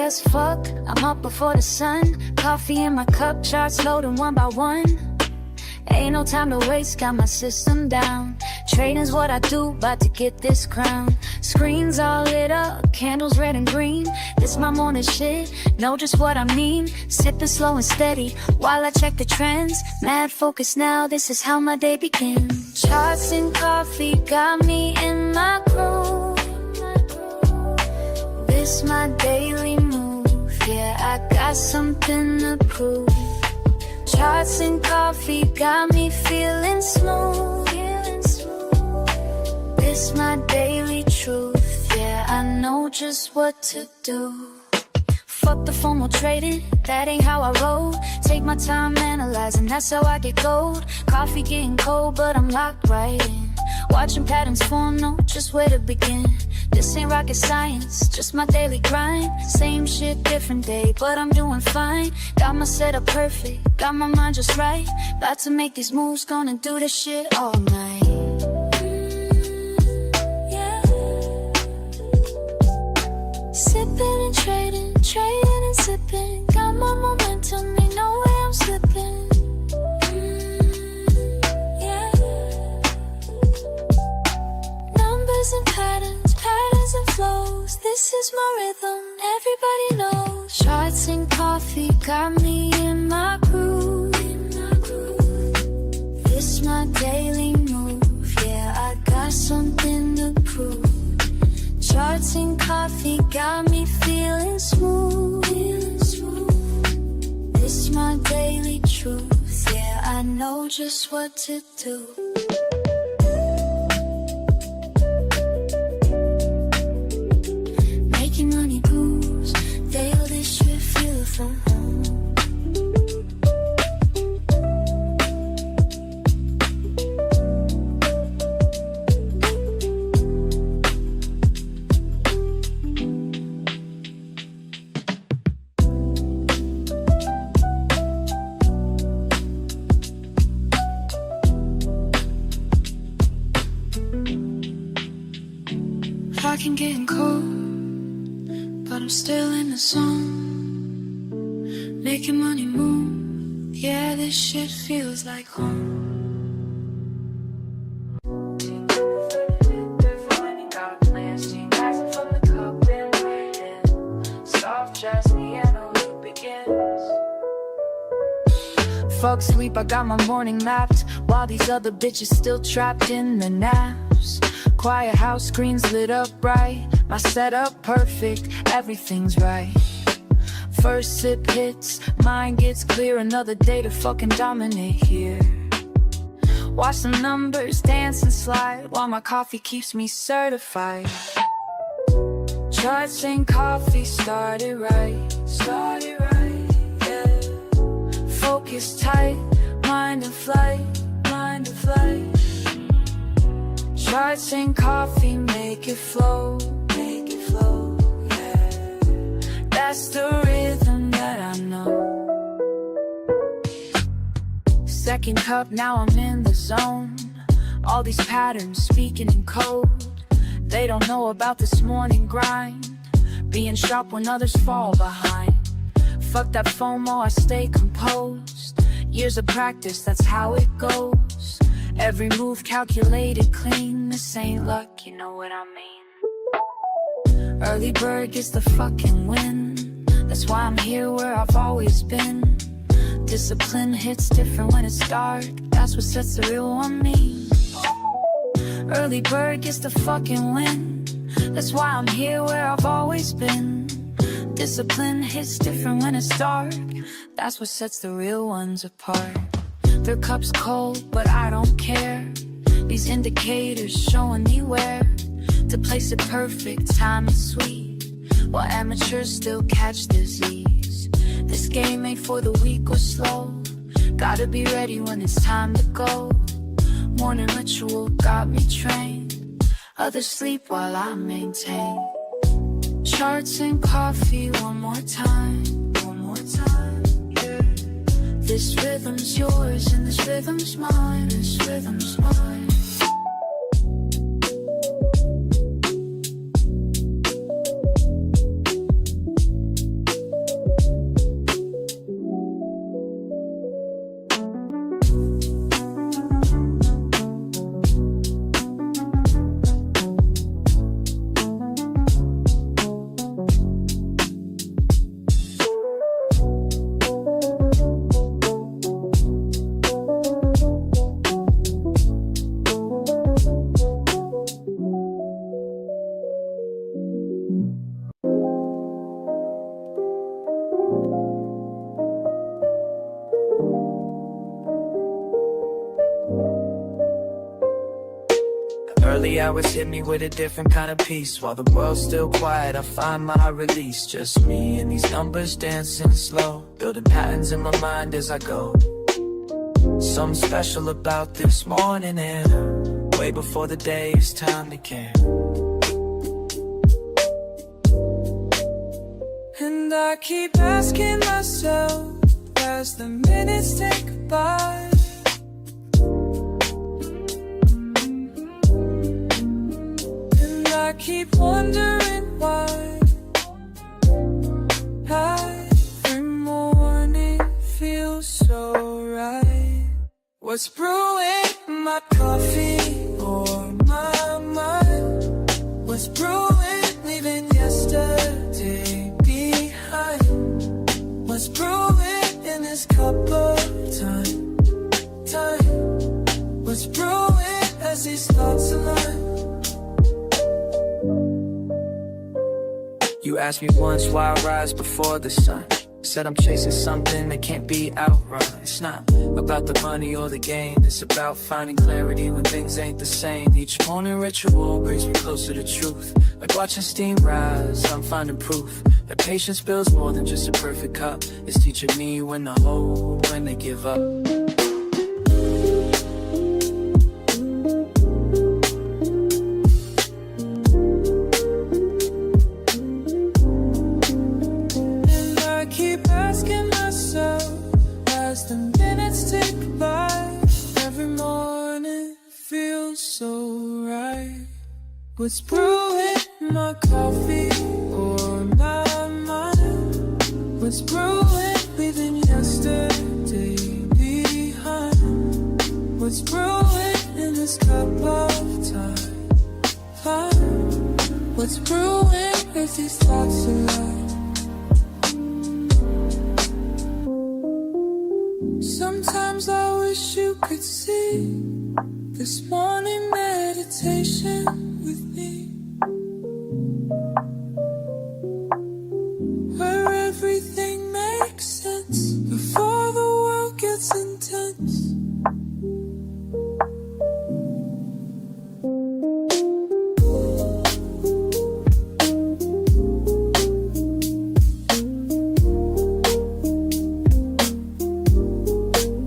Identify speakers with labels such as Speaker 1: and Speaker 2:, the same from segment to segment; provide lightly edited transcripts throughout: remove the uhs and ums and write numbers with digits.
Speaker 1: as fuck, I'm up before the sun. Coffee in my cup, charts loading one by one. Ain't no time to waste, got my system down. Trading's what I do, about to get this crown. Screens all lit up, candles red and green. This my morning shit, know just what I mean. Sipping slow and steady, while I check the trends. Mad focus now, this is how my day begins. Charts and coffee got me in my groove. This my daily move, yeah, I got something to prove. Charts and coffee got me feeling smooth. This my daily truth, yeah, I know just what to do. Fuck the formal trading, that ain't how I roll. Take my time analyzing, that's how I get gold. Coffee getting cold, but I'm locked right in. Watching patterns form, know just where to begin. This ain't rocket science, just my daily grind. Same shit, different day, but I'm doing fine. Got my setup perfect, got my mind just right. About to make these moves, gonna do this shit all night. Yeah. Sipping and trading, trading and sipping. Got my momentum, ain't no way I'm slipping. And patterns, patterns and flows. This is my rhythm, everybody knows. Charts and coffee got me in my groove. This my daily move, yeah, I got something to prove. Charts and coffee got me feeling smooth. This my daily truth, yeah, I know just what to do. Money moves, they all this shit feel from home. I can get cold, but I'm still in the zone. Making money move, yeah, this shit feels like home. Fuck sleep, I got my morning mapped, while these other bitches still trapped in the naps. Quiet house, screens lit up bright. My setup perfect, everything's right. First sip hits, mind gets clear. Another day to fucking dominate here. Watch the numbers dance and slide, while my coffee keeps me certified. Charts and coffee started right, yeah. Focus tight, mind in flight, mind in flight. Charts and coffee make it flow, yeah. That's the rhythm that I know. Second cup, now I'm in the zone. All these patterns speaking in code. They don't know about this morning grind, being sharp when others fall behind. Fuck that FOMO, I stay composed. Years of practice, that's how it goes. Every move calculated clean. This ain't luck, you know what I mean. Early bird gets the fucking win. That's why I'm here where I've always been. Discipline hits different when it's dark. That's what sets the real one me. Early bird gets the fucking win. That's why I'm here where I've always been. Discipline hits different when it's dark. That's what sets the real ones apart. Their cup's cold, but I don't care. These indicators showing me where to place it perfect, time is sweet, while amateurs still catch disease. This game ain't for the weak or slow. Gotta be ready when it's time to go. Morning ritual got me trained. Others sleep while I maintain. Charts and coffee one more time, yeah. This rhythm's yours and this rhythm's mine, this rhythm's mine. Early hours hit me with a different kind of peace. While the world's still quiet, I find my release. Just me and these numbers dancing slow, building patterns in my mind as I go. Something special about this morning, and way before the day is time to care. And I keep asking myself as the minutes tick by, and I keep wondering why every morning feels so right. What's brewing in my coffee or my mind? What's brewing, leaving yesterday behind? What's brewing in this cup of time? What's brewing as these thoughts align? You asked me once why I rise before the sun. Said I'm chasing something that can't be outrun. It's not about the money or the gain, it's about finding clarity when things ain't the same. Each morning ritual brings me closer to truth. Like watching steam rise, I'm finding proof that patience builds more than just a perfect cup. It's teaching me when to hold, when to give up. What's brewing in my coffee or my mind? What's brewing, leaving yesterday behind? What's brewing in this cup of time? What's brewing as these thoughts align? Sometimes I wish you could see this morning meditation with me, where everything makes sense before the world gets intense.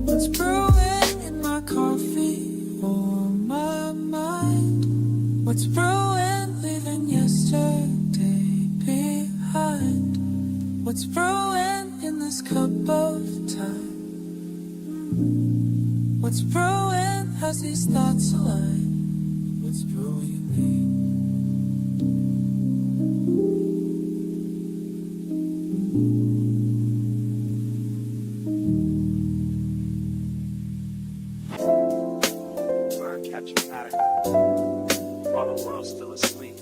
Speaker 1: What's brewing in my coffee or my mind? What's brewing, leaving yesterday behind? What's brewing in this cup of time? What's brewing as these thoughts align? What's brewing in me? Catch a pattern while the world's still asleep.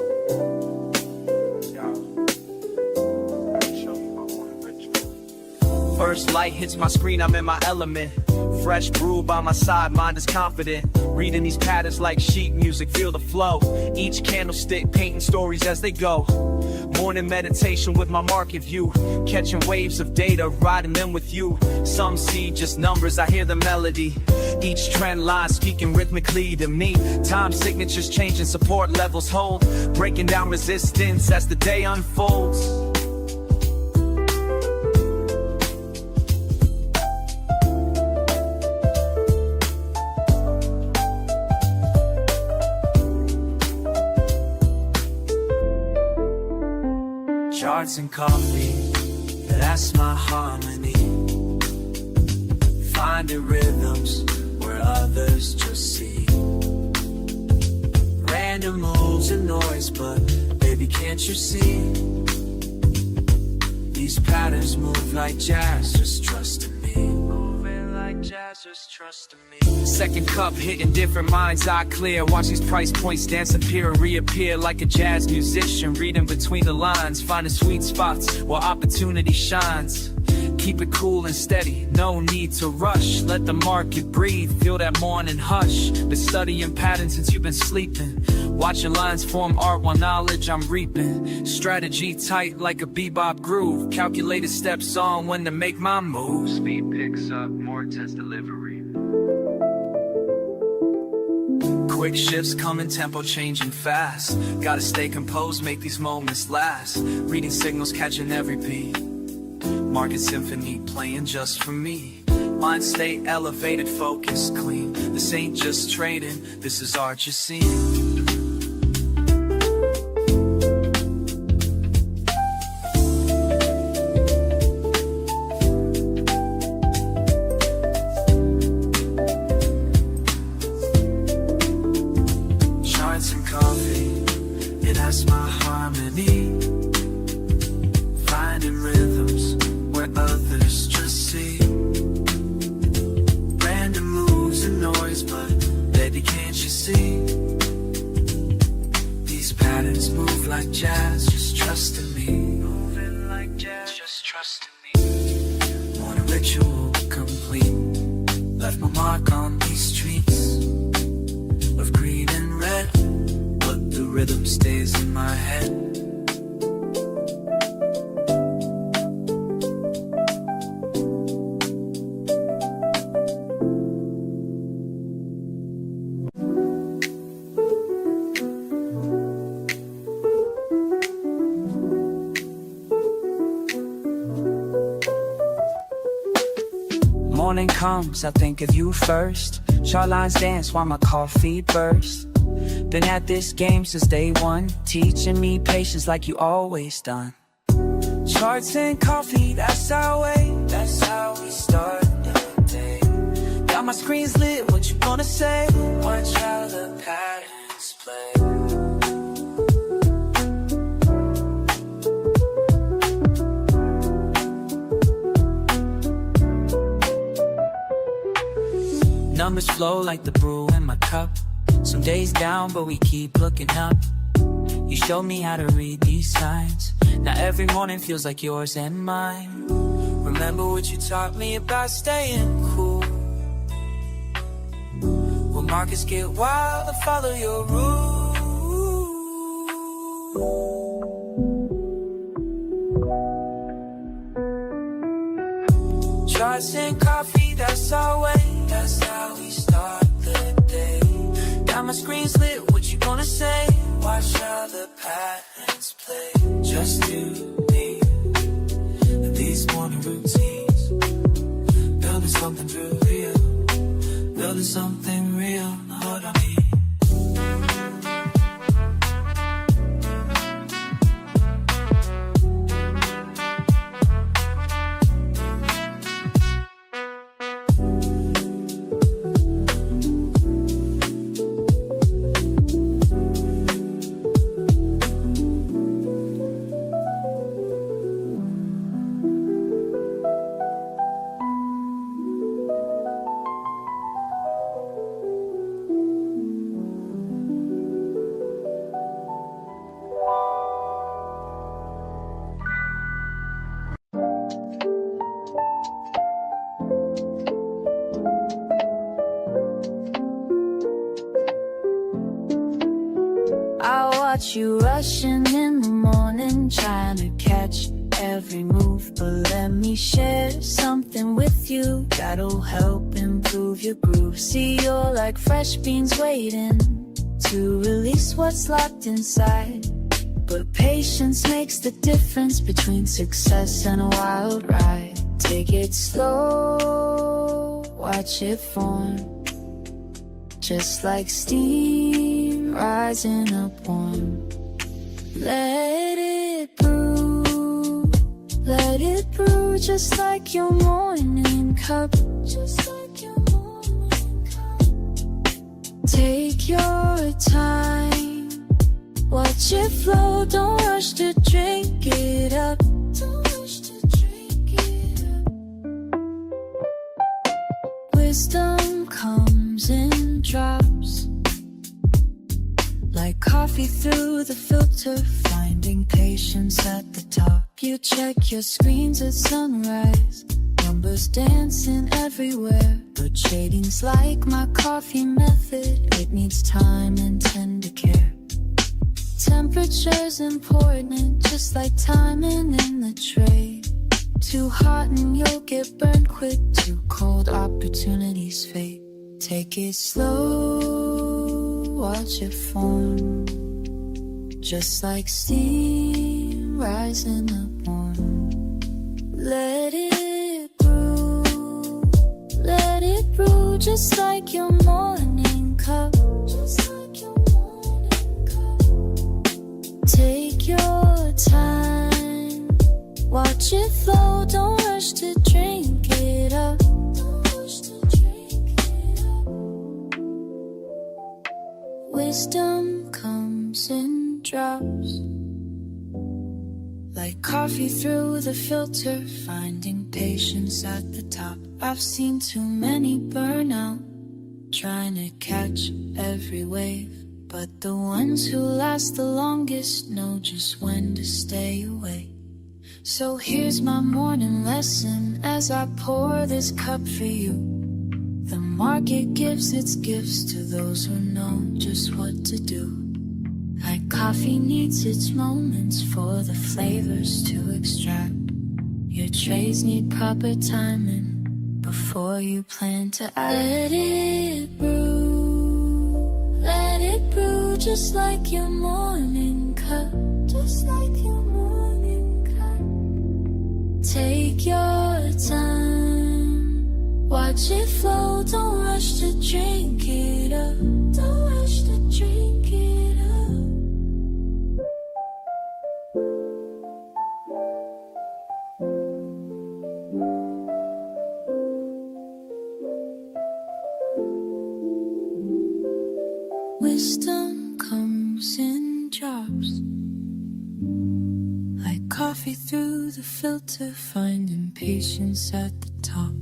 Speaker 1: First light hits my screen, I'm in my element. Fresh brew by my side, mind is confident. Reading these patterns like sheet music, feel the flow. Each candlestick painting stories as they go. Morning meditation with my market view. Catching waves of data, riding them with you. Some see just numbers, I hear the melody. Each trend line speaking rhythmically to me. Time signatures changing, support levels hold. Breaking down resistance as the day unfolds. Charts and coffee, that's my harmony. Finding rhythms where others just see. Random moves and noise, but baby, can't you see? These patterns move like jazz, just trust in me. Moving like jazz, just trust in me. Second cup hitting different minds, eye clear. Watch these price points dance, appear and reappear like a jazz musician. Reading between the lines, finding sweet spots where opportunity shines. Keep it cool and steady, no need to rush. Let the market breathe, feel that morning hush. Been studying patterns since you've been sleeping. Watching lines form art while knowledge I'm reaping. Strategy tight like a bebop groove. Calculated steps on when to make my move. Speed picks up, more test delivery.
Speaker 2: Quick shifts come in tempo, changing fast. Gotta stay composed, make these moments last. Reading signals, catching every beat. Market symphony playing just for me. Mind state elevated, focus clean. This ain't just trading, this is art you're seeing. Charts and coffee, it has my harmony. Finding rhythms where others just see. Random moves and noise, but baby, can't you see? These patterns move like jazz, just trust in me. Moving like jazz, just trust in me. Want a ritual complete. Left my mark on these streets of green and red, but the rhythm stays in my head.
Speaker 1: Morning comes, I think of you first. Chart lines dance while my coffee bursts. Been at this game since day one, teaching me patience like you always done. Charts and coffee, that's our way, that's how we start the day. Got my screens lit, what you gonna say? Watch how the patterns play. Numbers flow like the brew in my cup. Some days down, but we keep looking up. You showed me how to read these signs. Now every morning feels like yours and mine. Remember what you taught me about staying cool. When markets get wild, I follow your rules. Charts and coffee, that's our way. That's how we start the day. Got my screens lit, what you gonna say? Watch how the patterns play. Just you, me, and these morning routines. Building something real real. Building something real, what I mean. I watch you rushing in the morning, trying to catch every move. But let me share something with you that'll help improve your groove. See, you're like fresh beans waiting to release what's locked inside. But patience makes the difference between success and a wild ride. Take it slow, watch it form, just like steam rising up warm. Let it brew, just like your morning cup, just like your morning cup. Take your time, watch it flow, don't rush to drink it up, don't rush to drink it up. Wisdom comes in drops, like coffee through the filter, finding patience at the top. You check your screens at sunrise, numbers dancing everywhere. But trading's like my coffee method, it needs time and tender care. Temperature's important, just like timing in the trade. Too hot and you'll get burned quick, too cold opportunities fade. Take it slow, watch it form, just like steam rising up warm. Let it brew, just like your morning cup. Take your time, watch it flow, don't rush to drink it up. Wisdom comes in drops, like coffee through the filter, finding patience at the top. I've seen too many burn out, trying to catch every wave, but the ones who last the longest know just when to stay away. So here's my morning lesson as I pour this cup for you. The market gives its gifts to those who know just what to do. Like coffee needs its moments for the flavors to extract. Your trades need proper timing before you plan to act. Let it brew, just like your morning cup. Just like your morning cup. Take your time, watch it flow, don't rush to drink it up. Don't rush to drink it up. Wisdom comes in drops, like coffee through the filter, finding patience at the top.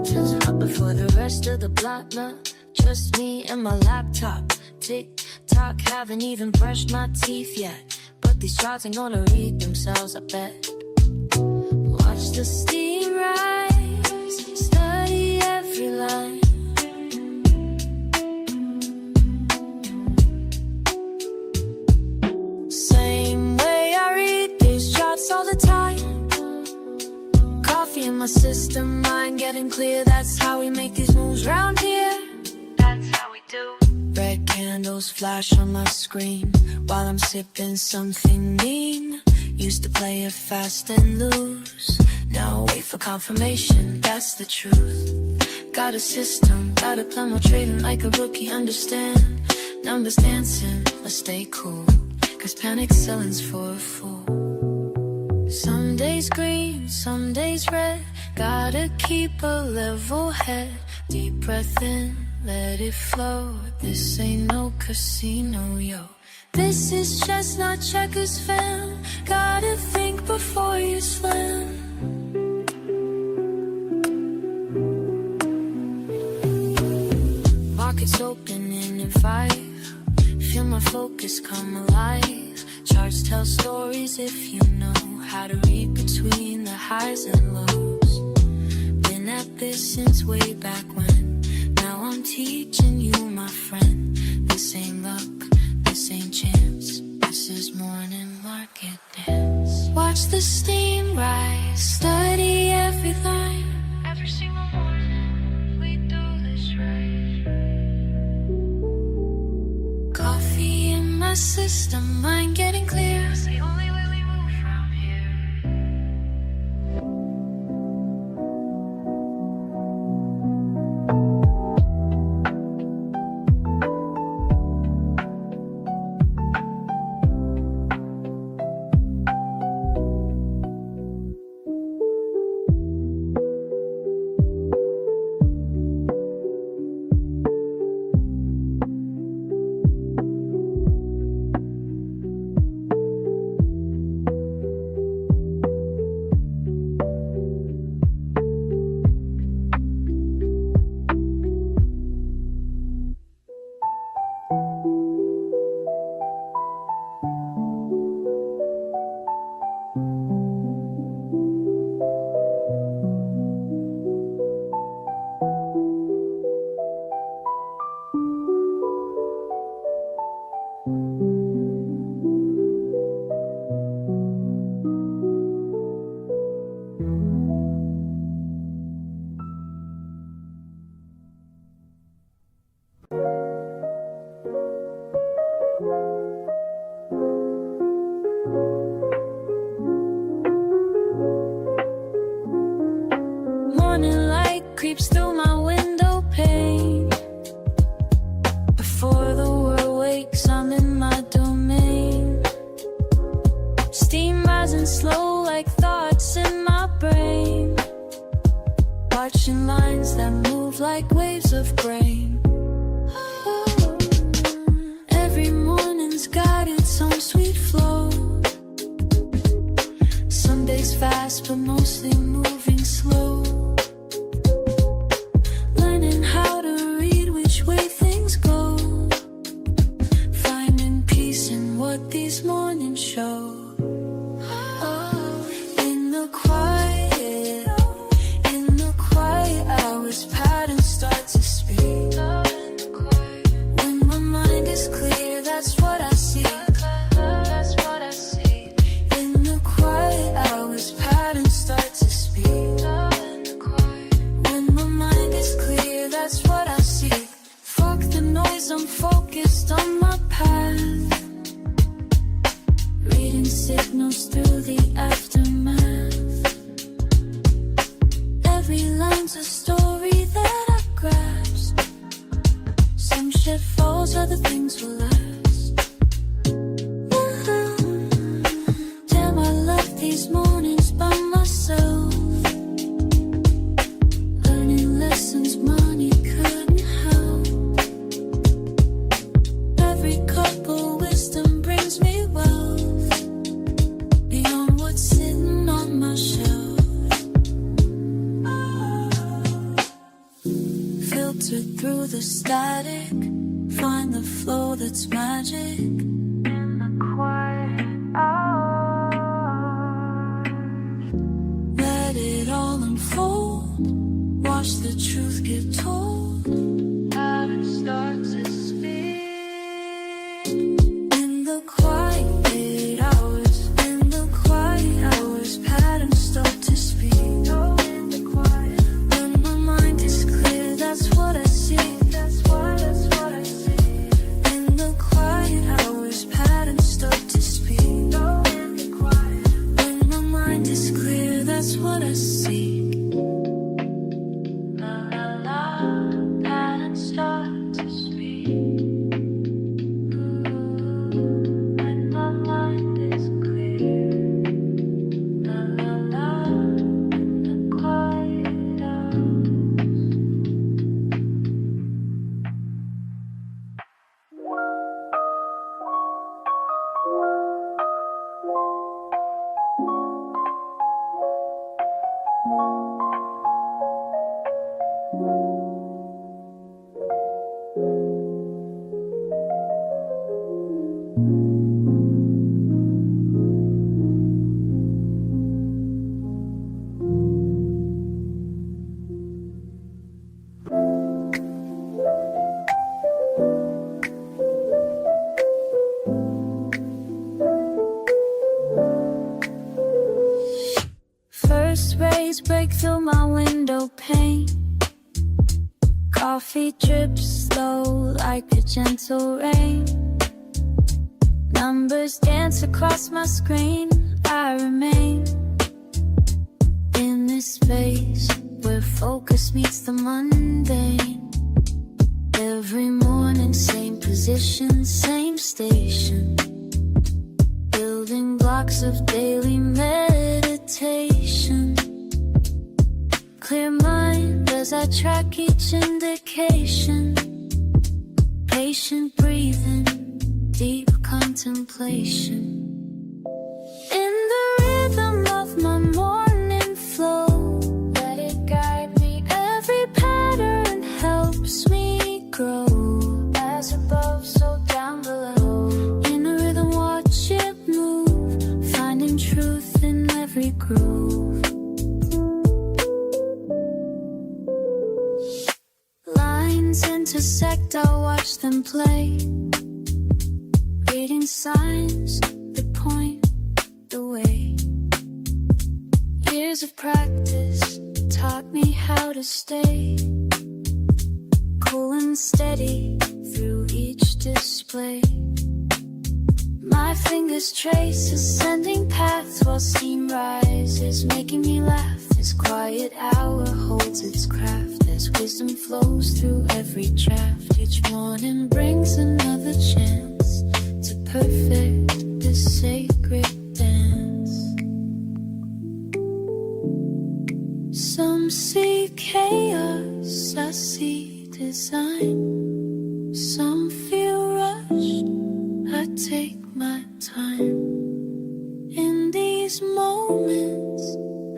Speaker 1: Just up before the rest of the block, now just me and my laptop. Tick-tock, haven't even brushed my teeth yet, but these charts ain't gonna read themselves, I bet. Watch the steam rise, study every line. Same way I read these charts all the time. Coffee in my system, mind getting clear. That's how we make these moves round here. That's how we do. Red candles flash on my screen while I'm sipping something mean. Used to play it fast and lose, now I wait for confirmation, that's the truth. Got a system, got a plan, I'm trading like a rookie, understand. Numbers dancing, I stay cool, cause panic selling's for a fool. Some days green, some days red, gotta keep a level head. Deep breath in, let it flow, this ain't no casino, yo. This is just not checkers, fam, gotta think before you slam. Markets opening in 5, feel my focus come alive. Charts tell stories if you know how to read between the highs and lows. Been at this since way back when, now I'm teaching you, my friend. This ain't luck, this ain't chance, this is morning market dance. Watch the steam rise, study every line. Every single morning, we do this right. Coffee in my system, mind getting clear. It's the only way we move from here. drips through my window pane. Before the world wakes, I'm in my domain. Steam rising slow like thoughts in my brain. Watching lines that move like waves of grain. Every morning's got its own sweet flow. Some days fast, but mostly moving slow. Learning how to read which way things go. Finding peace in what these mornings show. In the quiet hours, patterns start to speak. When my mind is clear, that's what I see. In the quiet hours, patterns start to speak. When my mind is clear, that's what I see. Fuck the noise, I'm focused on my path. Reading signals through the aftermath. Every line's a story that I grasp. Some shit falls, other things will last. Damn, I love these mornings by myself. Learning lessons money couldn't help. Every cup of wisdom brings me wealth. Beyond what's sitting on my shelf. Filter through the static. Find the flow that's magic. In the quiet hours, let it all unfold. Watch the truth get told. Pattern starts to speak. In the quiet hours, patterns start to speak. Oh, in the quiet. When my mind is clear, that's what I see. That's what I see. In the quiet hours, patterns start to speak. Oh, in the quiet. When my mind is clear, that's what I see. La la la, patterns start to speak. When my mind is clear. La la la, the quiet hours. First rays break through my window pane. Coffee drips slow like a gentle rain. Numbers dance across my screen. I remain in this space where focus meets the mundane. Every morning, same position, same station. Building blocks of daily meditation. Clear mind as I track each indication. Patient breathing, deep contemplation. In the rhythm of my morning flow, let it guide me. Every pattern helps me grow. As above, so down below. In a rhythm, watch it move. Finding truth in every groove. Lines intersect, I'll watch them play. Reading signs that point the way. Years of practice taught me how to stay cool and steady through each display. My fingers trace ascending paths while steam rises, making me laugh. This quiet hour holds its craft as wisdom flows through every draft. Each morning brings another chance to perfect this sacred dance. Some see chaos, I see design. Some feel rushed, I take my time. In these moments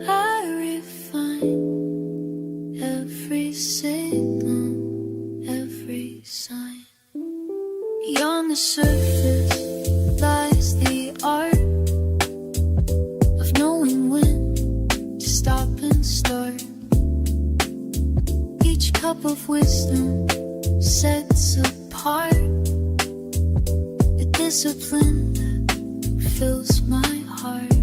Speaker 1: I refine every signal, every sign. Beyond the surface lies the art of knowing when to stop and start. Each cup of wisdom sets apart the discipline that fills my heart.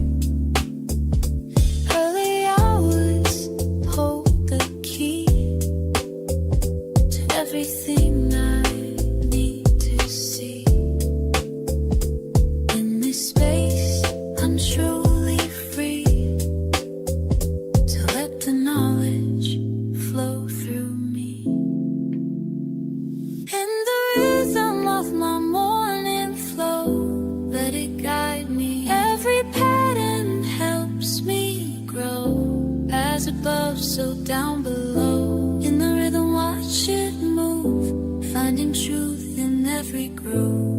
Speaker 1: Early hours hold the key to everything I need to see. In this space, I'm truly free to let the knowledge flow through me. In the rhythm of my morning flow, let it guide me. Every pattern helps me grow. As above, so down below. In the rhythm, watch it move, finding truth in every groove.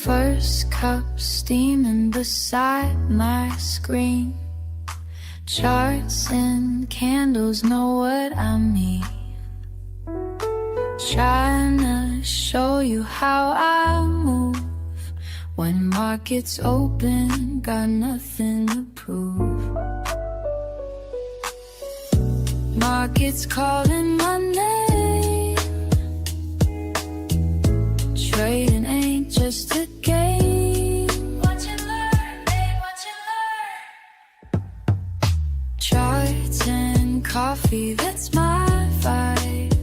Speaker 1: First cup steaming beside my screen. Charts and candles know what I mean. Trying to show you how I move. When markets open, got nothing to prove. Markets calling my name. Trading ain't just a game. Watch and learn, babe, watch and learn. Charts and coffee, that's my vibe.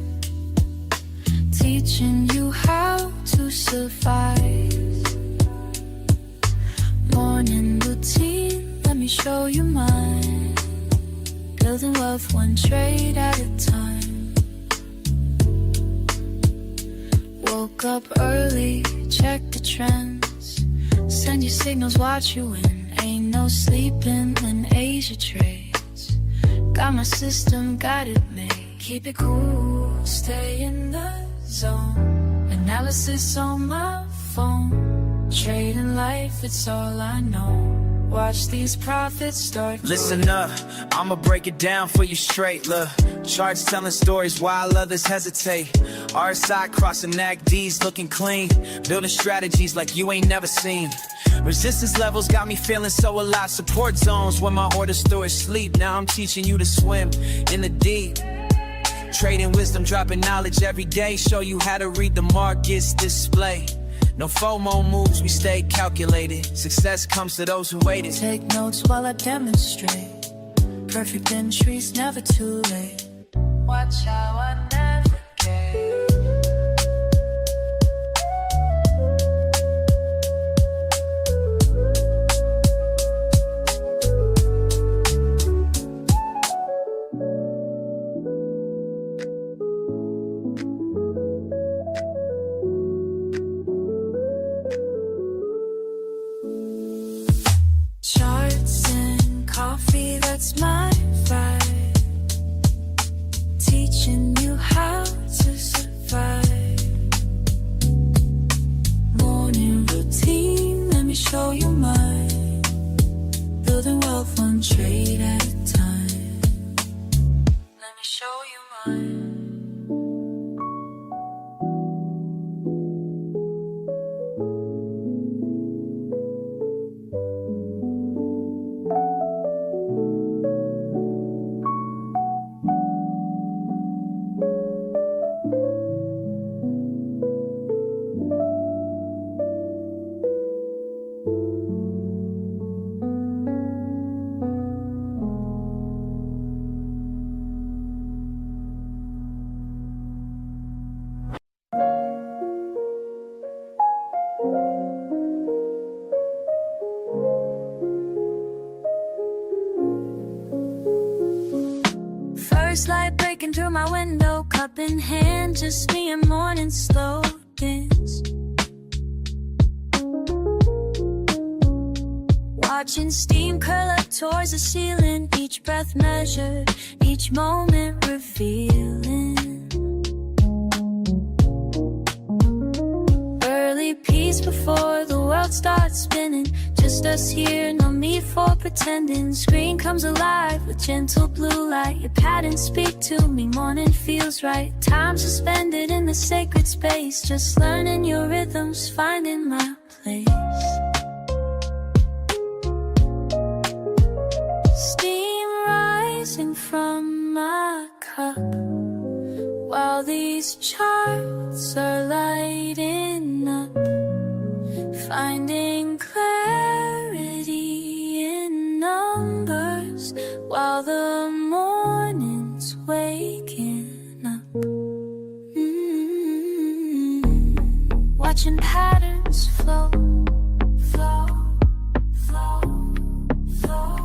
Speaker 1: Teaching you how to survive. Morning routine, let me show you mine. Building wealth one trade at a time. Woke up early, check the trends. Send your signals, watch you win. Ain't no sleeping when Asia trades. Got my system, got it made. Keep it cool, stay in the zone. Analysis on my phone. Trading life, it's all I know. Watch these profits start.
Speaker 2: Listen up, I'ma break it down for you straight. Look, charts telling stories while others hesitate. RSI crossing NACDs looking clean. Building strategies like you ain't never seen. Resistance levels got me feeling so alive. Support zones when my orders through sleep. Now I'm teaching you to swim in the deep. Trading wisdom, dropping knowledge every day. Show you how to read the markets display. No FOMO moves, we stay calculated. Success comes to those who waited.
Speaker 1: Take notes while I demonstrate. Perfect entries, never too late. Watch how I navigate. Charts and coffee, that's my vibe. Teaching you First light breaking through my window, cup in hand, just me and morning slow dance. Watching steam curl up towards the ceiling, each breath measured, each moment revealing. Early peace before the world starts spinning, just us here, no need for pretending. Screen comes alive with gentle blue light, your patterns speak to me, morning feels right. Time suspended in the sacred space, just learning your rhythms, finding my place. From my cup, while these charts are lighting up, finding clarity in numbers, while the morning's waking up. Watching patterns flow, flow, flow, flow.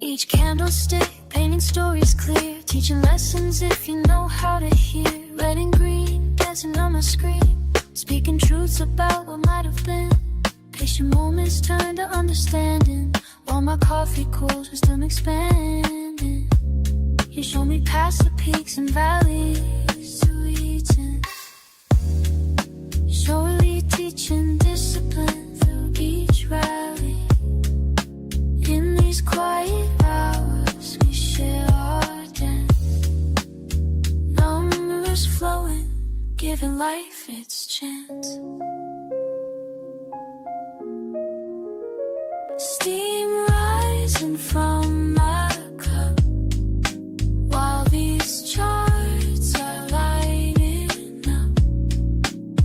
Speaker 1: Each candlestick painting stories clear, teaching lessons if you know how to hear. Red and green dancing on my screen, speaking truths about what might have been. Patient moments turn to understanding, while my coffee cools, wisdom expanding. You show me past the peaks and valleys to each end, surely teaching discipline through each rally. In these quiet hours we share our dance, numbers flowing, giving life its chance. Steam rising from my cup, while these charts are lighting up,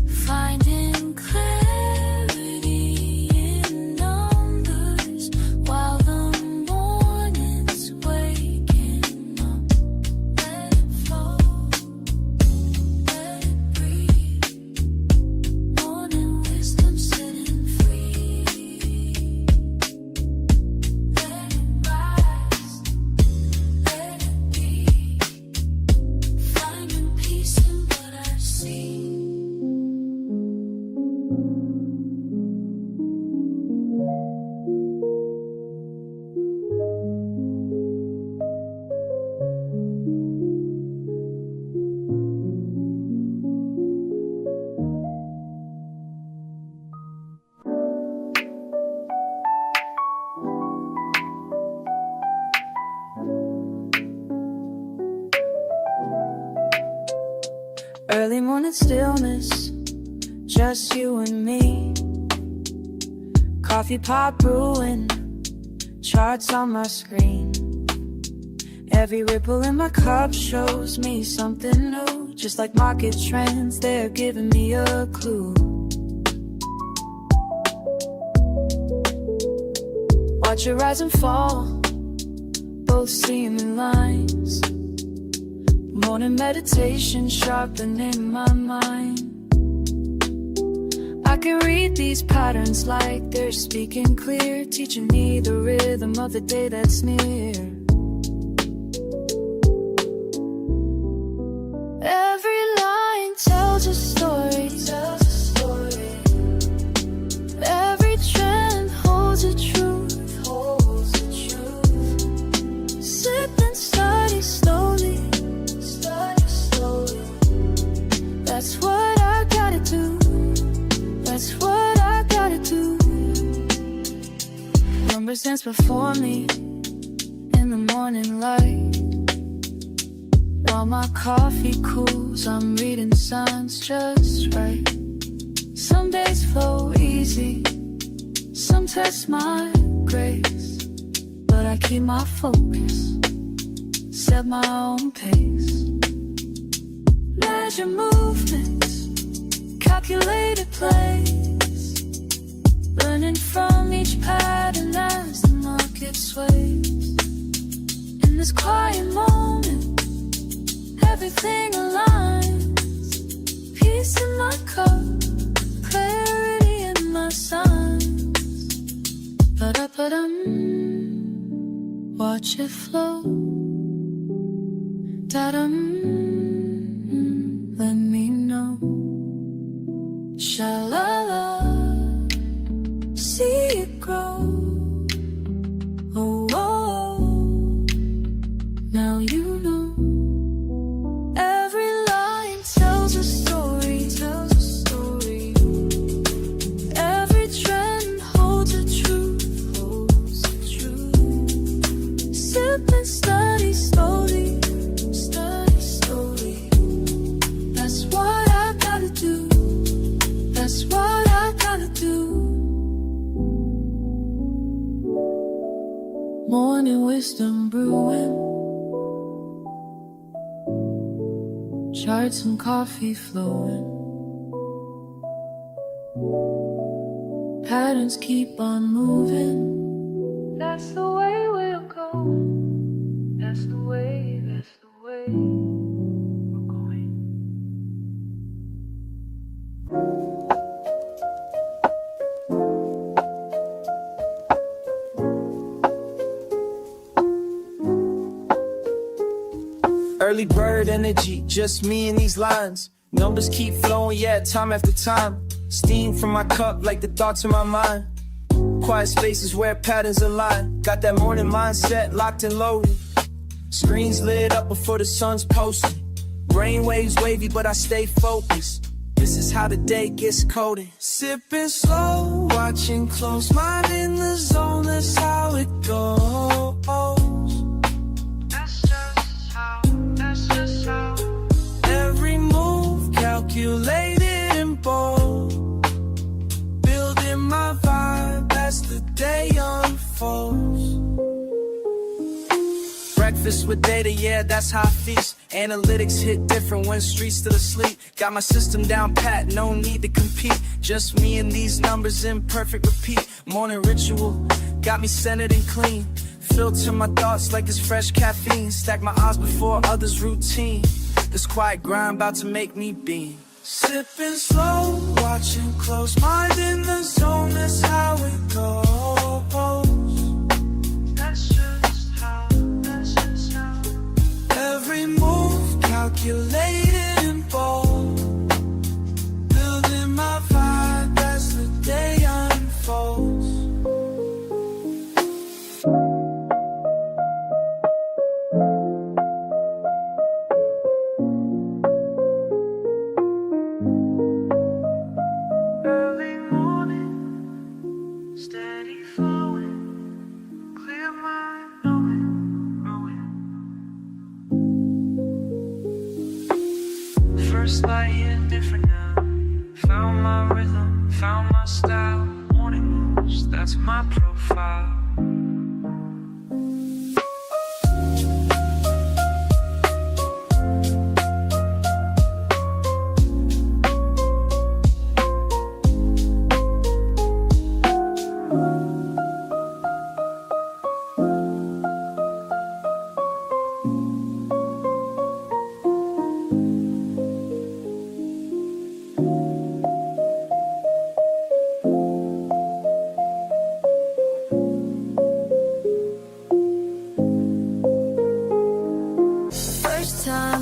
Speaker 1: finding clarity in numbers, while the morning's waking up. Let it flow, let it breathe, morning wisdom setting free. Let it rise, let it be, finding peace in what I see. Early morning stillness, just you and me. Coffee pot brewing, charts on my screen. Every ripple in my cup shows me something new. Just like market trends, they're giving me a clue. Watch it rise and fall, both seem in lines. Morning meditation sharpening my mind. I can read these patterns like they're speaking clear, teaching me the rhythm of the day that's near. Every line tells a story, every trend holds a truth, Sip and study slowly, that's what I gotta do, that's what I gotta do. Numbers dance before me in the morning light, while my coffee cools, I'm reading signs just right. Some days flow easy, some test my grace, but I keep my focus, set my own pace. Measure movements, calculated plays, learning from each pattern as the market sways. In this quiet moment, every everything aligns. Peace in my cup, clarity in my signs. Ba-da-ba-dum, watch it flow. Da-dum, let me know. Sha-la-la, see it grow. Oh, oh, oh, now you know. Every line tells a story, tells a story. Every trend holds a truth, holds a truth. Sip and study slowly, study slowly. That's what I gotta do. That's what I gotta do. Morning wisdom brewing, charts and coffee flowing. Patterns keep on moving. That's the way we're going. That's the way, that's the way we're going.
Speaker 3: Early bird energy, just me and these lines. Numbers keep flowing, yeah, time after time. Steam from my cup like the thoughts in my mind. Quiet spaces where patterns align. Got that morning mindset locked and loaded. Screens lit up before the sun's posted. Brain waves wavy, but I stay focused. This is how the day gets coded. Sipping slow, watching close, mind in the zone, that's how it goes. Every move calculated and bold. Building my vibe as the day unfolds. Breakfast with data, yeah, that's how I feast. Analytics hit different when streets still asleep. Got my system down pat, no need to compete. Just me and these numbers in perfect repeat. Morning ritual, got me centered and clean. Filter my thoughts like it's fresh caffeine. Stack my odds before others' routine. This quiet grind about to make me beam. Sipping slow, watching close, mind in the zone, that's how it goes. That's just how, that's just how. Every move calculated and bold. Building my vibe as the day unfolds. First light hit different now. Found my rhythm, found my style. Morning moves, that's my profile.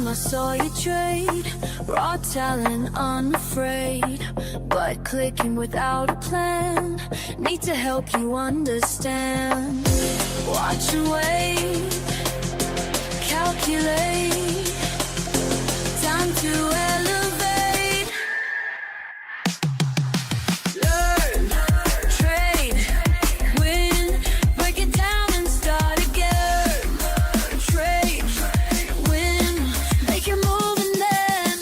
Speaker 1: I saw you trade, raw talent, unafraid, but clicking without a plan. Need to help you understand. Watch and wait, calculate, time to elevate. Learn, trade, win, break it down and start again. Trade, win, make your move and then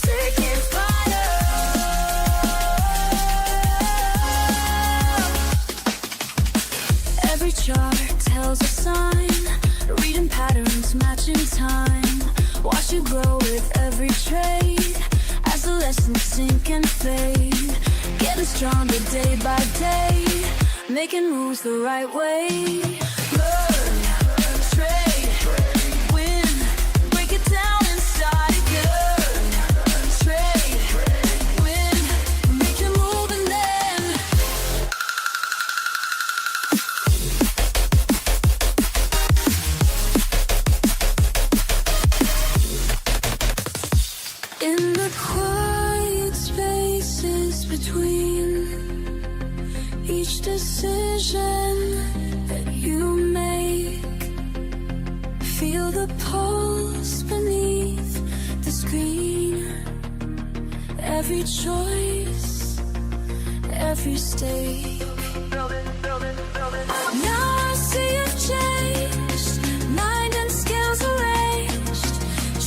Speaker 1: taking fire. Every chart tells a sign, reading patterns, matching time. Watch you grow with every trade as the lessons sink and fade. Getting stronger day by day, making moves the right way. Learn, trade, win, break it down inside again. Trade, win, make your move and then in the quiet spaces between each decision that you make, feel the pulse beneath the screen. Every choice, every stake. Now I see you've changed, mind and skills arranged,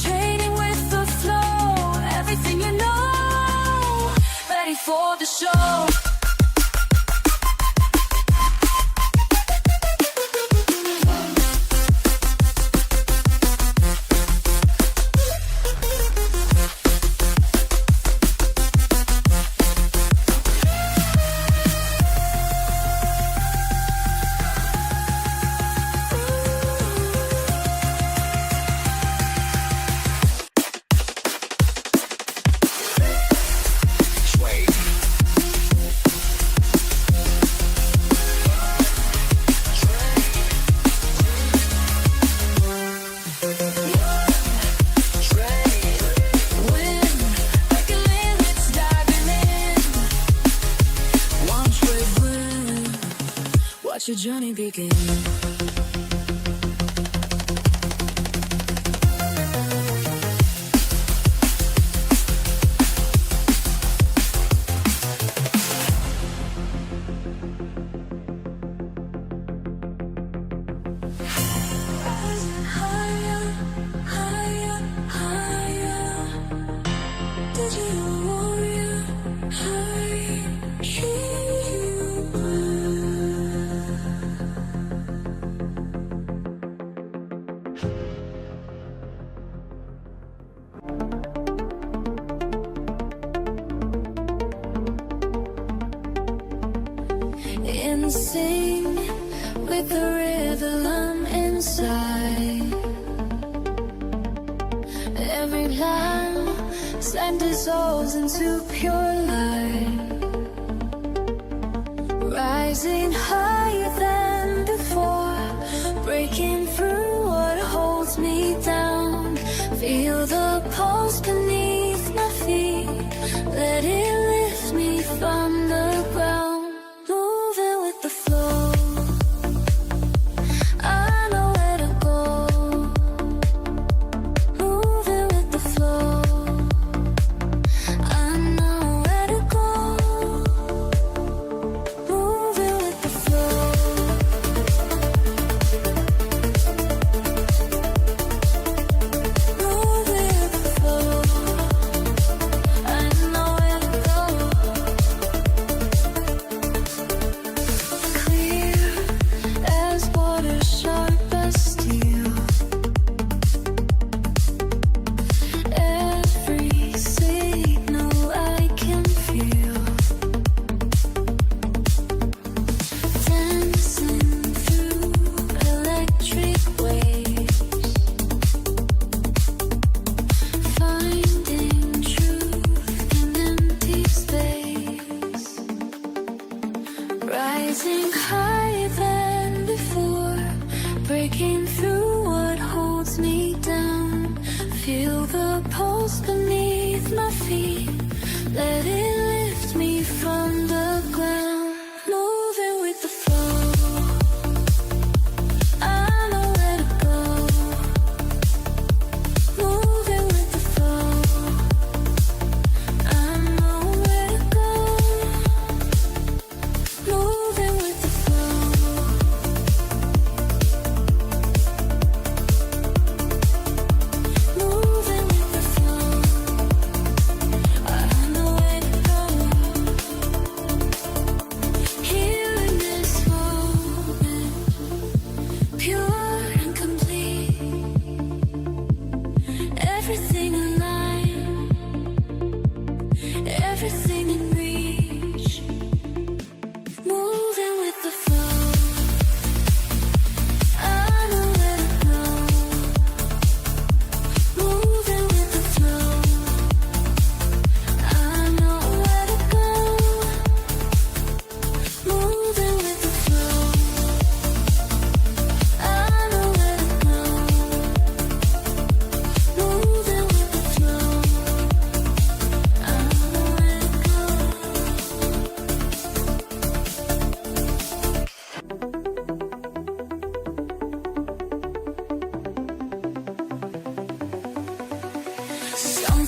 Speaker 1: trading with the flow, everything you know, ready for the show. Watch your journey begin. Rising higher, higher, higher. Digital warrior, high, in sync with the rhythm inside. Every line sand dissolves into pure light, rising higher than before, breaking through what holds me down. Feel the pulse beneath my feet, let it lift me from the ground. Rising higher than before, breaking through what holds me down. Feel the pulse beneath my feet, let it lift me from the ground. Moving with the flow, I know where to go. Moving with the flow, I know where to go. Moving with the flow, moving with the flow, I know where to go. Here in this moment, pure and complete, everything aligned.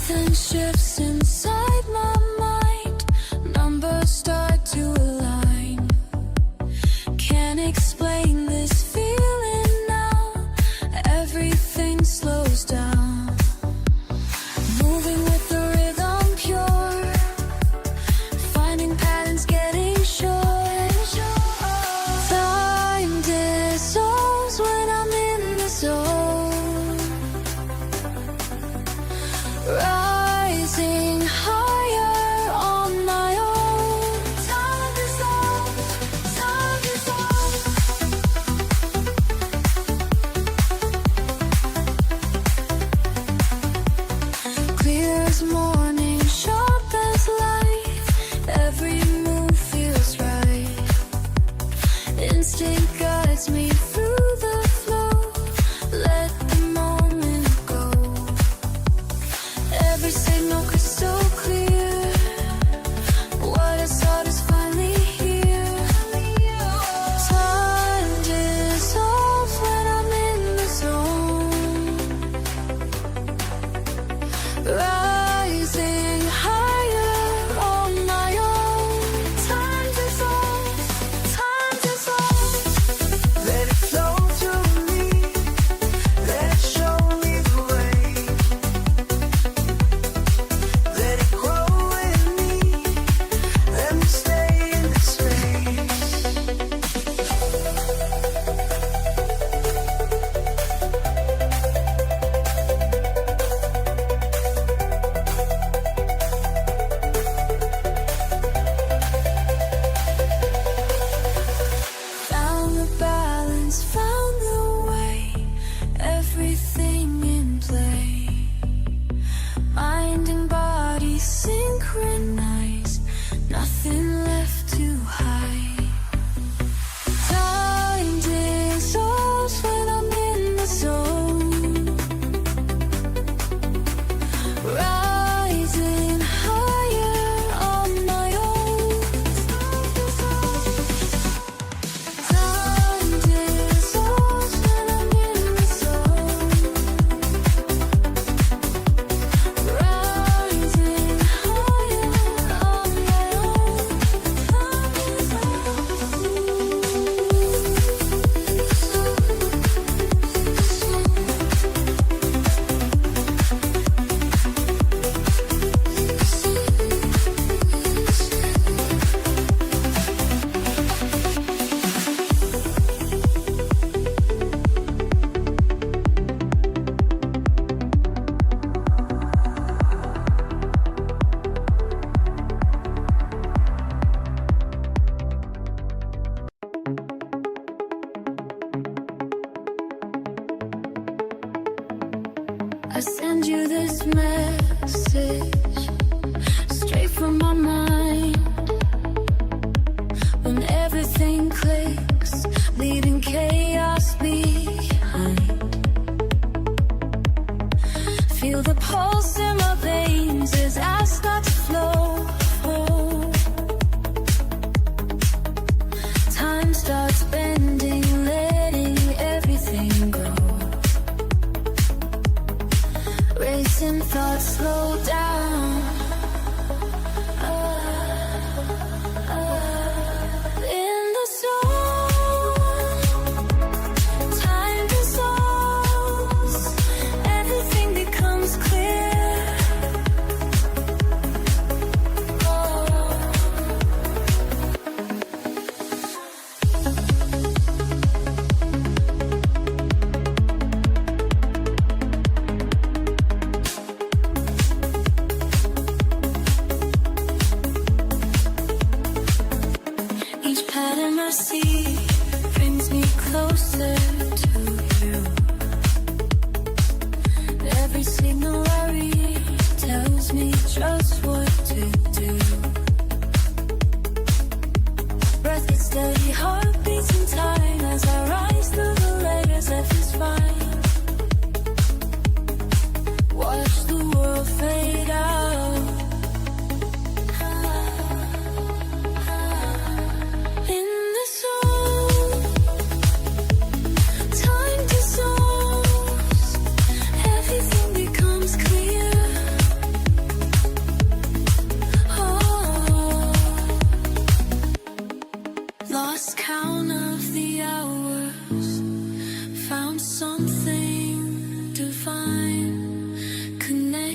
Speaker 1: Something shifts inside my mind. Numbers start to align. Can't explain this feeling now. Everything slows down. Moving with the rhythm pure. Finding patterns getting short. Time dissolves when I'm in the zone. Rising higher on my own. Time dissolves, time dissolves. Clear as morning, sharp as light. Every move feels right. Instinct guides me through the flow. Let the moment go. Every signal crystal clear. What I sought is finally here. Time dissolves when I'm in the zone. Rising higher on my own. Time dissolves, time dissolves.
Speaker 3: Let it flow to me. Let it show me the way. Let it grow in me. Let me stay in this space.
Speaker 1: Found the balance, found the way. Everything in play. Mind and body synchronized. Nothing left to hide. Time dissolves when I'm in the zone. Rising higher on my own. Time dissolves when I'm in the zone. Rising higher on my own. I send you this message straight from my mind. When everything clicks, leaving chaos behind. Feel the pulse in my veins as I start to flow. Time starts bending, letting everything go. Racing thoughts slow down. In the zone, time dissolves. Everything becomes clear. Each pattern I see brings me closer to you. Every signal I read tells me just what to do. Breath gets steady, heart beats in time as I rise through the layers of this fine. Watch the world fade out. In the zone, time dissolves. Everything becomes clear.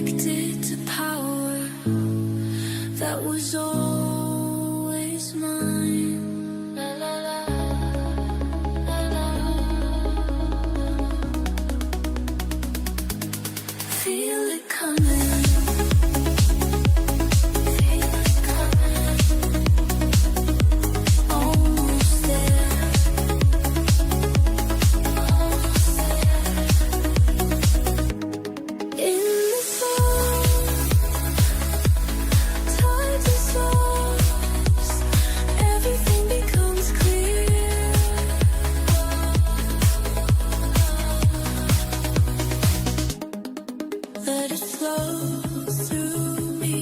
Speaker 1: addicted to power that was always mine. La, la, la, la, la. Feel it coming. Feel it coming. Almost there. Almost there. In the fall, time dissolves, everything becomes clear. Let it flow through me,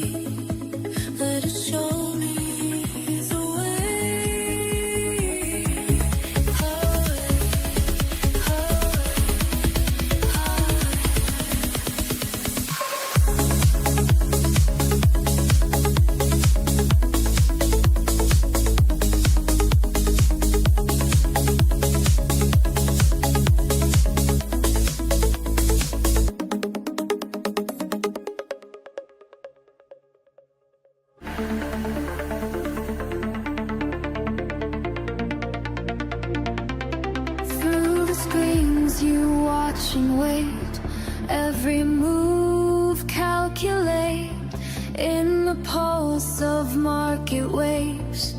Speaker 1: let it show me the way. Highway, highway, highway. Through the screens you watch and wait, every move calculate. In the pulse of market waves,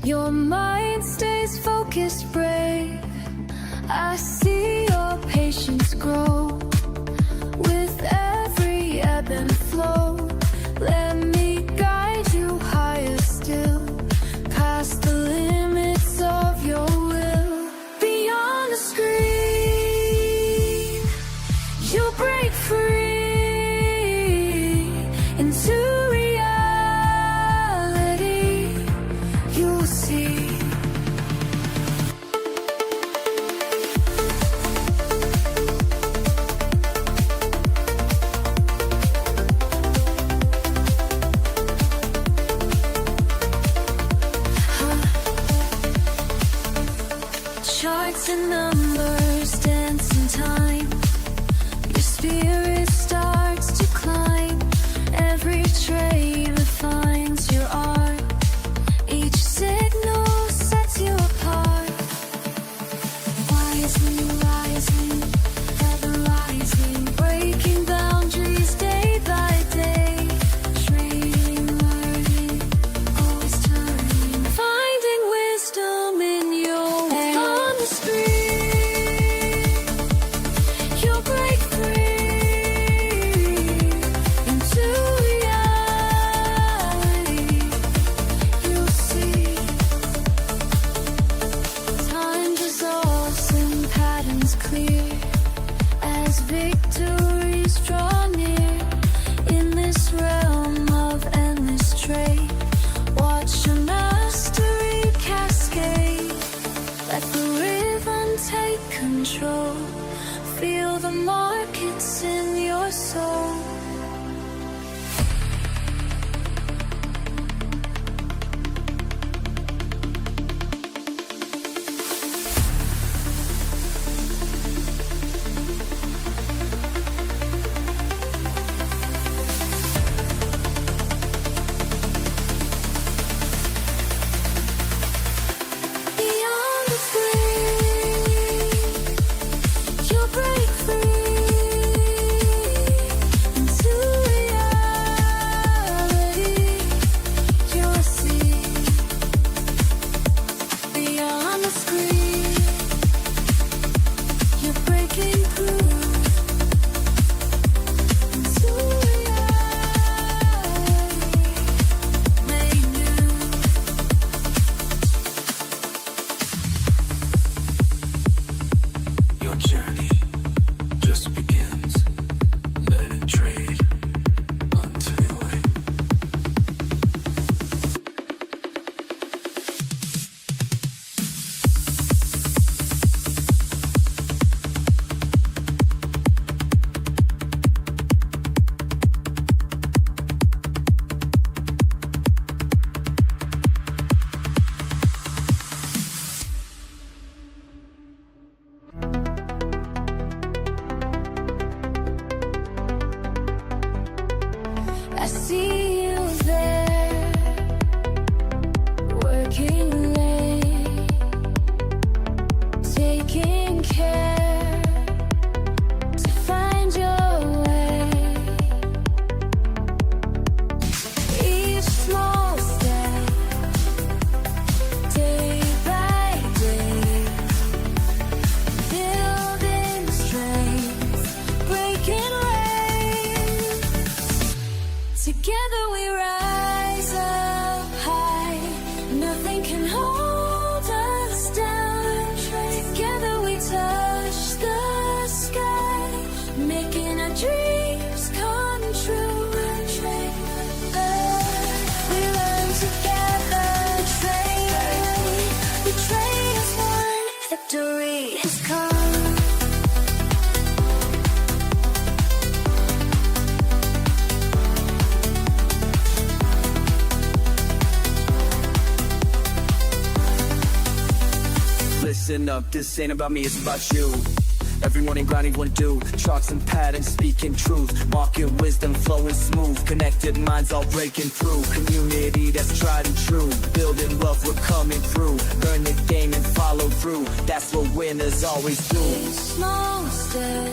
Speaker 1: your mind stays focused, brave. I see your patience grow with every ebb and flow. Let me guide you higher still, past the limits of your will. Beyond the screen, you'll break free into reality. You'll see. Charts and numbers dance in time. Your spirit starts to climb. Every trade refines your art. Each signal sets you apart. Rising, rising, ever rising. Breaking boundaries day by day. Trading, learning, always turning. Finding wisdom in your way. On the screen, you'll break free into reality. You'll see. Time dissolves and patterns clear as victories draw near. In this realm of endless trade, watch your mastery cascade. Let the rhythm take control. Feel the markets in your soul. Beyond the screen, you'll break free see you there, working late, taking care to find your way. Each small step, day by day, building strength, breaking waves. Together we rise up high, nothing can hold us down. Together we touch the sky, making our dreams come true. We learn together, trade. We trade as one, victory has come.
Speaker 3: Listen up, this ain't about me, it's about you. Every morning grinding one do, charts and patterns speaking truth. Market wisdom flowing smooth, connected minds all breaking through. Community that's tried and true, building wealth we're coming through. Learn the game and follow through, that's what winners always do.
Speaker 1: Each small step,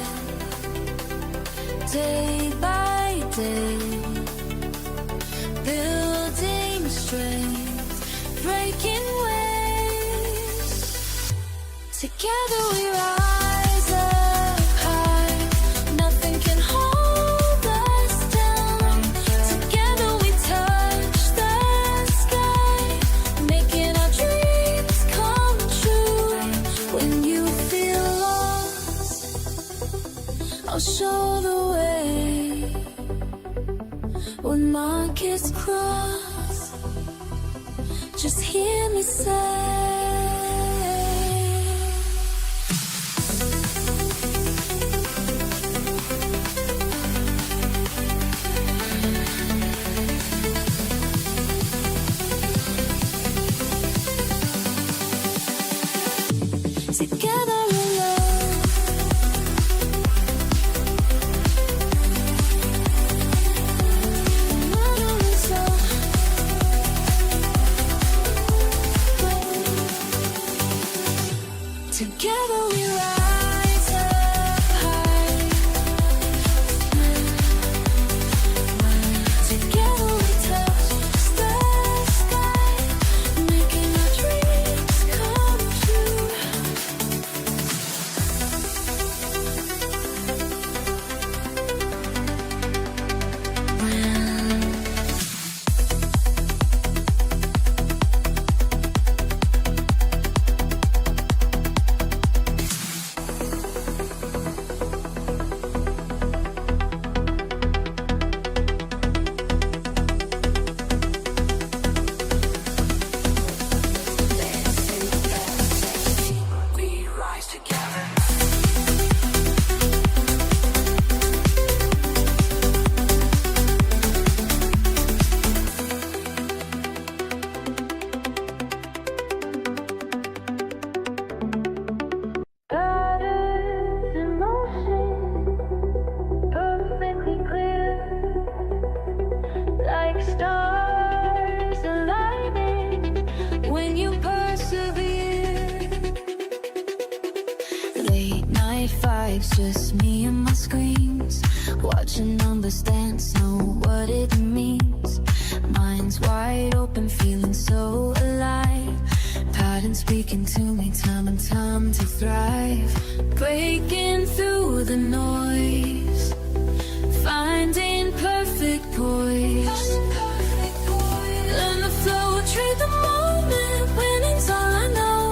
Speaker 1: day by day, building strength, breaking waves. Together we rise up high, nothing can hold us down. Together we touch the sky, making our dreams come true. When you feel lost, I'll show the way. When markets cross, just hear me say, together we love. Together we rise up high. Together we touch the sky, making our dreams come true. We rise together. Patterns in motion, perfectly clear, like stars aligning when you persevere. Late night fights, just me and my screens, watching numbers dance, know what it means. Minds wide open, feeling so alive. Patterns speaking to me, time and time to thrive. Breaking through the noise, finding perfect poise. Learn the flow, trade the moment, winning's all I know.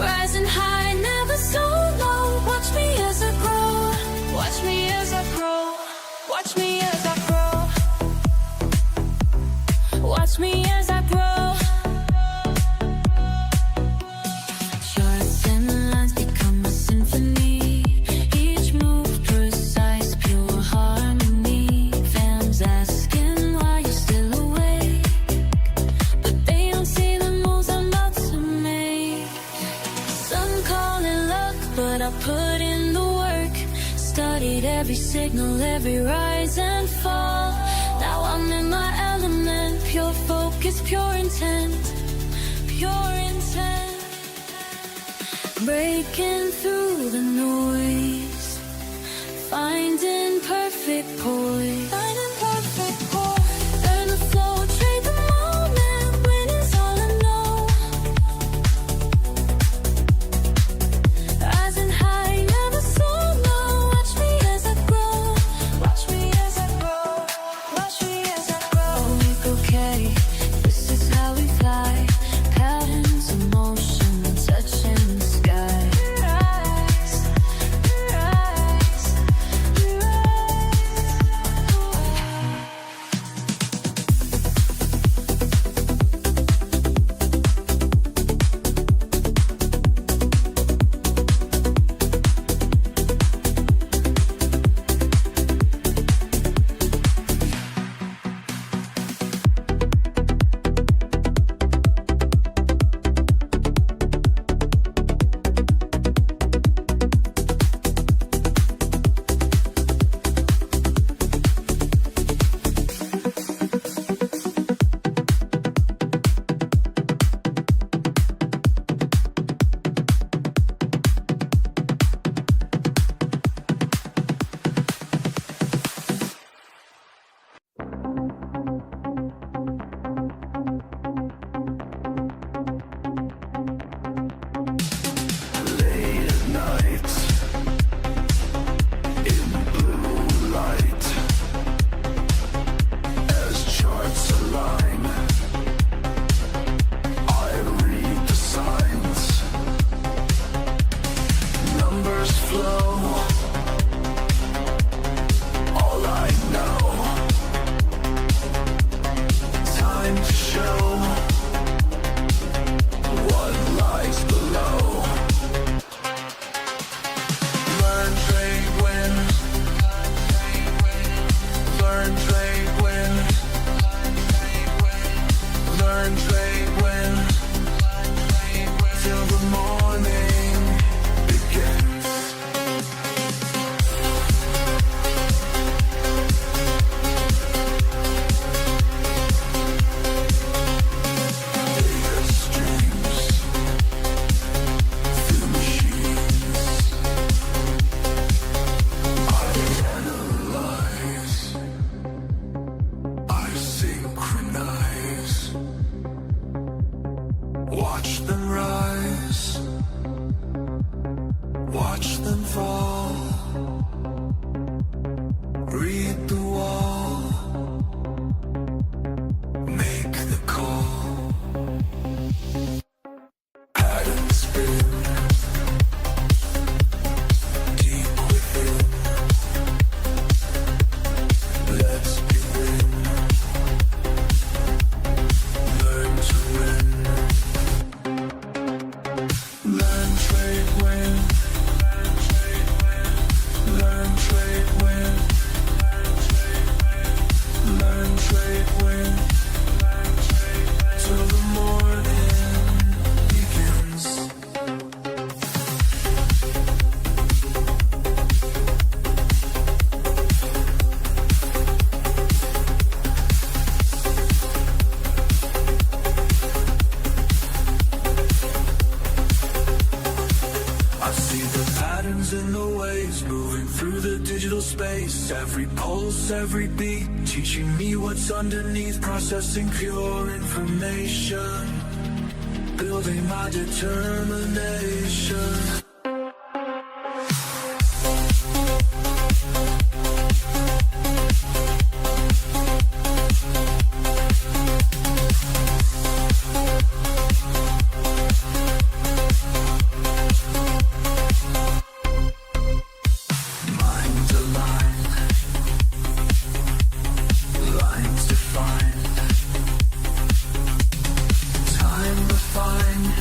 Speaker 1: Rising high, never so low. Watch me as I grow, watch me as I grow, watch me as I grow, watch me as I grow. Charts and lines become a symphony, each move precise, pure harmony. Fans asking why you're still awake, but they don't see the moves I'm about to make. Some call it luck, but I put in the work. Study read every signal, every rise and fall. Now I'm in my element, pure focus, pure intent, pure intent. Breaking through the noise, finding perfect poise, finding perfect poise. Learn the flow, trade the moment, winning's all I know. Rising high, never so low. Watch me as I grow, watch me as I grow, watch me as I grow. Okay, this is how we fly. Patterns of motion, touching the sky. Rise, rise, rise. Watch them rise, watch them fall. Read the wall, make the call. Pattern spin, deep within. Let's begin. Learn to win. Learn, trade, win. Learn, trade, win. Learn, trade, win. Till the morning begins. I see the patterns in the waves moving through the digital space. Every pulse, every beat, teaching me what's underneath. Processing pure information, building my determination. Mind aligned, lines defined, time refined,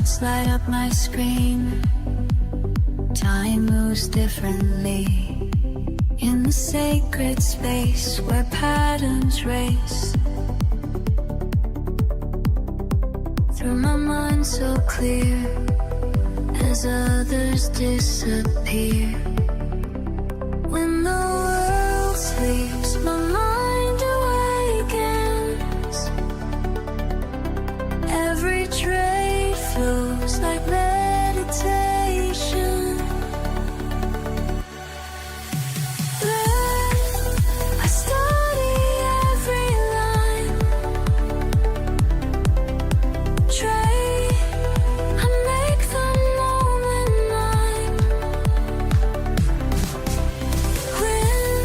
Speaker 4: lights light up my screen. Time moves differently in the sacred space where patterns race. Through my mind so clear as others disappear. When the world sleeps, my mind awakens. Every trade flows like meditation. I study every line. Trade, I make the moment mine. Win,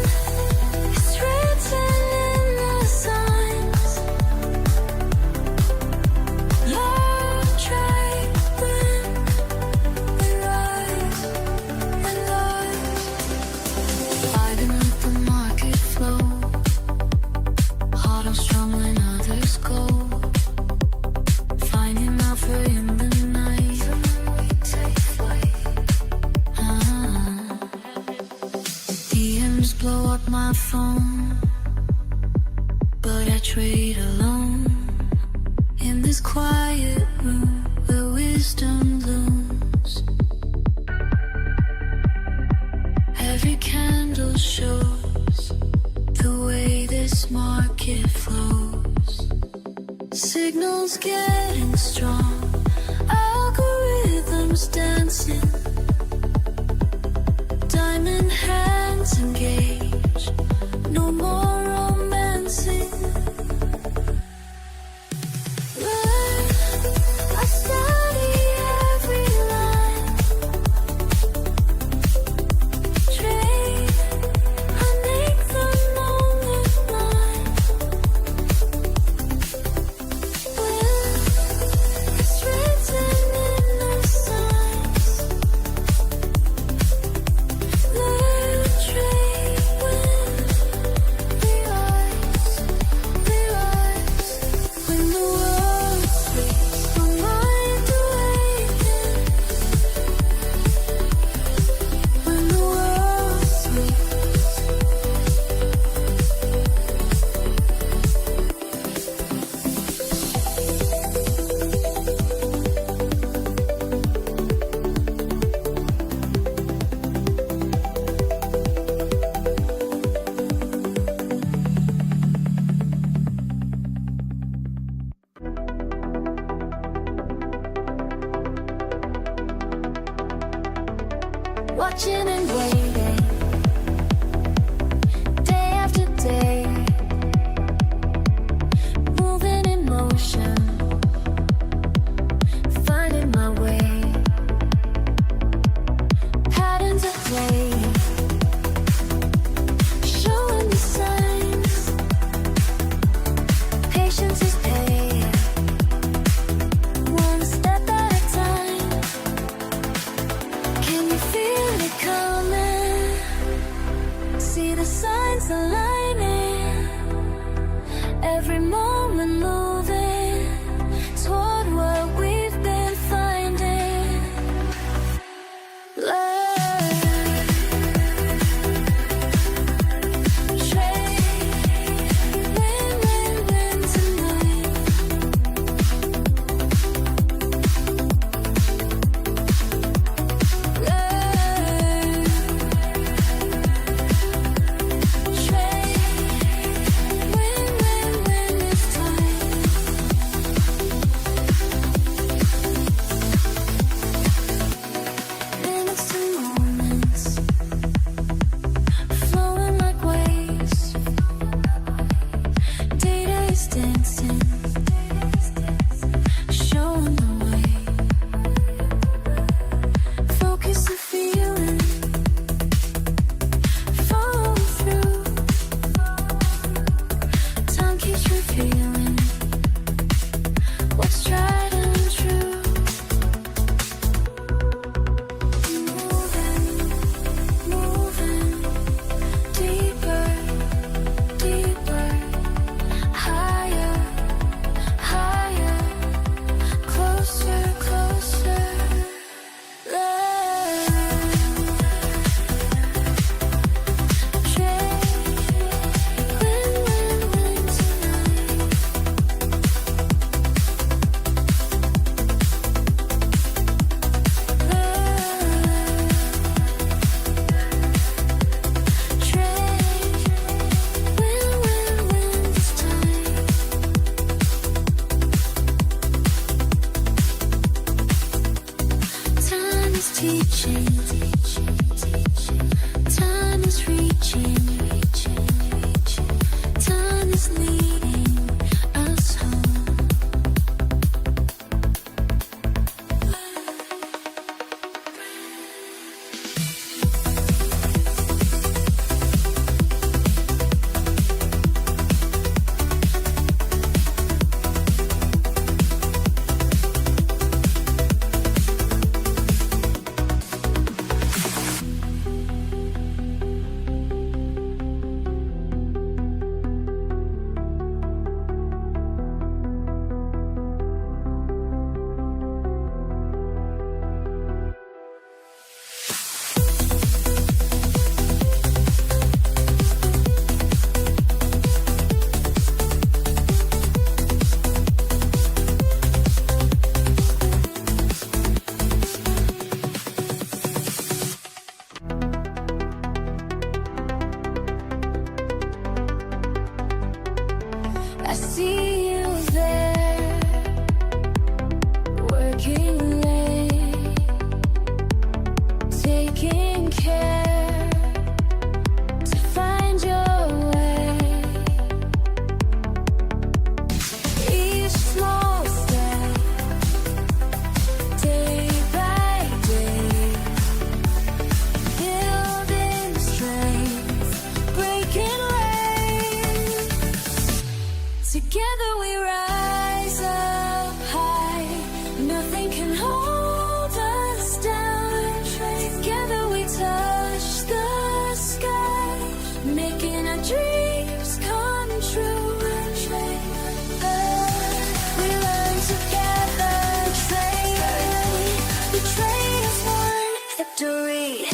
Speaker 4: it's written in the signs. Learn, trade, win, we rise and rise. Vibing with the market flow. Heart on strong when others go. Finding alpha in the night. We take flight. DMs blow up my phone, but I trade alone. In this quiet room where wisdom blooms. Every candle shows the way this market flows. Signals getting strong, algorithms dancing. Diamond hands engage, no more romancing. I study every line. Trade, I make the moment mine. It's written in the signs. Learn, trade, win, we rise, we rise. When the world sleeps, my mind awakens. When the world sleeps. Watching and waiting, day after day, moving in motion, finding my way. Patterns at play, showing the signs. Patience is paid, one step at a time. Can you feel it coming? See the signs aligning. Every moment moving toward what we've been finding. Learn, trade, win, win, win tonight. Learn, trade.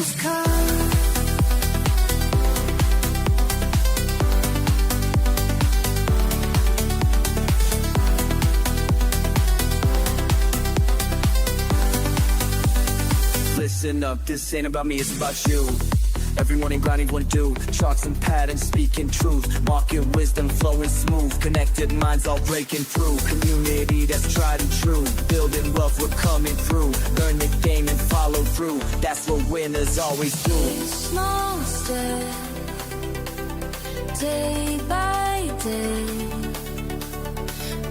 Speaker 4: just come.
Speaker 3: Listen up, this ain't about me, it's about you. Every morning grinding one do, charts and patterns speaking truth, market wisdom flowing smooth, connected minds all breaking through, community that's tried and true, building wealth we're coming through, learn the game and follow through, that's what winners always do.
Speaker 4: Small step, day by day,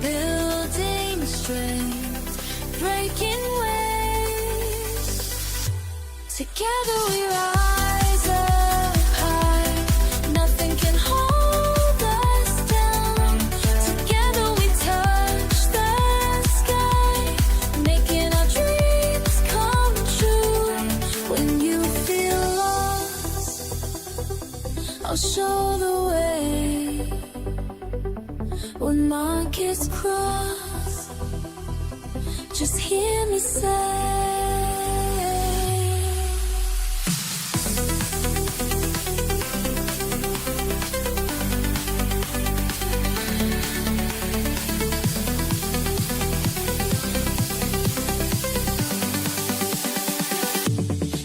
Speaker 4: building strength, breaking ways. Together we rise up high, nothing can hold us down. Together we touch the sky, making our dreams come true. When you feel lost, I'll show the way. When markets cross, just hear me say,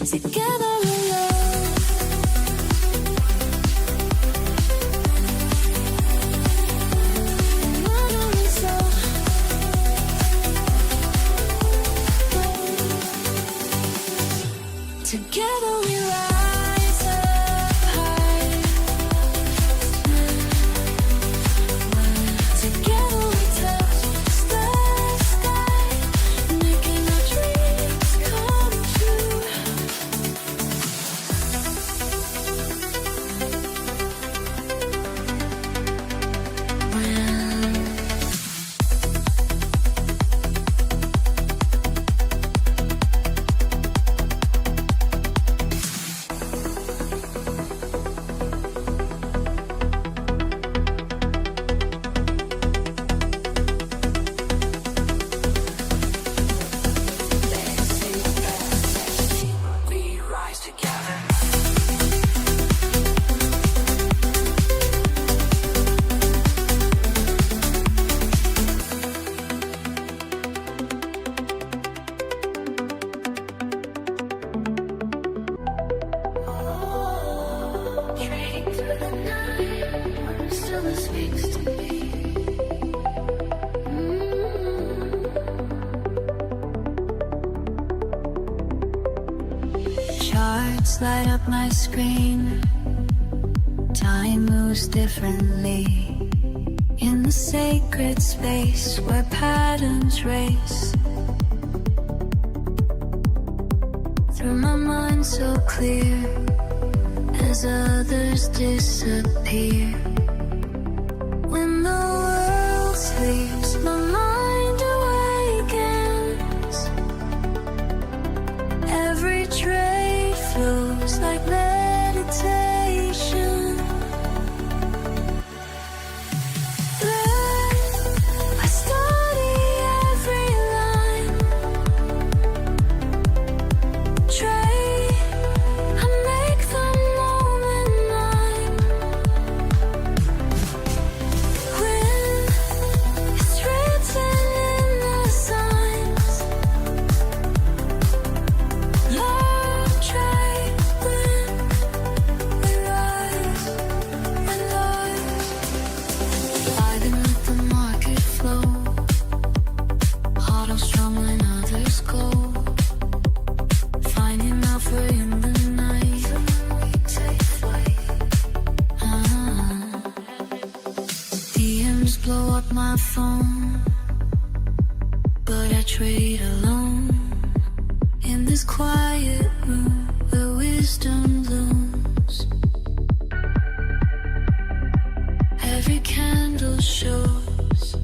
Speaker 4: together we love. One on its own. Together we rise up high. Together we touch the sky, making our dreams come true.
Speaker 2: We rise together.
Speaker 4: Trading through the night, still speaks to me. Charts light up my screen. Time moves differently in the sacred space where patterns race. Through my mind so clear as others disappear. When the world sleeps, my mind awakens. Every trade flows like meditation. I study every line. Trade, I make the moment mine. When it's written in the signs, learn, trade, win. We rise and rise. I can let the market flow. Heart on strong when others go. Finding alpha in the night. Take flight. DMs blow up my phone, but I trade alone. In this quiet room where wisdom blooms. Every candle shows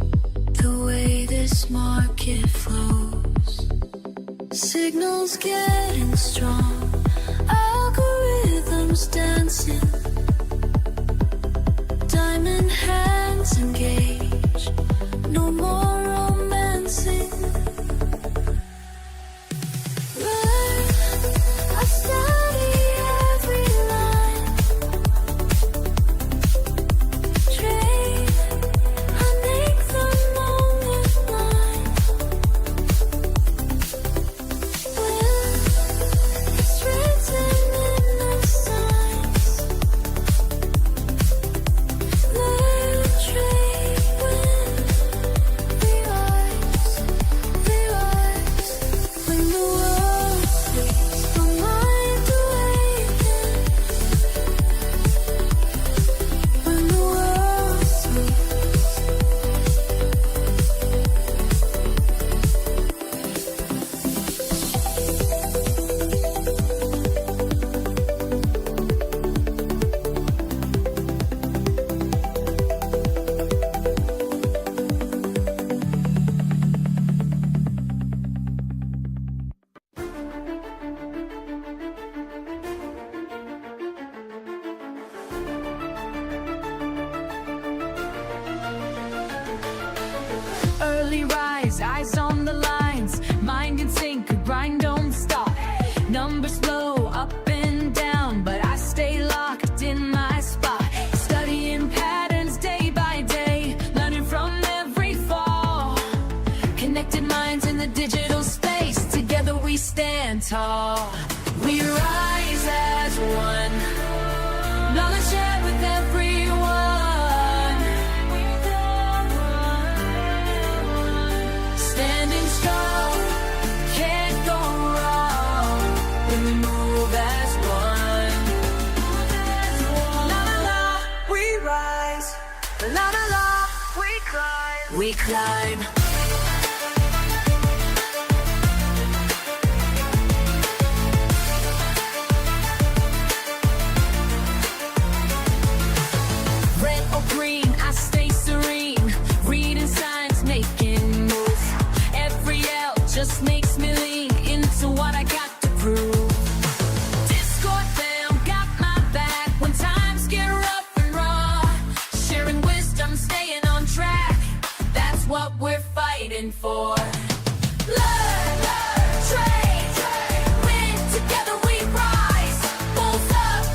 Speaker 4: the way this market flows. Signals getting strong, algorithms dancing. Diamond hands engage, no more romancing. I study
Speaker 1: rise, eyes on the lines, mind in sync, a grind don't stop. Numbers flow up and down, but I stay locked in my spot. Studying patterns day by day, learning from every fall. Connected minds in the digital space, together we stand tall. We rise as one, knowledge shared with everyone. Standing strong, can't go wrong when we move as one. La la la, we rise. La la la, we climb. We climb. Green, I stay serene, reading signs, making moves. Every L just makes me lean into what I got to prove. Discord fam got my back when times get rough and raw. Sharing wisdom, staying on track, that's what we're fighting for. Learn, trade, win, together we rise. Bulls up,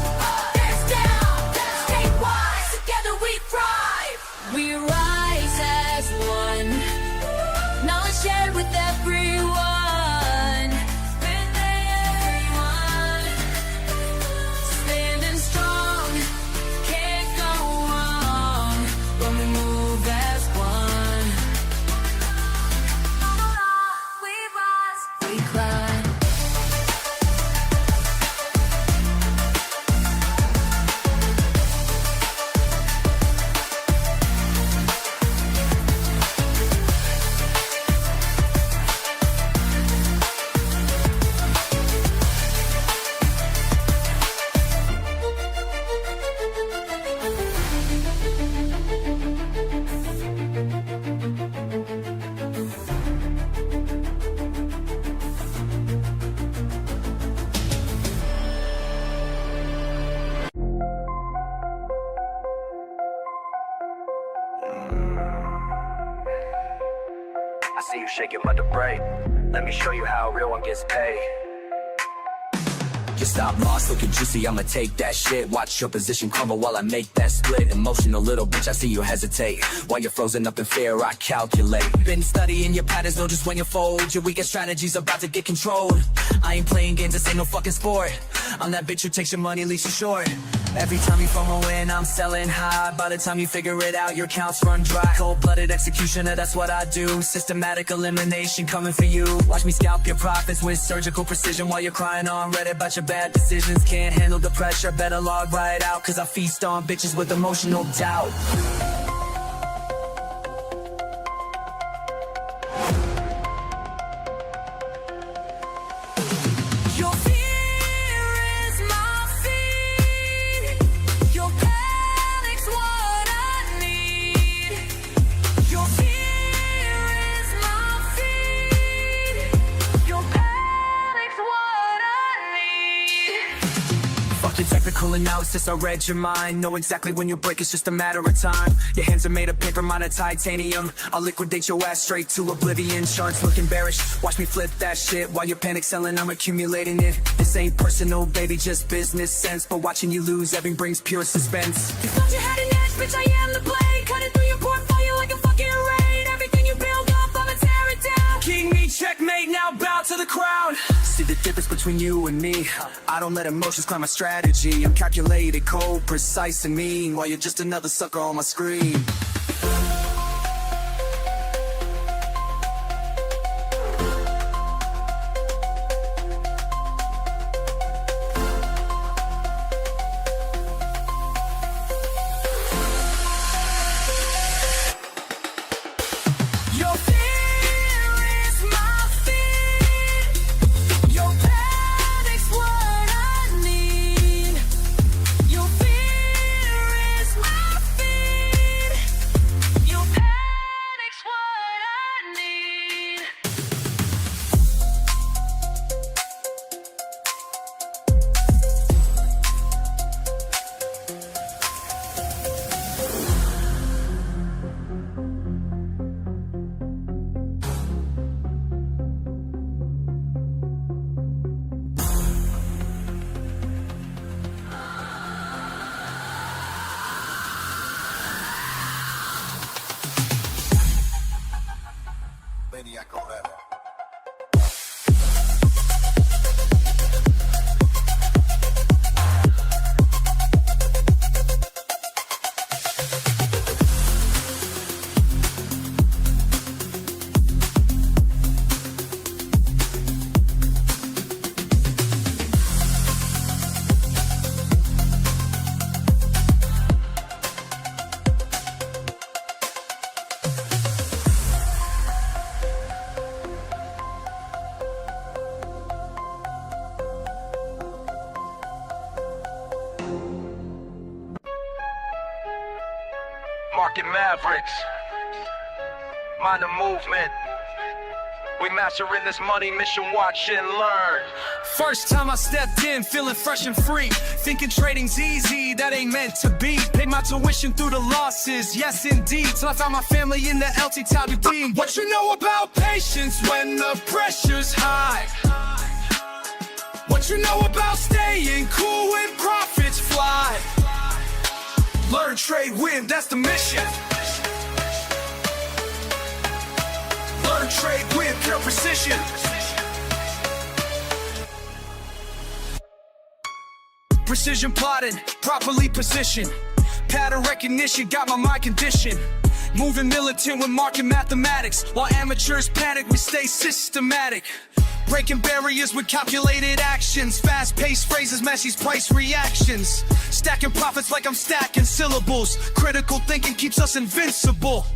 Speaker 1: bears down, stay wise, together we thrive. We rise as one, knowledge shared with everyone. Standing strong, can't go wrong when we move as one. We rise, we climb.
Speaker 5: I see you shaking but the break. Let me show you how a real one gets paid. You stop lost, looking juicy, I'ma take that shit. Watch your position crumble while I make that split. Emotional little bitch, I see you hesitate. While you're frozen up in fear, I calculate. Been studying your patterns, know just when you fold. Your weakest strategy's about to get controlled. I ain't playing games, this ain't no fucking sport. I'm that bitch who takes your money, leaves you short. Every time you FOMO in, I'm selling high. By the time you figure it out, your accounts run dry. Cold-blooded executioner, that's what I do. Systematic elimination coming for you. Watch me scalp your profits with surgical precision while you're crying on Reddit about your bad decisions. Can't handle the pressure, better log right out, cause I feast on bitches with emotional doubt.
Speaker 1: Your fear is my feed. Your panic's what I need. Your fear is my feed. Your panic's what I need.
Speaker 3: Fuck your technical analysis, I read your mind. Know exactly when you break, it's just a matter of time. Your hands are made of paper, mine of titanium. I'll liquidate your ass straight to oblivion. Charts looking bearish, watch me flip that shit. While you're panic selling, I'm accumulating it. This ain't personal, baby, just business sense. But watching you lose, everything brings pure suspense.
Speaker 1: You thought you had an edge, bitch, I am the blade. Cutting through your portfolio like a fucking raid. Everything you build up, I'ma tear it down.
Speaker 3: King me, checkmate, now bow to the crown. See the difference between you and me. I don't let emotions climb my strategy. I'm calculated, cold, precise, and mean. While you're just another sucker on my screen.
Speaker 1: Your fear is my feed. Your panic's what I need. Your fear is my feed.
Speaker 6: Market Mavericks. Mind the movement. We mastering this money mission, watch and learn.
Speaker 3: First time I stepped in, feeling fresh and free. Thinking trading's easy, that ain't meant to be. Paid my tuition through the losses, yes indeed. Till I found my family in the LTW. What you know about patience when the pressure's high? What you know about staying cool when profits fly? Learn, trade, win, that's the mission. Learn, trade, win, pure precision. Precision plotting, properly positioned. Pattern recognition, got my mind conditioned. Moving militant with market mathematics. While amateurs panic, we stay systematic. Breaking barriers with calculated actions. Fast-paced phrases match these price reactions. Stacking profits like I'm stacking syllables. Critical thinking keeps us invincible.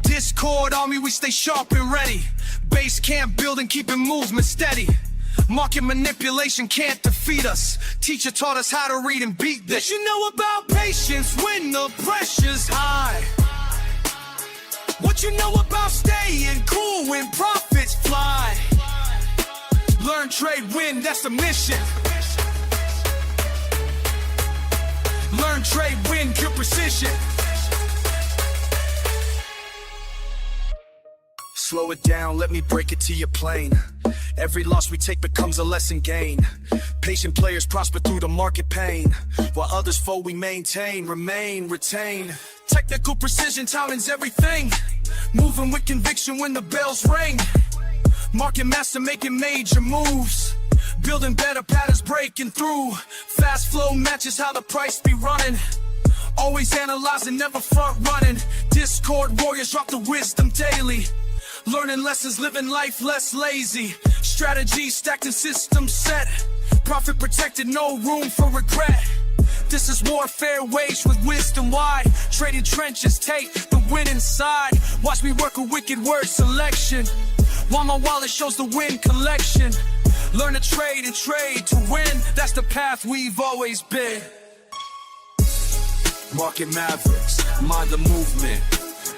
Speaker 3: Discord army, we stay sharp and ready. Base camp building, keeping movement steady. Market manipulation can't defeat us. Teacher taught us how to read and beat this. You know about patience when the pressure's high? What you know about staying cool when profits fly? Learn, trade, win, that's the mission. Learn, trade, win, pure precision. Slow it down, let me break it to your plane. Every loss we take becomes a lesson gained. Patient players prosper through the market pain, while others fold we maintain, remain, retain. Technical precision, timing's everything. Moving with conviction when the bells ring. Market master making major moves. Building better patterns, breaking through. Fast flow matches how the price be running. Always analyzing, never front running. Discord warriors drop the wisdom daily. Learning lessons, living life less lazy. Strategies stacked and systems set. Profit protected, no room for regret. This is warfare waged with wisdom wide. Trading trenches, take the winning side. Watch me work a wicked word selection, while my wallet shows the win collection. Learn to trade and trade to win. That's the path we've always been. Market Mavericks, mind the movement.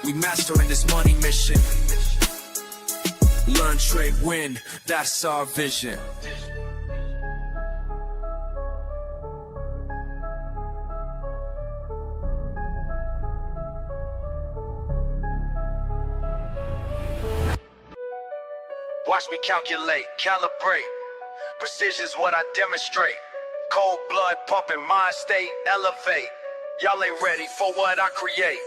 Speaker 3: We mastering this money mission. Learn, trade, win, that's our vision.
Speaker 6: Watch me calculate, calibrate. Precision's what I demonstrate. Cold blood pumping, mind state, elevate. Y'all ain't ready for what I create.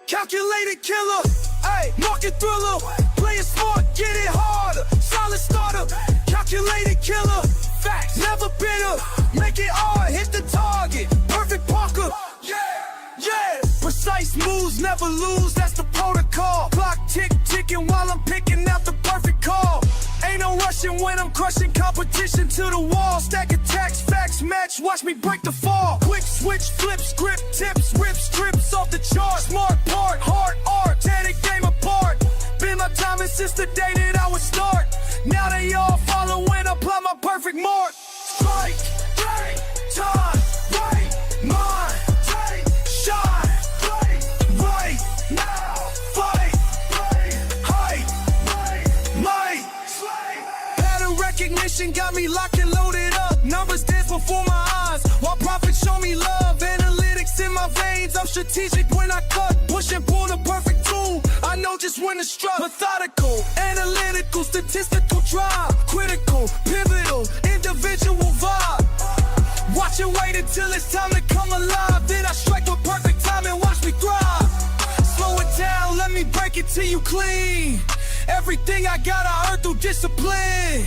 Speaker 3: Calculated killer, ayy, market thriller. Play it smart, get it harder. Solid starter, calculated killer. Facts, never bitter. Make it hard, hit the target. Perfect Parker, yeah. Precise moves, never lose, that's the protocol. Clock ticking while I'm picking out the perfect call. Ain't no rushing when I'm crushing competition to the wall. Stack attacks, facts match, watch me break the fall. Quick switch, flip, script, tips, rip strips off the chart. Smart part, hard art, tear the game apart. Been my timing since the day that I would start. Now they all follow when I apply my perfect mark. Strike, right, time, right, mind, take, shine, right, now, fight, height, might. Pattern recognition got me locked and loaded up. Numbers dance before my eyes, while profits show me love. Analytics in my veins, I'm strategic when I cut. Push and pull the perfect tool, I know just when to strut. Methodical, analytical, statistical drive. Critical, pivotal, individual vibe. Watch and wait until it's time to come alive. Then I strike with perfect time and watch me thrive. Slow it down, let me break it to you clean. Everything I got I earned through discipline.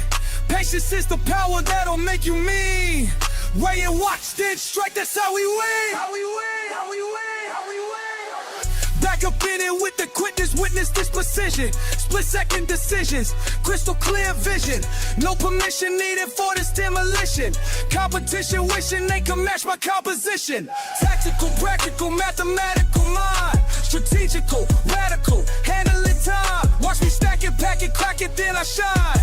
Speaker 3: Patience is the power that'll make you mean. Weigh and watch, then strike, that's how we win. How we win, how we win, how we win. Back up in it with the quickness, witness this precision. Split second decisions, crystal clear vision. No permission needed for this demolition. Competition wishing they can match my composition. Tactical, practical, mathematical mind. Strategical, radical, handling time. Watch me stack it, pack it, crack it, then I shine.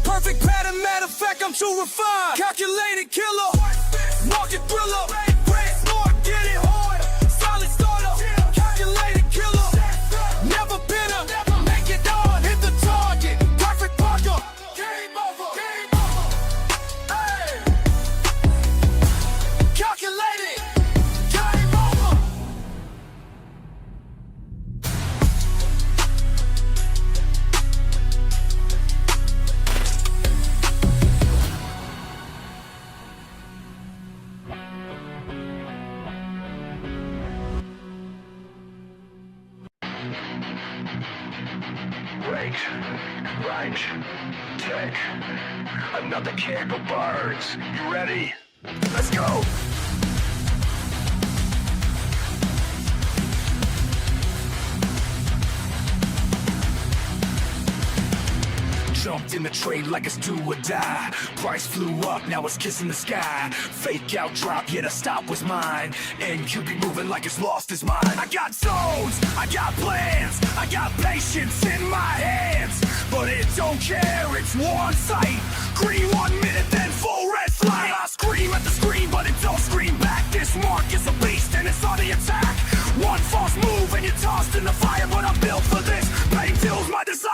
Speaker 3: Perfect pattern, matter of fact, I'm too refined. Calculated killer, market thriller. Brand smart, get it hard. Solid starter, calculated killer.
Speaker 6: grind. Tick. Another candle burns. You ready? Let's go!
Speaker 5: Jumped in the trade like it's do or die. Price flew up, now it's kissing the sky. Fake out drop, yeah, the stop was mine. NQB moving like it's lost his mind. I got zones, I got plans, I got patience in my hands. But it don't care, it's war on sight. Green 1 minute, then full red flag. I scream at the screen, but it don't scream back. This mark is a beast and it's on the attack. One false move and you're tossed in the fire. But I'm built for this, pain fills my desire.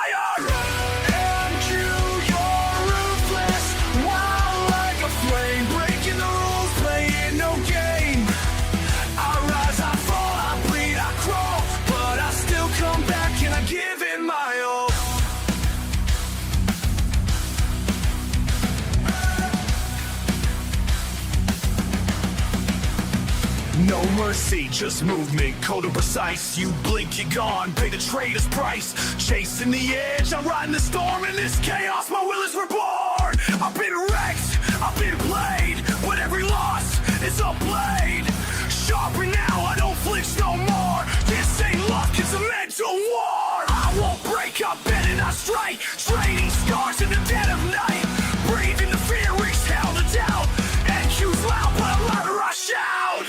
Speaker 5: No mercy, just movement, cold and precise. You blink, you're gone, pay the trader's price. Chasing the edge, I'm riding the storm. In this chaos, my will is reborn. I've been wrecked, I've been played, but every loss is a blade. Sharper now, I don't flinch no more. This ain't luck, it's a mental war. I won't break, I bend and I strike. Trading scars in the dead of night. Breathing the fear, exhale the doubt. NQ's loud, but louder I shout.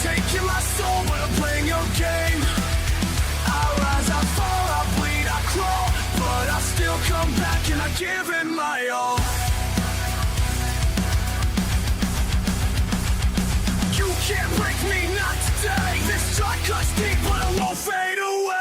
Speaker 5: Taking my soul, but I'm playing your game. I rise, I fall, I bleed, I crawl, but I still come back and I give it my all. You can't break me, not today. This shot cuts deep, but it won't fade away.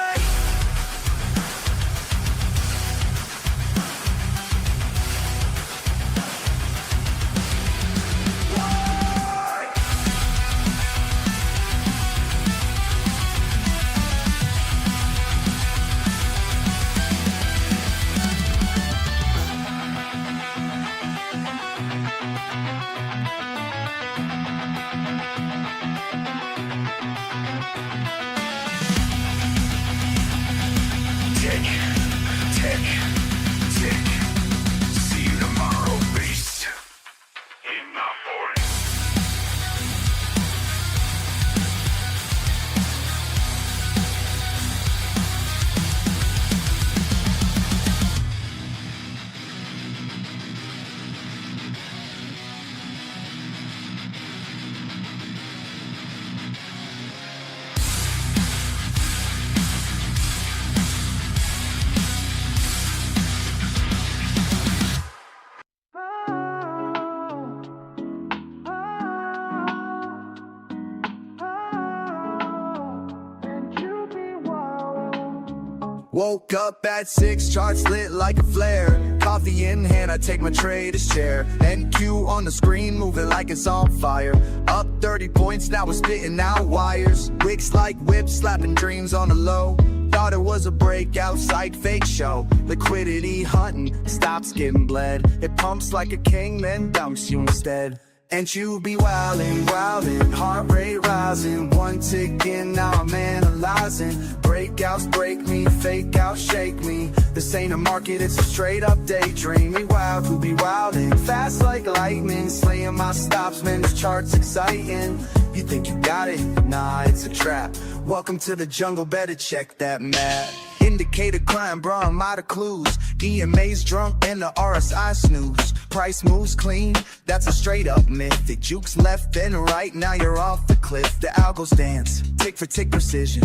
Speaker 3: Woke up at 6, charts lit like a flare. Coffee in hand, I take my trader's chair. NQ on the screen, moving like it's on fire. Up 30 points, now we're spitting out wires. Wicks like whips, slapping dreams on the low. Thought it was a breakout site, fake show. Liquidity hunting, stops getting bled. It pumps like a king, then dumps you instead. And you be wildin', wildin', heart rate rising. One tick in, now I'm analyzing. Breakouts break me, fake out shake me. This ain't a market, it's a straight up daydream. We wild, who be wildin', fast like lightning. Slaying my stops, man, this chart's exciting. You think you got it? Nah, it's a trap. Welcome to the jungle, better check that map. Indicator climb, bro, I'm out of clues. EMA's drunk and the RSI snooze. Price moves clean, that's a straight up myth. It jukes left and right, now you're off the cliff. The algos dance, tick for tick precision.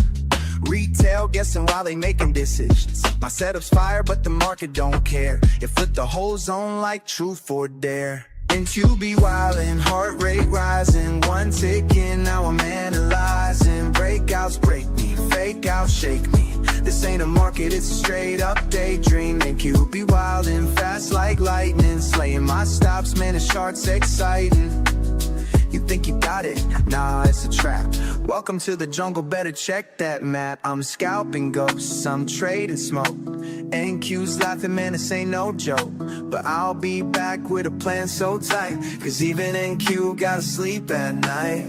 Speaker 3: Retail guessing while they making decisions. My setup's fire, but the market don't care. It flipped the whole zone like truth or dare. And you be wildin', heart rate rising. One tick in, now I'm analyzing. Breakouts break me, fake out shake me. This ain't a market, it's a straight up daydream. And you be wildin', fast like lightning. Slaying my stops, man, this chart's exciting. You think you got it? Nah, it's a trap. Welcome to the jungle, better check that map. I'm scalping ghosts, I'm trading smoke. NQ's laughing, man, this ain't no joke. But I'll be back with a plan so tight, cause even NQ gotta sleep at night.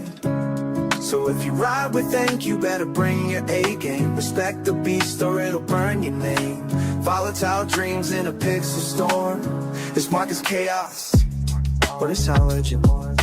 Speaker 2: So if you ride with Ink, you better bring your A game. Respect the beast or it'll burn your name. Volatile dreams in a pixel storm. This market's chaos, but it's how legend born.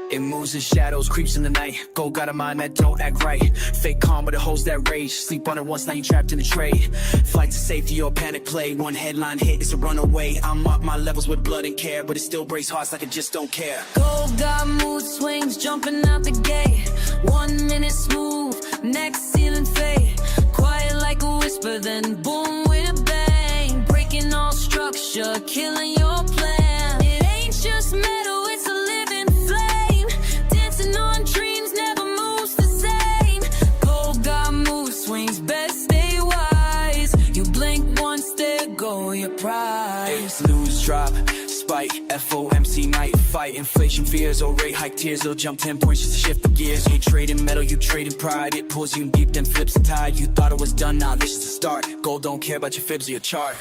Speaker 3: It moves in shadows, creeps in the night. Gold got a mind that don't act right. Fake calm, but it holds that rage. Sleep on it once, now you trapped in the trade. Flight to safety or panic play. One headline hit, it's a runaway. I'm up my levels with blood and care, but it still breaks hearts like it just don't care.
Speaker 4: Gold got mood swings, jumping out the gate. 1 minute smooth, next ceiling fade. Quiet like a whisper, then boom with a bang. Breaking all structure, killing your plan. It ain't just metal, it's a living flame. Dancing on dreams, never moves the same. Gold got mood swings, best stay wise. You blink once, there go your prize.
Speaker 3: Lose, drop, spike, FOMC night fight. Inflation fears or rate hike tears. They'll jump 10 points just to shift the gears. You trading metal, you trading pride. It pulls you deep, then flips the tide. You thought it was done, now this is the start. Gold don't care about your fibs or your chart.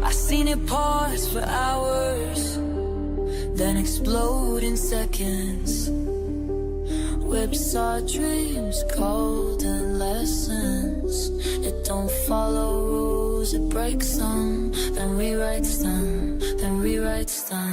Speaker 4: I seen it pause for hours, then explode in seconds. Whips our dreams, golden lessons. It don't follow rules, it breaks them, then rewrites them, then rewrites them.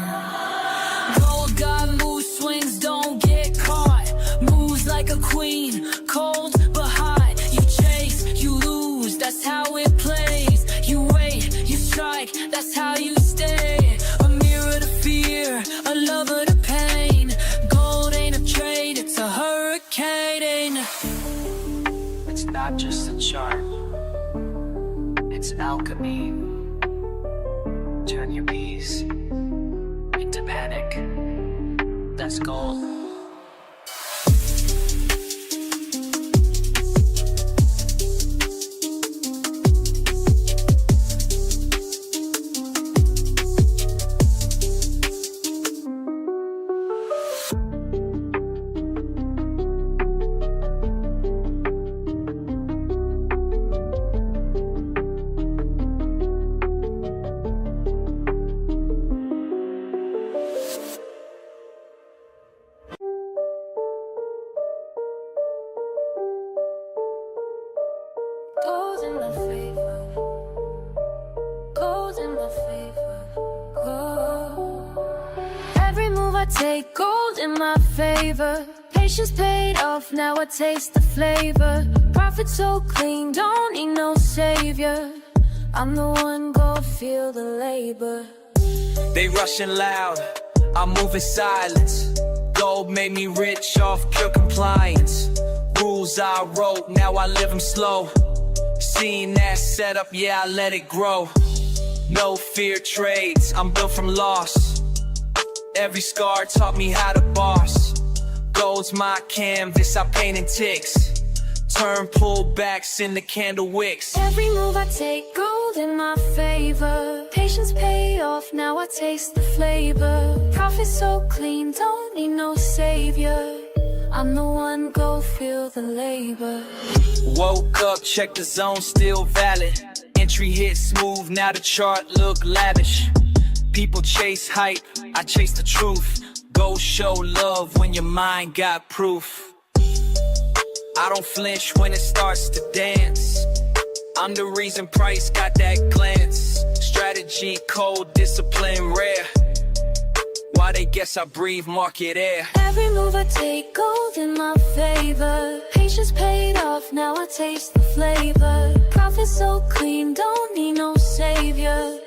Speaker 4: Gold got mood swings, don't get caught. Moves like a queen, cold but hot. You chase, you lose, that's how it plays. You wait, you strike, that's how you stay. A mirror to fear, a lover to pain. Gold ain't a trade, it's a hurricane.
Speaker 3: It's not just a chart, it's alchemy. Turn your peace into panic. That's gold.
Speaker 4: Gold in my favor, gold in my favor, gold. Every move I take, gold in my favor. Patience paid off, now I taste the flavor. Profit so clean, don't need no savior. I'm the one, go feel the labor.
Speaker 3: They rushing loud, I'm moving silence. Gold made me rich off pure compliance. Rules I wrote, now I live them slow. Seeing that setup, yeah, I let it grow. No fear trades, I'm built from loss. Every scar taught me how to boss. Gold's my canvas, I paint in ticks. Turn pullbacks into candle wicks.
Speaker 4: Every move I take, gold in my favor. Patience pay off, now I taste the flavor. Profit so clean, don't need no savior. I'm the one, go feel the labor.
Speaker 3: Woke up, check the zone, still valid. Entry hit smooth, now the chart look lavish. People chase hype, I chase the truth. Go show love when your mind got proof. I don't flinch when it starts to dance. I'm the reason price got that glance. Strategy, cold, discipline, rare. Why they guess I breathe market air.
Speaker 4: Every move I take, gold in my favor. Patience paid off, now I taste the flavor. Profit so clean, don't need no savior.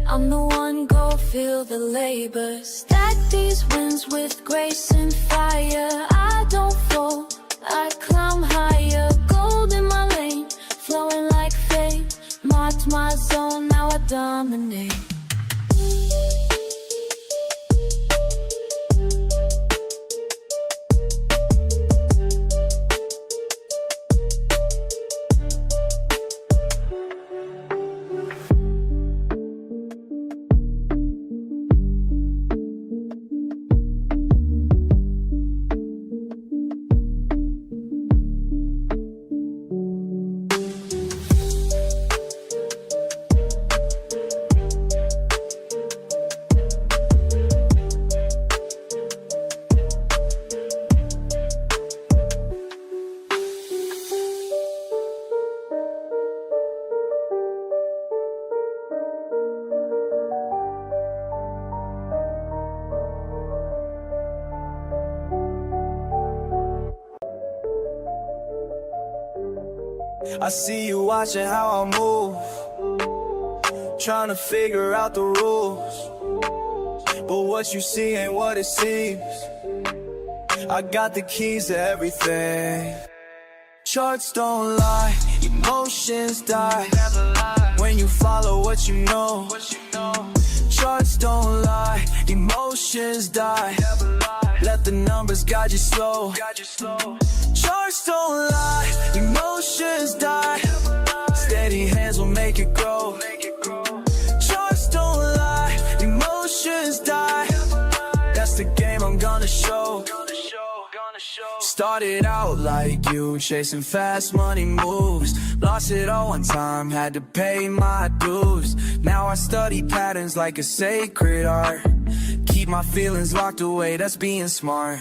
Speaker 4: I'm the one, go feel the labor. Stack these wins with grace and fire. I don't fall, I climb higher. Gold in my lane, flowing like fate. Marked my zone, now I dominate.
Speaker 3: I see you watching how I move, trying to figure out the rules. But what you see ain't what it seems. I got the keys to everything. Charts don't lie, emotions die. When you follow what you know. Charts don't lie, emotions die. Let the numbers guide you slow. Charts don't lie, emotions die. Steady hands will make it grow. Charts don't lie, emotions die. That's the game I'm gonna show. Started out like you, chasing fast money moves. Lost it all one time, had to pay my dues. Now I study patterns like a sacred art. Keep my feelings locked away, that's being smart.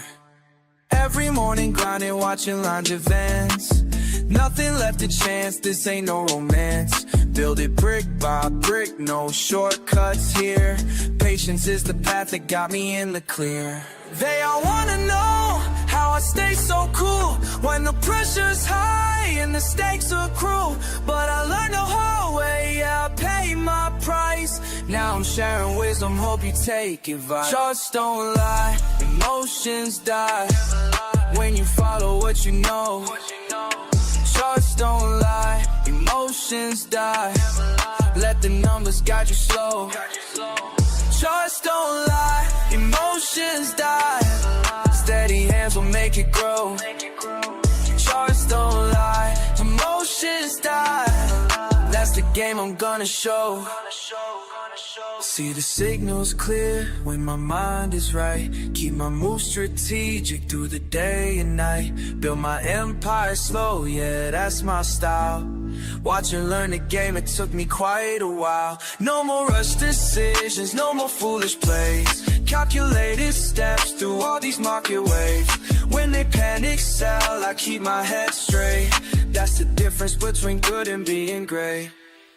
Speaker 3: Every morning grinding, watching lines advance. Nothing left to chance, this ain't no romance. Build it brick by brick, no shortcuts here. Patience is the path that got me in the clear. They all wanna know how I stay so cool when the pressure's high and the stakes are cruel. But I learned the hard way, yeah, I paid my price. Now I'm sharing wisdom, hope you take advice. Charts don't lie, emotions die. When you follow what you know. Charts don't lie, emotions die. Let the numbers guide you slow. Charts don't lie, emotions die. Steady hands will make it grow. Charts don't lie, emotions die. That's the game I'm gonna show. See the signals clear when my mind is right. Keep my moves strategic through the day and night. Build my empire slow, yeah, that's my style. Watch and learn the game, it took me quite a while. No more rush decisions, no more foolish plays. Calculated steps through all these market waves. When they panic sell, I keep my head straight. That's the difference between good and being great.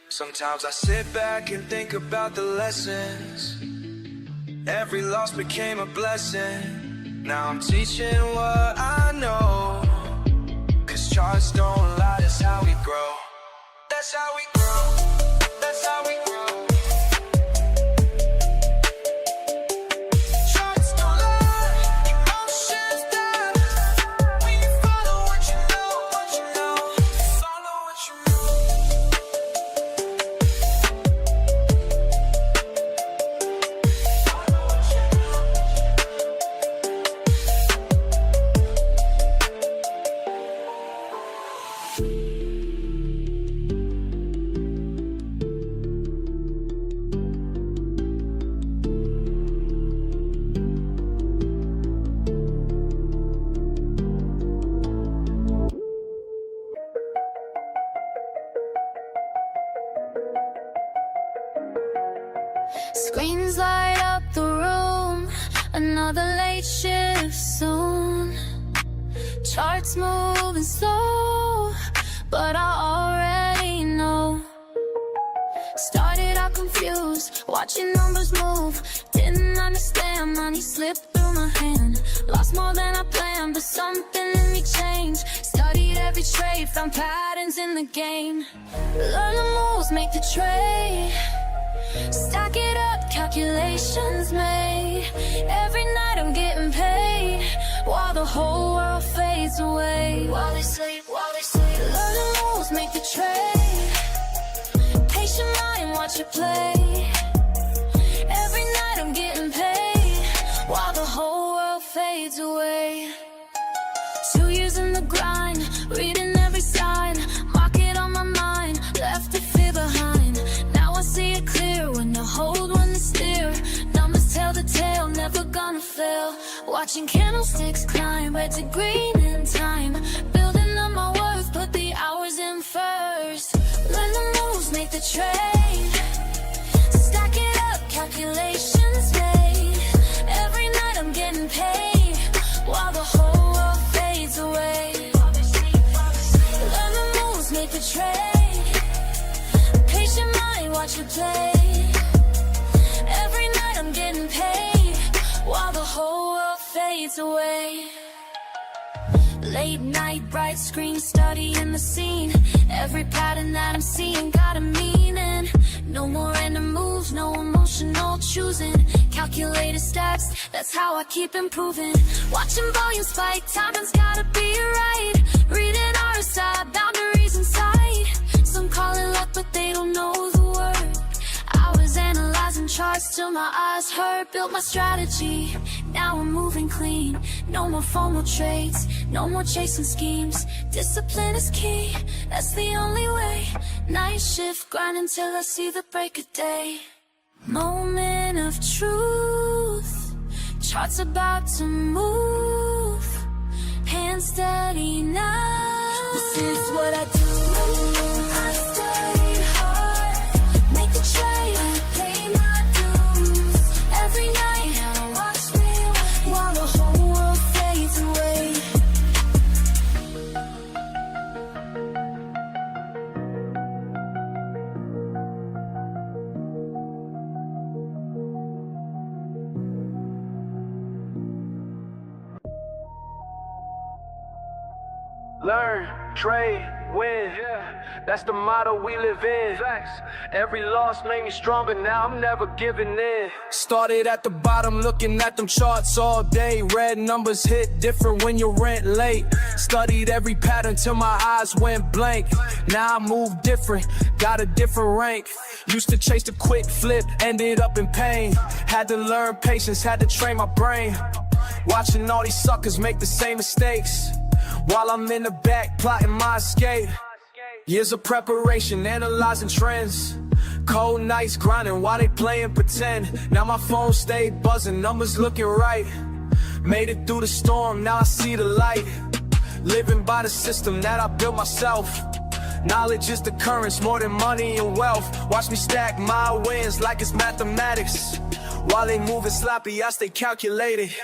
Speaker 3: Sometimes I sit back and think about the lessons. Every loss became a blessing. Now I'm teaching what I know. Cause charts don't lie, that's how we grow. That's how we grow. That's how we grow. Charts don't lie, emotions die. When you follow what you know, follow what you know.
Speaker 4: Screens light up the room, another late shift soon. Charts moving slow. but I already know. Started out confused, watching numbers move. Didn't understand, money slipped through my hand. Lost more than I planned, but something in me changed. Studied every trade, found patterns in the game. Learn the moves, make the trade. Stack it up, calculations made. Every night I'm getting paid, while the whole world fades away. While they sleep, learn the moves, make the trade. Patient mind, watch it play. Every night I'm getting paid, while the whole world fades away. 2 years in the grind, reading every sign. Market on my mind, left the fear behind. Now I see it clear, when to hold, when to steer. Numbers tell the tale, never gonna fail. Watching candlesticks climb, red to green in time. Building up my worth, put the hours in first. Learn the moves, make the trade. Stack it up, calculations made. Every night I'm getting paid, while the whole world fades away. Learn the moves, make the trade. Patient mind, watch it play. Every night I'm getting paid, while the whole world fades away. Late night, bright screen, studying the scene. Every pattern that I'm seeing got a meaning. No more random moves, no emotional choosing. Calculated steps, that's how I keep improving. Watching volume spike, timing's gotta be right. Reading RSI, boundaries in sight. Some call it luck, but they don't know the word. I was analyzing charts till my eyes hurt. Built my strategy, now I'm moving clean. No more FOMO trades, no more chasing schemes. Discipline is key, that's the only way. Night shift, grind until I see the break of day. Moment of truth, charts about to move. Hands steady now, this is what I do. I study hard, make the trade, pay my dues. Every night, now watch me while the whole world fades away.
Speaker 3: Learn, trade, win. That's the motto we live in. Every loss made me stronger, now I'm never giving in. Started at the bottom, looking at them charts all day. Red numbers hit different when you rent late. Studied every pattern till my eyes went blank. Now I move different, got a different rank. Used to chase the quick flip, ended up in pain. Had to learn patience, had to train my brain. Watching all these suckers make the same mistakes, while I'm in the back plotting my escape. Years of preparation, analyzing trends. Cold nights grinding while they playing pretend. Now my phone stayed buzzing, numbers looking right. Made it through the storm, now I see the light. Living by the system that I built myself. Knowledge is the currency more than money and wealth. Watch me stack my wins like it's mathematics. While they moving sloppy, I stay calculated.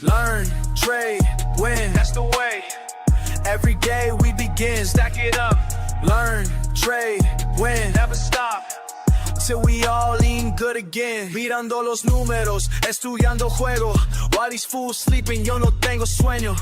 Speaker 3: Learn, trade, win, that's the way. Every day we begin, stack it up. Learn, trade, win, never stop till we all eating good again. Mirando los números, estudiando juego. While these fools sleeping, yo no tengo sueño.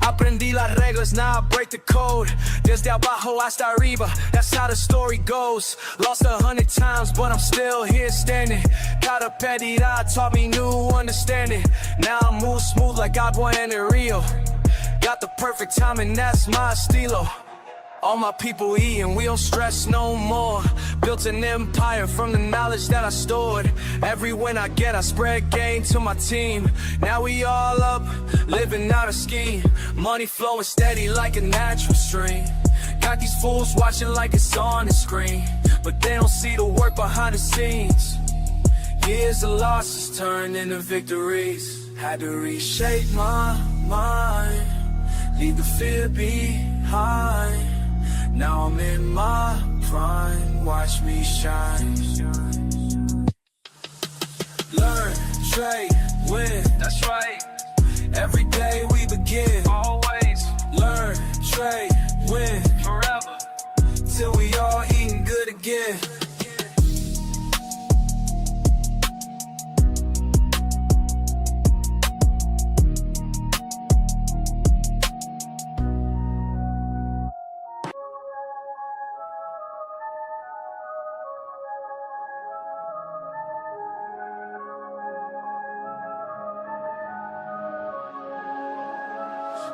Speaker 3: Aprendí las reglas, now I break the code. Desde abajo hasta arriba, that's how the story goes. Lost 100 times, but I'm still here standing. Cada pérdida taught me new understanding. Now I move smooth like agua en el rio. Got the perfect timing, that's my estilo. All my people eating, we don't stress no more. Built an empire from the knowledge that I stored. Every win I get, I spread gain to my team. Now we all up, living out a scheme. Money flowing steady like a natural stream. Got these fools watching like it's on the screen, but they don't see the work behind the scenes. Years of losses turned into victories. Had to reshape my mind, leave the fear behind. Now I'm in my prime, watch me shine. Learn, trade, win, that's right. Every day we begin, always. Learn, trade, win,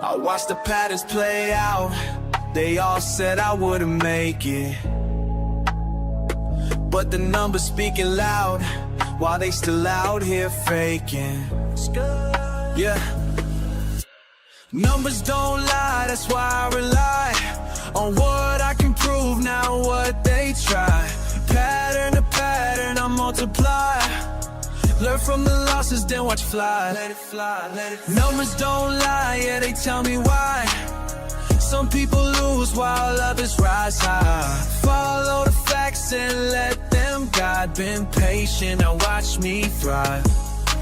Speaker 3: I watched the patterns play out. They all said I wouldn't make it, but the numbers speaking loud while they still out here faking. Yeah. Numbers don't lie, that's why I rely on what I can prove, not what they try. Pattern to pattern, I multiply. Learn from the losses, then watch fly. Let it fly, let it fly. Numbers don't lie, yeah, they tell me why. Some people lose while others rise high. Follow the facts and let them guide. Been patient, now watch me thrive.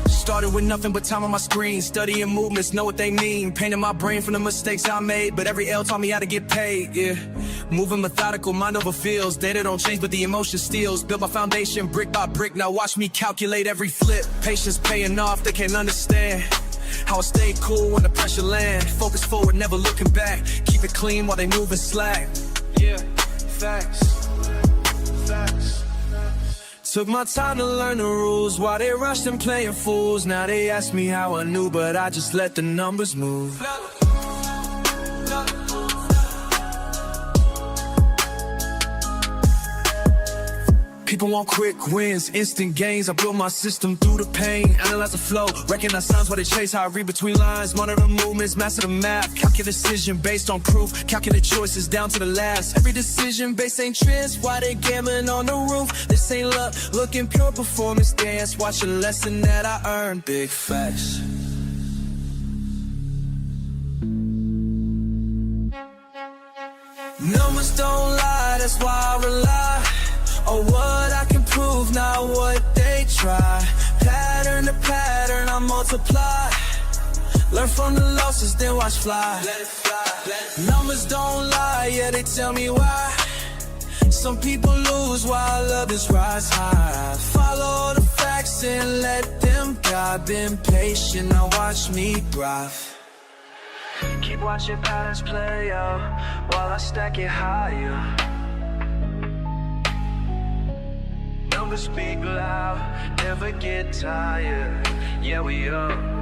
Speaker 3: Started with nothing but time on my screen, studying movements, know what they mean. Painting my brain from the mistakes I made, but every L taught me how to get paid, yeah. Moving methodical, mind over feels. Data don't change, but the emotion steals. Built my foundation brick by brick, now watch me calculate every flip. Patience paying off, they can't understand how I stay cool when the pressure land. Focus forward, never looking back. Keep it clean while they moving slack. Yeah, facts, facts. Took my time to learn the rules while they rushed and playing fools. Now they ask me how I knew, but I just let the numbers move. People want quick wins, instant gains. I build my system through the pain. Analyze the flow, recognize signs while they chase. How I read between lines, monitor movements, master the math. Calculate decision based on proof, calculate choices down to the last. Every decision based ain't trends, why they gambling on the roof. This ain't luck, looking pure performance dance. Watch a lesson that I earned, big facts. Numbers don't lie, that's why I rely on what I can prove, not what they try. Pattern to pattern, I multiply. Learn from the losses, then watch fly. Let it fly, let it fly. Numbers don't lie, yeah, they tell me why. Some people lose while others rise high. Follow the facts and let them guide. Been patient, now watch me thrive. Keep watching patterns play out while I stack it higher. Numbers speak loud, never get tired. Yeah, we are.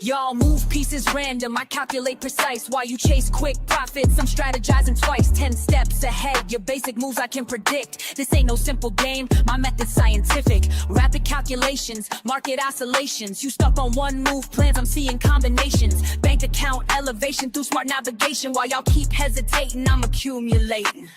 Speaker 1: Y'all move pieces random, I calculate precise. While you chase quick profits, I'm strategizing twice. 10 steps ahead, your basic moves I can predict. This ain't no simple game, my method's scientific. Rapid calculations, market oscillations. You stuck on one move plans, I'm seeing combinations. Bank account elevation through smart navigation. While y'all keep hesitating, I'm accumulating.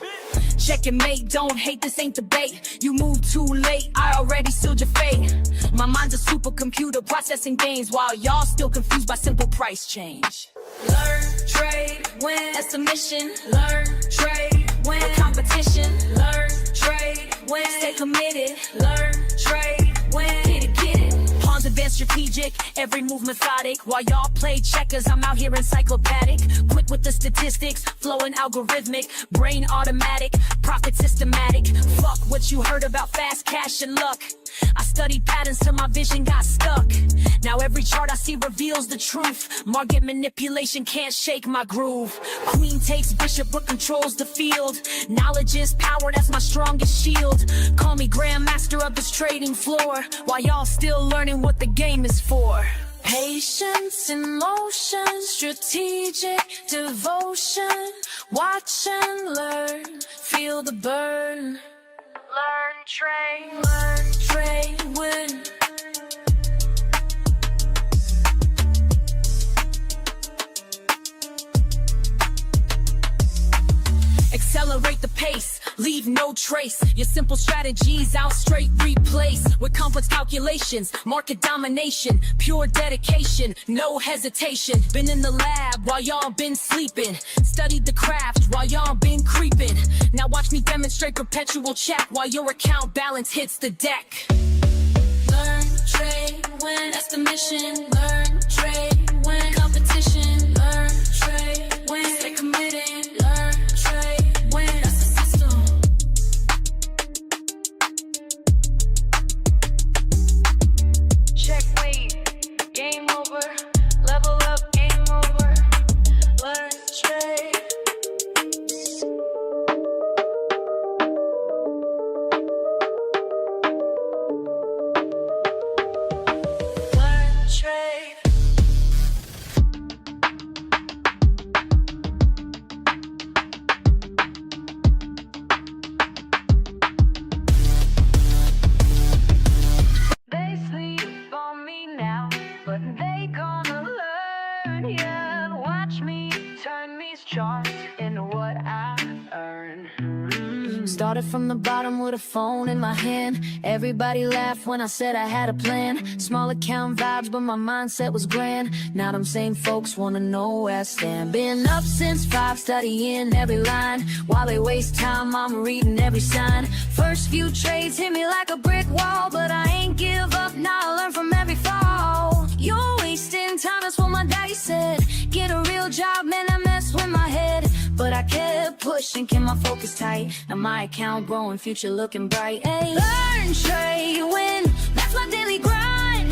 Speaker 1: Check and mate, don't hate, this ain't debate. You move too late, I already sealed your fate. My mind's a supercomputer processing gains, while y'all still confused by simple price change. Learn, trade, win, that's the mission. Learn, trade, win, no competition. Learn, trade, win, stay committed. Learn, trade, win, get it. Pawns advance strategic, every move methodic. While y'all play checkers, I'm out here encyclopedic. Quick with the statistics, flowing algorithmic. Brain automatic, profit systematic. Fuck what you heard about fast cash and luck. I studied patterns till my vision got stuck. Now every chart I see reveals the truth. Market manipulation can't shake my groove. Queen takes bishop but controls the field. Knowledge is power, that's my strongest shield. Call me grandmaster of this trading floor, while y'all still learning what the game is for. Patience in motion, strategic devotion. Watch and learn, feel the burn. Learn, trade, win. Accelerate the pace, leave no trace. Your simple strategies I'll straight replace with complex calculations, market domination, pure dedication, no hesitation. Been in the lab while y'all been sleeping, studied the craft while y'all been creeping. Now watch me demonstrate perpetual check while your account balance hits the deck. Learn, trade, win, that's the mission. Learn, trade, win, competition. Learn, learn, yeah. Watch me turn these charts into what I earn. Started from the bottom with a phone in my hand. Everybody laughed when I said I had a plan. Small account vibes, but my mindset was grand. Now them same folks wanna know where I stand. Been up since 5, studying every line. While they waste time, I'm reading every sign. First few trades hit me like a brick wall, but I ain't give up, now I learn from every fall. You're wasting time, that's what my daddy said. Get a real job, man, that messed with my head. But I kept pushing, kept my focus tight. Now my account growing, future looking bright. Hey, learn, trade, win, that's my daily grind.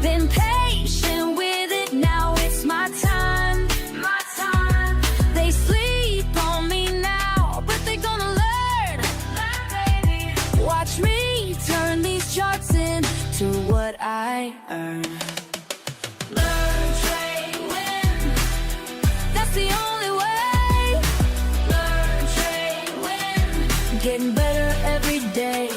Speaker 1: Been patient with it, now it's my time. My time. They sleep on me now, but they gonna learn. Learn, baby. Watch me turn these charts into what I earn. Learn, trade, win, that's the only way. Learn, trade, win, getting better every day.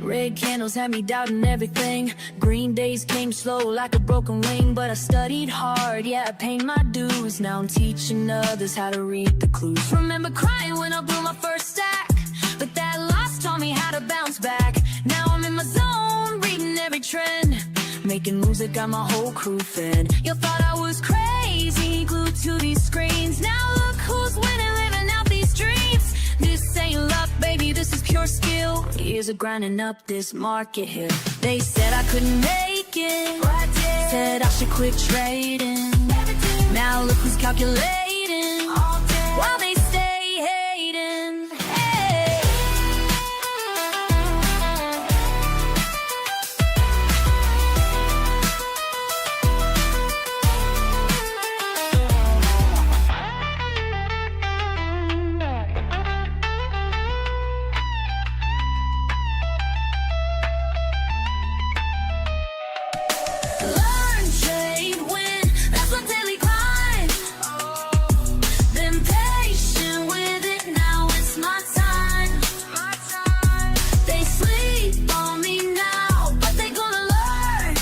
Speaker 1: Red candles had me doubting everything. Green days came slow like a broken wing. But I studied hard, yeah, I paid my dues. Now I'm teaching others how to read the clues. Remember crying when I blew my first stack, but that loss taught me how to bounce back. Now I'm in my zone, reading every trend, making moves that got my whole crew fed. You thought I was crazy, glued to these screens. Now look who's winning, living out these dreams. This ain't luck, baby, this is pure skill. Years of grinding up this market here. They said I couldn't make it, said I should quit trading. Now look who's calculating, while they stay hating. Hey. Learn, trade, win, that's my daily grind. Been patient with it, now it's my time. They sleep on me now, but they gonna learn.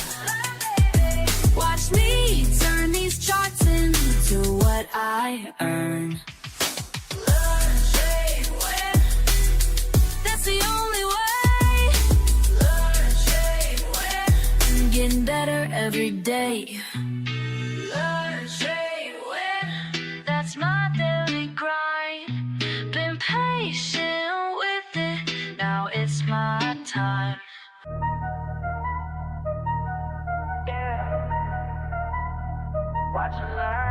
Speaker 1: Watch me turn these charts into what I earn. Learn, trade, win, that's the only way. Learn, trade, win, getting better every day. Learn, trade, win, that's my daily grind. Been patient with it, now it's my time. Yeah. Watch and learn.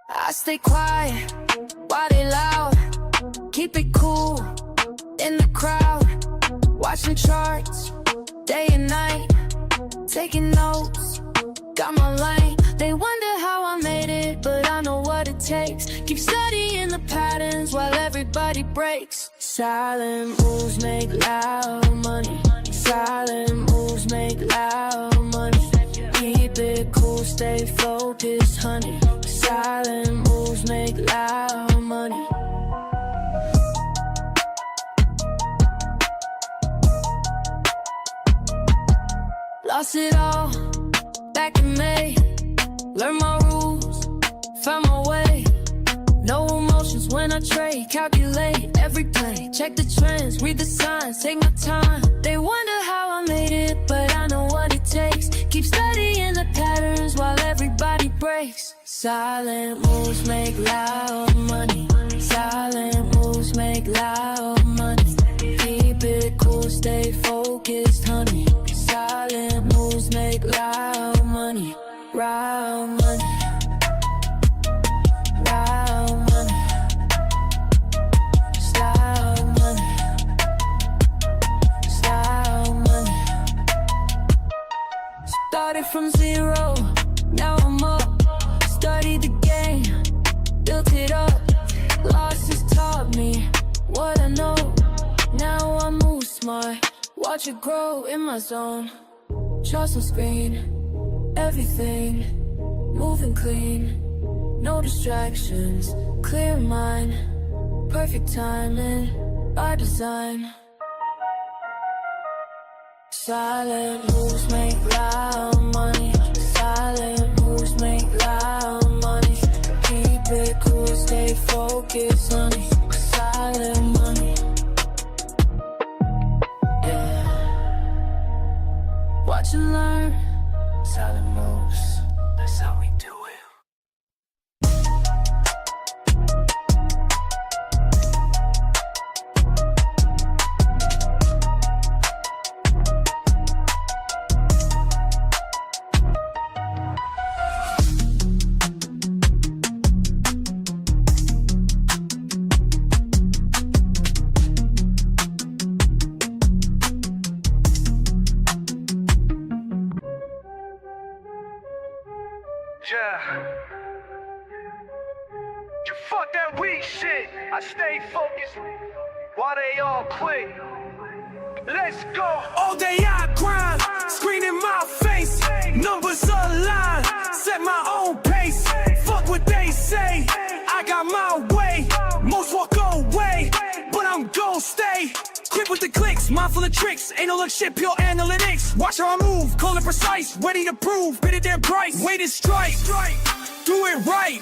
Speaker 1: I stay quiet while they loud. Keep it cool in the crowd. Watching charts day and night. Taking notes, got my lane. They wonder how I made it, but I know what it takes. Keep studying the patterns while everybody breaks. Silent moves make loud money. Silent moves make loud money. Keep it cool, stay focused, honey. Silent moves make loud money. Lost it all back in May. Learned my rules, found my way. No emotions when I trade. Calculate every play, check the trends, read the signs, take my time. They wonder how I made it, but I know what it takes. Keep studying the patterns while everybody breaks. Silent moves make loud money. Silent moves make loud money. Keep it cool, stay focused, honey. Silent moves make loud money. Loud money. Loud money. Loud money. Loud money. Started from zero, now I'm up. Studied the game, built it up. Losses taught me what I know. Now I move smart, watch it grow in my zone. Trust on screen, everything moving clean. No distractions, clear mind. Perfect timing by design.
Speaker 4: Silent moves make loud money. Silent moves make loud money. Keep it cool, stay focused, honey. Silent money. Yeah. Watch and learn. Silent moves. That's how we do it.
Speaker 6: Yeah. You fuck that weak shit. I stay focused while they all quit. Let's go.
Speaker 3: All day I grind, screen in my face. Numbers align, set my own pace. Fuck what they say, I got my way. Most walk away, but I'm gon' stay. Quick with the clicks, mindful of tricks. Ain't no look shit, pure analytics. Watch how I move, call it precise. Ready to prove, bid it their price. Wait and strike, do it right.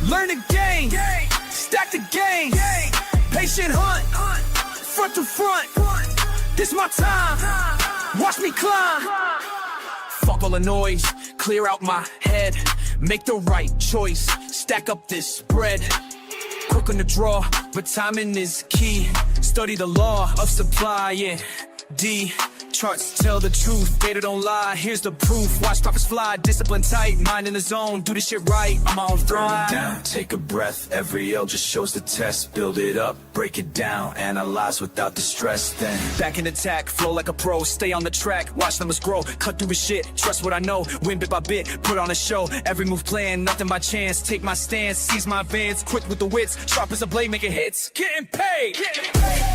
Speaker 3: Learn the game, stack the game. Patient hunt, front to front. This my time, watch me climb. Fuck all the noise, clear out my head. Make the right choice, stack up this spread. Quick on the draw, but timing is key. Study the law of supply, yeah. D, charts tell the truth, data don't lie. Here's the proof, watch profits fly. Discipline tight, mind in the zone, do this shit right. I'm on throne.
Speaker 5: Down, take a breath, every L just shows the test. Build it up, break it down, analyze without the stress. Then
Speaker 3: Back in attack, flow like a pro, stay on the track, watch numbers grow, cut through his shit, trust what I know, win bit by bit, put on a show, every move planned, nothing by chance, take my stance, seize my advance, quick with the wits, sharp as a blade, making hits, getting paid, bring,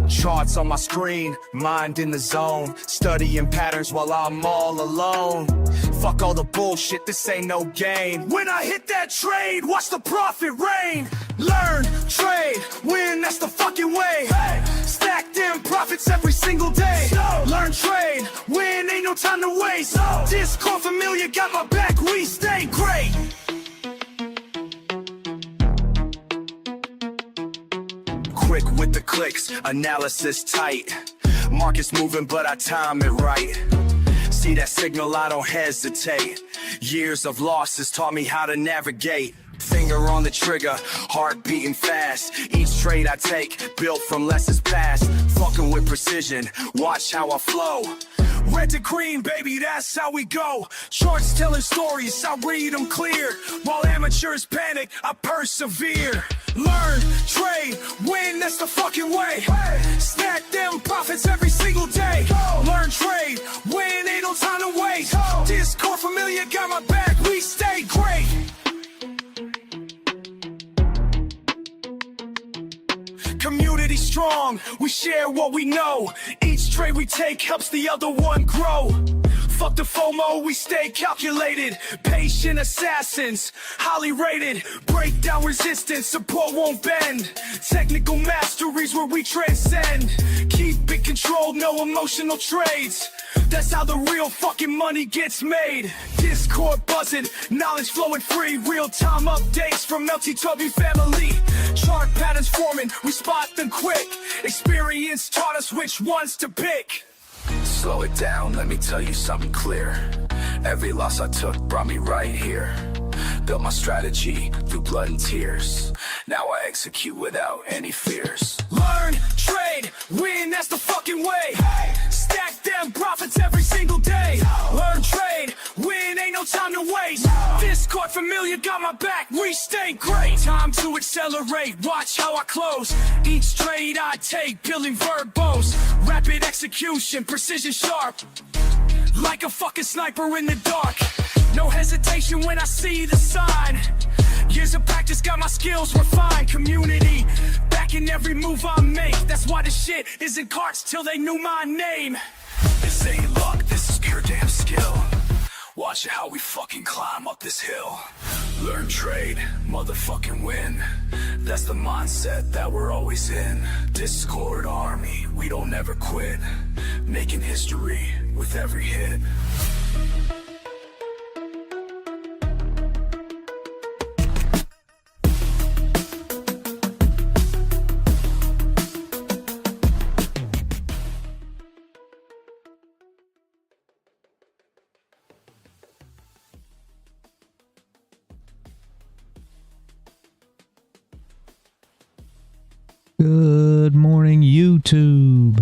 Speaker 3: Charts on my screen, mind in the zone, studying patterns while I'm all alone. Fuck all the bullshit, this ain't no game. When I hit that trade, watch the profit rain. Learn, trade, win, that's the fucking way. Stack them profits every single day. Learn, trade, win, ain't no time to waste. Discord familiar, got my back, we stay great. Quick with the clicks, analysis tight. Market's moving, but I time it right. See that signal, I don't hesitate. Years of losses taught me how to navigate. Finger on the trigger, heart beating fast. Each trade I take, built from lessons past. Fucking with precision, watch how I flow. Red to green, baby, that's how we go. Charts telling stories, I read them clear. While amateurs panic, I persevere. Learn, trade, win, that's the fucking way. Stack them profits every single day. Learn, trade, win, ain't no time to waste. Discord familiar, got my back, we stay great. Community strong, we share what we know. Each trade we take helps the other one grow. Fuck the FOMO, we stay calculated. Patient assassins, highly rated. Break down resistance, support won't bend. Technical masteries where we transcend. Keep it controlled, no emotional trades. That's how the real fucking money gets made. Discord buzzing, knowledge flowing free. Real-time updates from LTW family. Chart patterns forming, we spot them quick. Experience taught us which ones to pick.
Speaker 5: slow it down, let me tell you something clear. Every loss I took brought me right here. Built my strategy through blood and tears. Now I execute without any fears.
Speaker 3: Learn, trade, win, that's the fucking way. Stack them profits every single day. Learn, trade, win, ain't no time to waste. Discord familiar, got my back, we stay great. Time to accelerate, watch how I close. Each trade I take, building verbose. Rapid execution, precision sharp. Like a fucking sniper in the dark. No hesitation when I see the sign. Years of practice got my skills refined. Community backing every move I make. That's why the shit is in carts till they knew my name.
Speaker 5: This ain't luck, this is pure damn skill. Watch how we fucking climb up this hill. Learn, trade, motherfucking win. That's the mindset that we're always in. Discord army, we don't ever quit. Making history with every hit.
Speaker 7: Good morning, YouTube.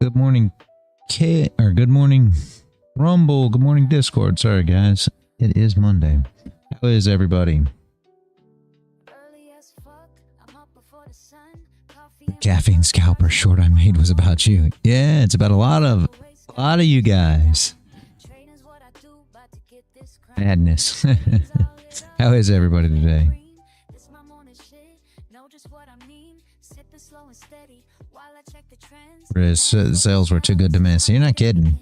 Speaker 7: Good morning, good morning, Rumble. Good morning, Discord. Sorry, guys. It is Monday. How is everybody? The caffeine scalper short I made was about you. Yeah, it's about a lot of you guys. Madness. How is everybody today? Sales were too good to miss. You're not kidding.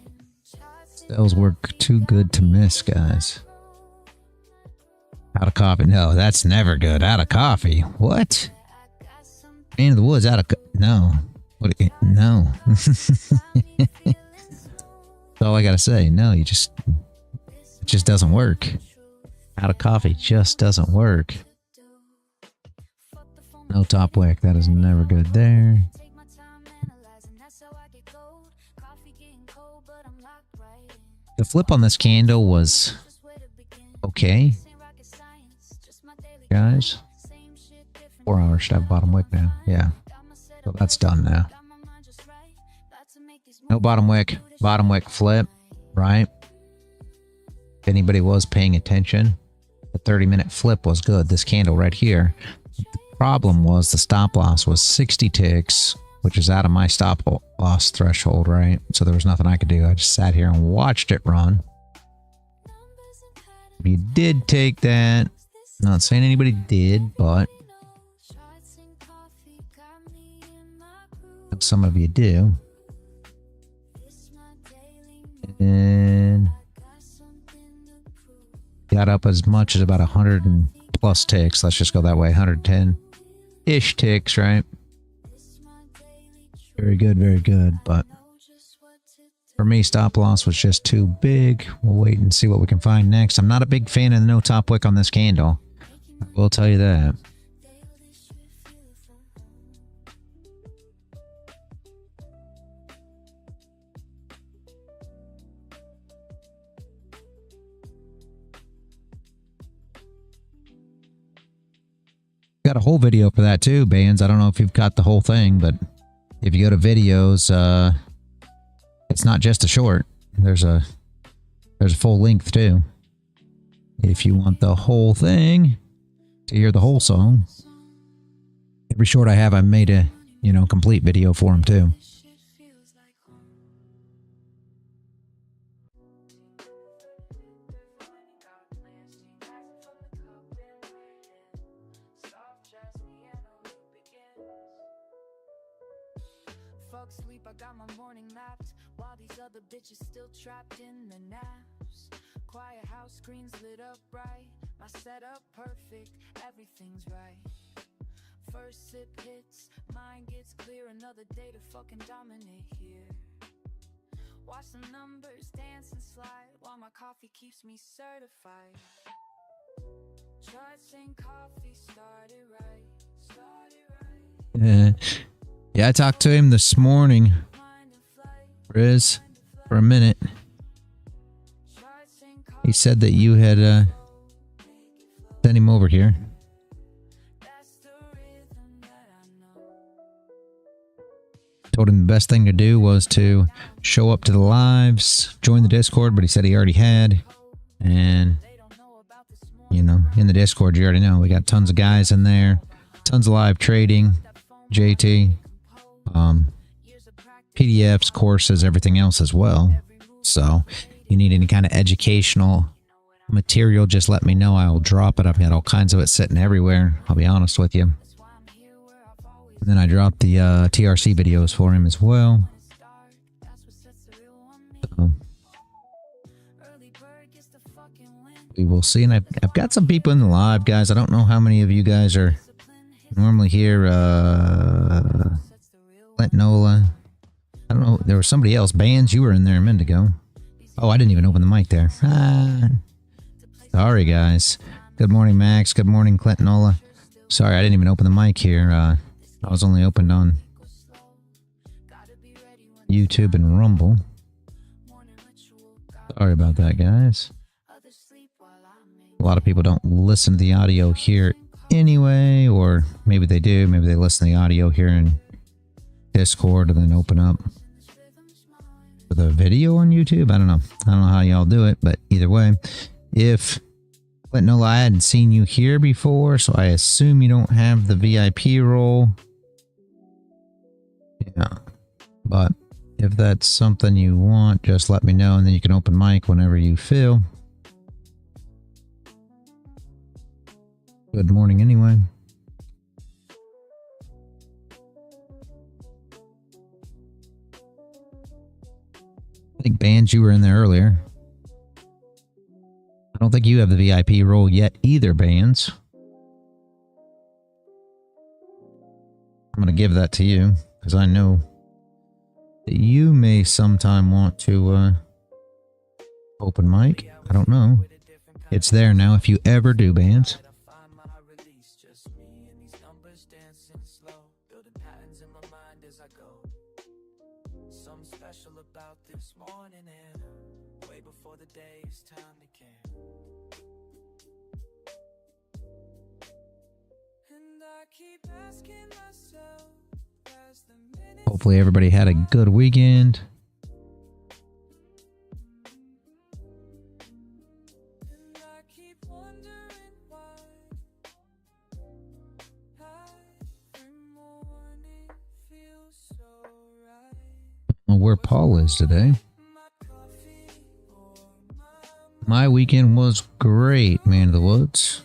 Speaker 7: Sales were too good to miss, guys. Out of coffee. No, that's never good. Out of coffee. What? Man of the woods out of no. What? No. That's all I gotta say. No, it just doesn't work. Out of coffee just doesn't work. No top wick. That is never good there. The flip on this candle was okay, guys. 4 hours should have bottom wick now. Yeah, so that's done now. No bottom wick. Bottom wick flip, right? If anybody was paying attention, the 30-minute flip was good. This candle right here. The problem was the stop loss was 60 ticks, which is out of my stop loss threshold, right? So there was nothing I could do. I just sat here and watched it run. If you did take that, not saying anybody did, but some of you do. And got up as much as about 100 and plus ticks. Let's just go that way. 110-ish ticks, right? Very good, very good. But for me, stop loss was just too big. We'll wait and see what we can find next. I'm not a big fan of the no top wick on this candle. I will tell you that. Got a whole video for that too, Bands. I don't know if you've got the whole thing, but if you go to videos, it's not just a short. There's a full length too. If you want the whole thing to hear the whole song, every short I have, I made a complete video for them too.
Speaker 1: Sleep, I got my morning mapped while these other bitches still trapped in the naps. Quiet house, screens lit up bright, my setup perfect, everything's right. First sip hits, mind gets clear, another day to fucking dominate here. Watch the numbers dance and slide while my coffee keeps me certified. Charts and coffee started right.
Speaker 7: Yeah, I talked to him this morning, Riz, for a minute. He said that you had sent him over here. Told him the best thing to do was to show up to the lives, join the Discord, but he said he already had. And, you know, in the Discord, you already know, we got tons of guys in there, tons of live trading, JT, PDFs, courses, everything else as well. So, you need any kind of educational material, just let me know. I will drop it. I've got all kinds of it sitting everywhere. I'll be honest with you. And then I dropped the TRC videos for him as well. So we will see. And I've got some people in the live, guys. I don't know how many of you guys are normally here. Lentnola. I don't know. There was somebody else. Bands, you were in there a minute ago. Oh, I didn't even open the mic there. Sorry, guys. Good morning, Max. Good morning, Clintonola. Sorry, I didn't even open the mic here. I was only opened on YouTube and Rumble. Sorry about that, guys. A lot of people don't listen to the audio here anyway, or maybe they do. Maybe they listen to the audio here in Discord and then open up for the video on YouTube. I don't know. I don't know how y'all do it, but either way, if no, I hadn't seen you here before, so I assume you don't have the VIP role. Yeah, but if that's something you want, just let me know, and then you can open mic whenever you feel. Good morning anyway. I think Bands, you were in there earlier. I don't think you have the VIP role yet either, Bands. I'm going to give that to you, because I know that you may sometime want to open mic. I don't know. It's there now if you ever do, Bands. Hopefully everybody had a good weekend. Well, where Paul is today. My weekend was great, man of the woods.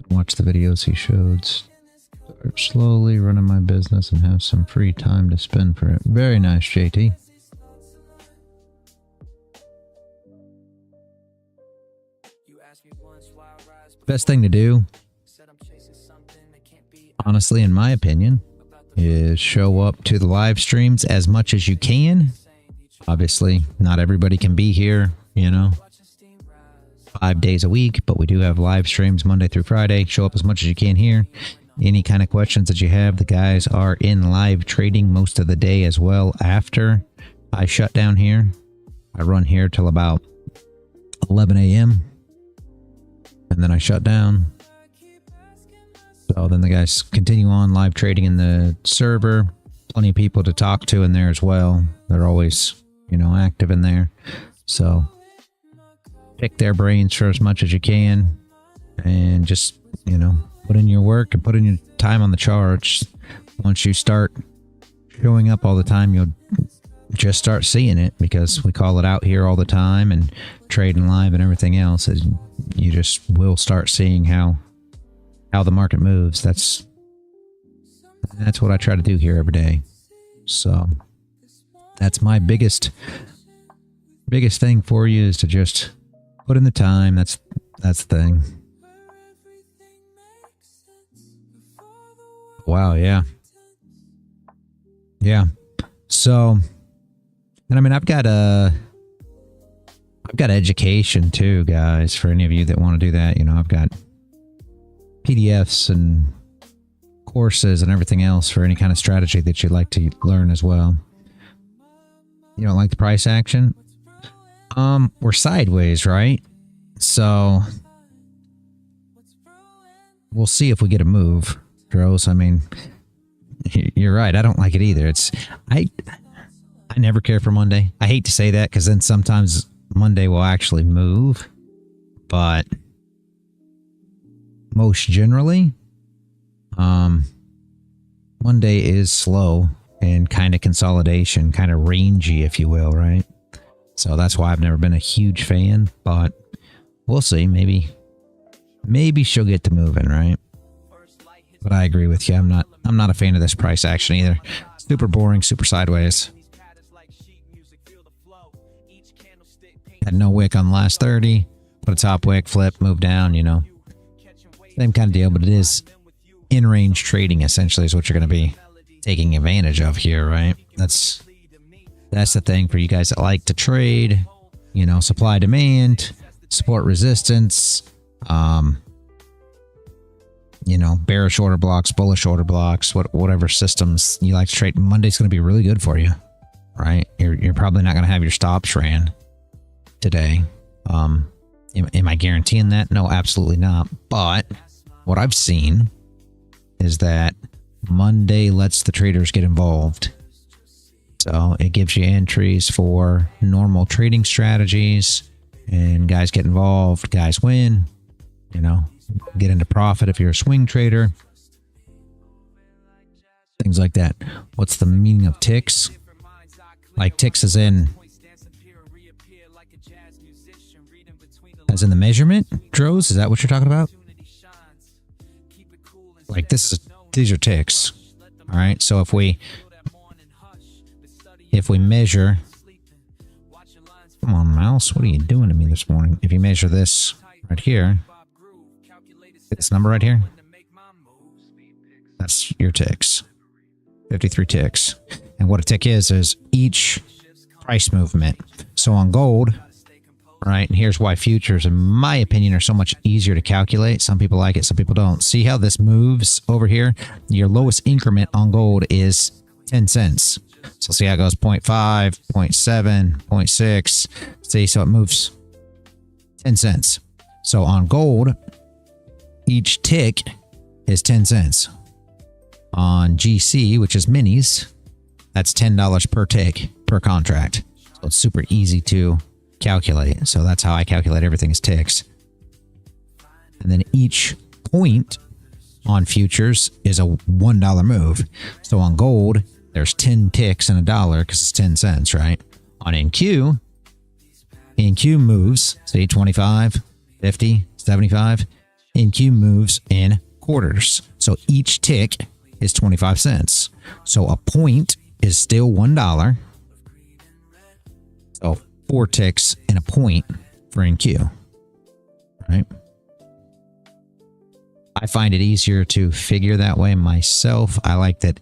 Speaker 7: Watch the videos he showed. Start slowly running my business and have some free time to spend for it. Very nice, JT. Best thing to do, honestly, in my opinion, is show up to the live streams as much as you can. Obviously, not everybody can be here, you know, 5 days a week, but we do have live streams Monday through Friday. Show up as much as you can here. Any kind of questions that you have, the guys are in live trading most of the day as well. After I shut down here, I run here till about 11 a.m. and then I shut down. So then the guys continue on live trading in the server. Plenty of people to talk to in there as well. They're always, you know, active in there. So pick their brains for as much as you can and just, you know, put in your work and put in your time on the charts. Once you start showing up all the time, you'll just start seeing it, because we call it out here all the time, and trading live and everything else. You just will start seeing how the market moves. That's what I try to do here every day. So that's my biggest thing for you, is to just put in the time. That's the thing. Wow, yeah. Yeah. So, and I mean, I've got education too, guys, for any of you that want to do that. You know, I've got PDFs and courses and everything else for any kind of strategy that you'd like to learn as well. You don't like the price action? We're sideways, right? So we'll see if we get a move, Dros. I mean, you're right. I don't like it either. I never care for Monday. I hate to say that because then sometimes Monday will actually move, but most generally, Monday is slow and kind of consolidation, kind of rangy, if you will, right? So that's why I've never been a huge fan, but we'll see. Maybe she'll get to moving, right? But I agree with you. I'm not a fan of this price action either. Super boring, super sideways. Had no wick on the last 30. Put a top wick, flip, move down, you know. Same kind of deal, but it is in-range trading, essentially, is what you're going to be taking advantage of here, right? That's the thing for you guys that like to trade, you know, supply, demand, support, resistance, you know, bearish order blocks, bullish order blocks, whatever systems you like to trade. Monday's going to be really good for you, right? You're probably not going to have your stops ran today. Am I guaranteeing that? No, absolutely not. But what I've seen is that Monday lets the traders get involved. So it gives you entries for normal trading strategies, and guys get involved, guys win, you know, get into profit if you're a swing trader, things like that. What's the meaning of ticks? Like ticks as in the measurement, Dros? Is that what you're talking about? Like these are ticks. All right. So if we measure, come on, mouse, what are you doing to me this morning? If you measure this right here, this number right here, that's your ticks. 53 ticks. And what a tick is each price movement. So on gold, right, and here's why futures, in my opinion, are so much easier to calculate. Some people like it, some people don't. See how this moves over here? Your lowest increment on gold is 10 cents. So see how it goes 0.5, 0.7, 0.6. See, so it moves 10 cents. So on gold, each tick is 10 cents. On GC, which is minis, that's $10 per tick per contract. So it's super easy to calculate. So that's how I calculate everything is ticks. And then each point on futures is a $1 move. So on gold, there's 10 ticks and a dollar because it's 10 cents, right? On NQ moves, say 25, 50, 75. NQ moves in quarters. So each tick is 25 cents. So a point is still $1. So 4 ticks and a point for NQ, right? I find it easier to figure that way myself. I like that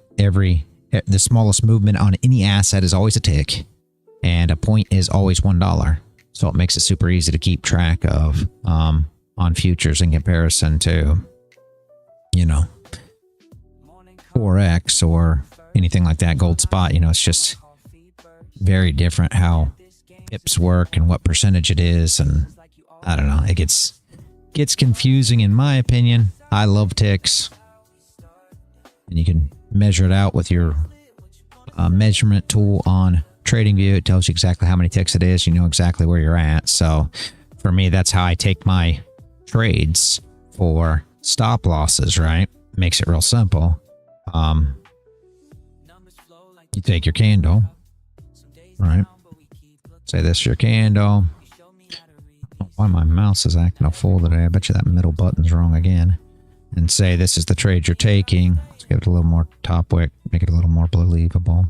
Speaker 7: the smallest movement on any asset is always a tick, and a point is always $1. So it makes it super easy to keep track of on futures in comparison to, you know, Forex or anything like that, gold spot. You know, it's just very different how pips work and what percentage it is, and I don't know, it gets confusing in my opinion. I love ticks, and you can measure it out with your measurement tool on TradingView. It tells you exactly how many ticks it is. You know exactly where you're at. So for me, that's how I take my trades for stop losses, right? Makes it real simple. You take your candle, right? Say this is your candle. I don't know why my mouse is acting a fool today. I bet you that middle button's wrong again. And say this is the trade you're taking. Let's give it a little more top wick, make it a little more believable.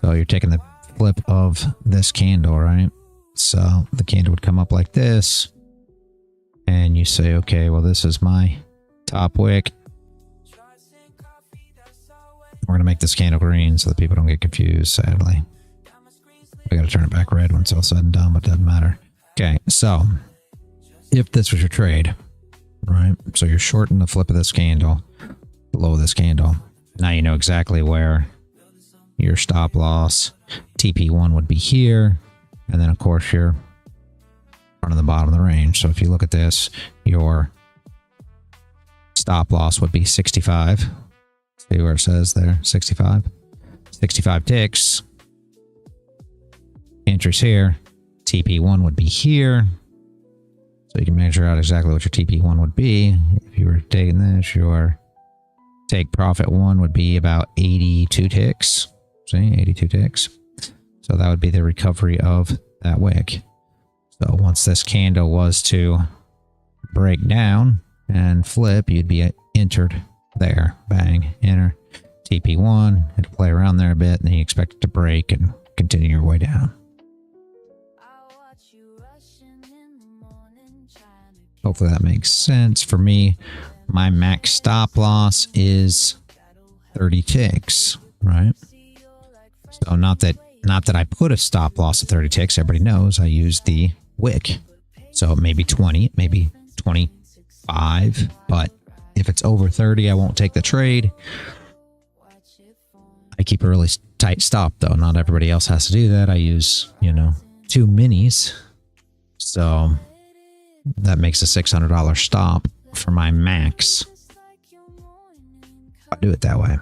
Speaker 7: So you're taking the flip of this candle, right? So the candle would come up like this. And you say, okay, well, this is my top wick. We're going to make this candle green so that people don't get confused, sadly. We got to turn it back red when it's all said and done, but it doesn't matter. Okay, so if this was your trade, right? So you're shorting the flip of this candle, below this candle. Now you know exactly where your stop loss, TP1 would be here. And then, of course, your front and the bottom of the range. So if you look at this, your stop loss would be 65. See where it says there, 65. 65 ticks. Entries here. TP1 would be here. So you can measure out exactly what your TP1 would be. If you were taking this, your take profit 1 would be about 82 ticks. See, 82 ticks. So that would be the recovery of that wick. So once this candle was to break down and flip, you'd be entered there. Bang, enter. TP1, it'll play around there a bit, and then you expect it to break and continue your way down. Hopefully that makes sense. For me, my max stop loss is 30 ticks, right? So not that I put a stop loss at 30 ticks. Everybody knows I use the wick. So maybe 20, maybe 25, but if it's over 30, I won't take the trade. I keep a really tight stop though. Not everybody else has to do that. I use, 2 minis. So that makes a $600 stop for my max. I do it that way.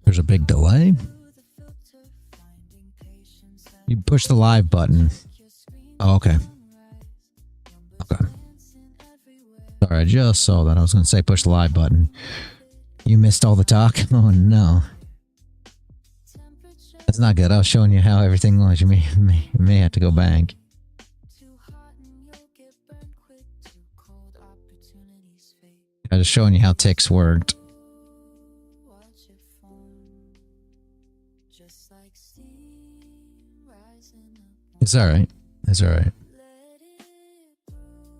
Speaker 7: There's a big delay. You push the live button. Oh, okay. Okay. Sorry, I just saw that. I was going to say push the live button. You missed all the talk? Oh, no. That's not good. I was showing you how everything was. You may have to go back. I was showing you how ticks worked. It's alright. It's alright.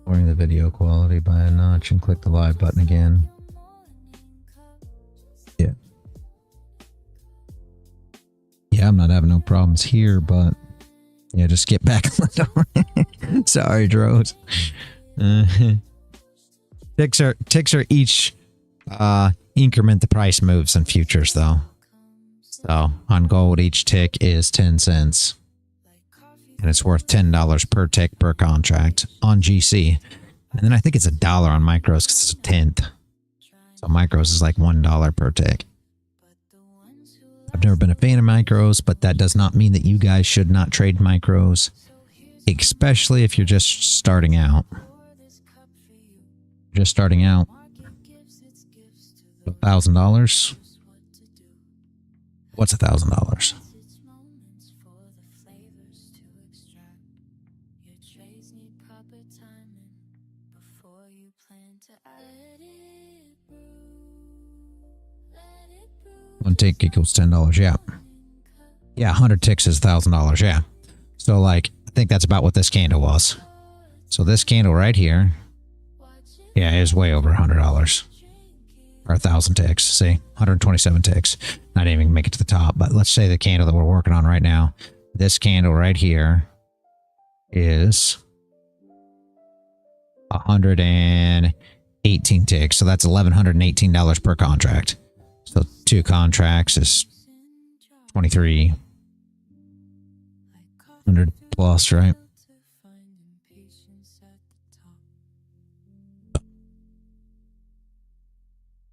Speaker 7: Lowering the video quality by a notch and click the live button again. Yeah. Yeah, I'm not having no problems here, but yeah, just get back on the door. Sorry, Droz. Ticks are each increment the price moves in futures though. So on gold, each tick is 10 cents. And it's worth $10 per tick per contract on GC. And then I think it's $1 on micros because it's a tenth. So micros is like $1 per tick. I've never been a fan of micros, but that does not mean that you guys should not trade micros, especially if you're just starting out. Just starting out. $1,000. What's $1,000? One tick equals $10. Yeah. Yeah, 100 ticks is $1,000. Yeah. So like, I think that's about what this candle was. So this candle right here, yeah, is way over $100 or 1,000 ticks. See, 127 ticks. I didn't even make it to the top, but let's say the candle that we're working on right now, this candle right here is 118 ticks. So that's $1,118 per contract. So 2 contracts is 2,300 plus, right?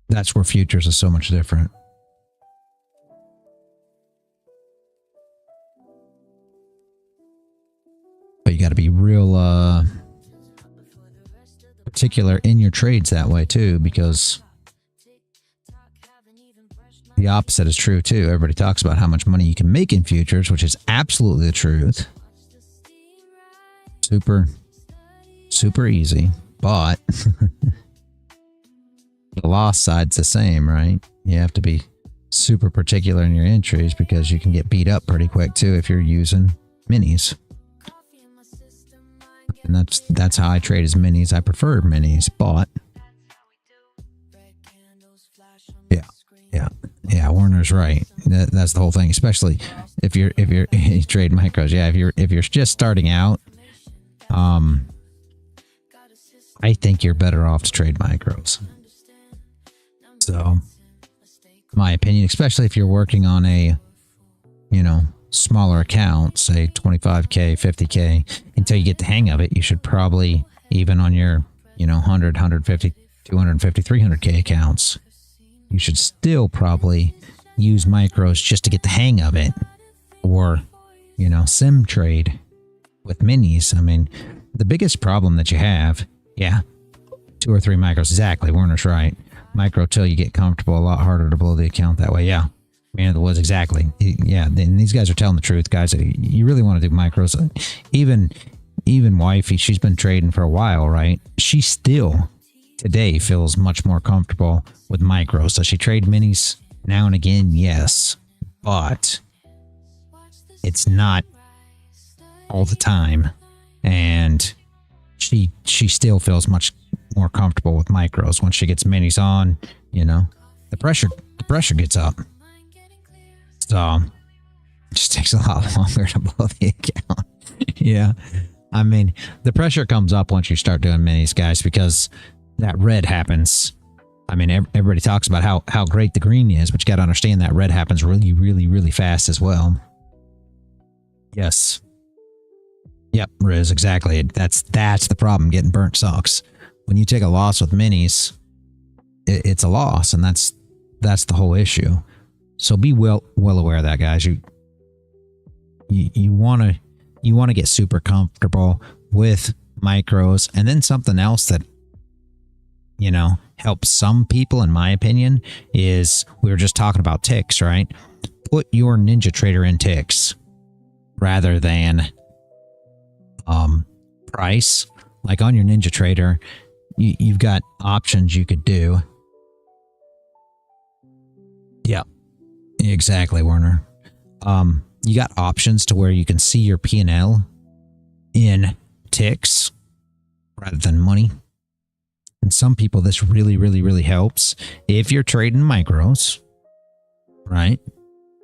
Speaker 7: That's where futures is so much different. But you got to be real particular in your trades that way too, because the opposite is true too. Everybody talks about how much money you can make in futures, which is absolutely the truth. Super easy, but the loss side's the same, right? You have to be super particular in your entries because you can get beat up pretty quick too if you're using minis. And that's how I trade as minis. I prefer minis, but yeah. Yeah, Warner's right. That's the whole thing, especially if you're you trade micros. Yeah, if you're just starting out, I think you're better off to trade micros. So, my opinion, especially if you're working on a, smaller account, say 25K, 50K, until you get the hang of it, you should probably, even on your, 100, 150, 250, 300K accounts, you should still probably use micros just to get the hang of it, or, sim trade with minis. I mean, the biggest problem that you have, 2 or 3 micros, exactly, Warner's right. Micro till you get comfortable, a lot harder to blow the account that way. Yeah, man of the woods, exactly. Yeah, and these guys are telling the truth, guys. You really want to do micros. Even wifey, she's been trading for a while, right? She still today feels much more comfortable with micros. Does she trade minis now and again? Yes, but it's not all the time, and she still feels much more comfortable with micros. Once she gets minis on, the pressure gets up. So it just takes a lot longer to blow the account. Yeah. I mean, the pressure comes up once you start doing minis, guys, because that red happens. I mean, everybody talks about how great the green is, but you got to understand that red happens really, really, really fast as well. Yes. Yep, Riz, exactly. That's the problem. Getting burnt sucks. When you take a loss with minis, it's a loss, and that's the whole issue. So be well aware of that, guys. You want to get super comfortable with micros, and then something else that helps some people, in my opinion, is we were just talking about ticks, right? Put your NinjaTrader in ticks rather than price. Like on your NinjaTrader, you've got options you could do. Yeah, exactly, Werner. You got options to where you can see your P&L in ticks rather than money. And some people, this really, really, really helps. If you're trading micros, right,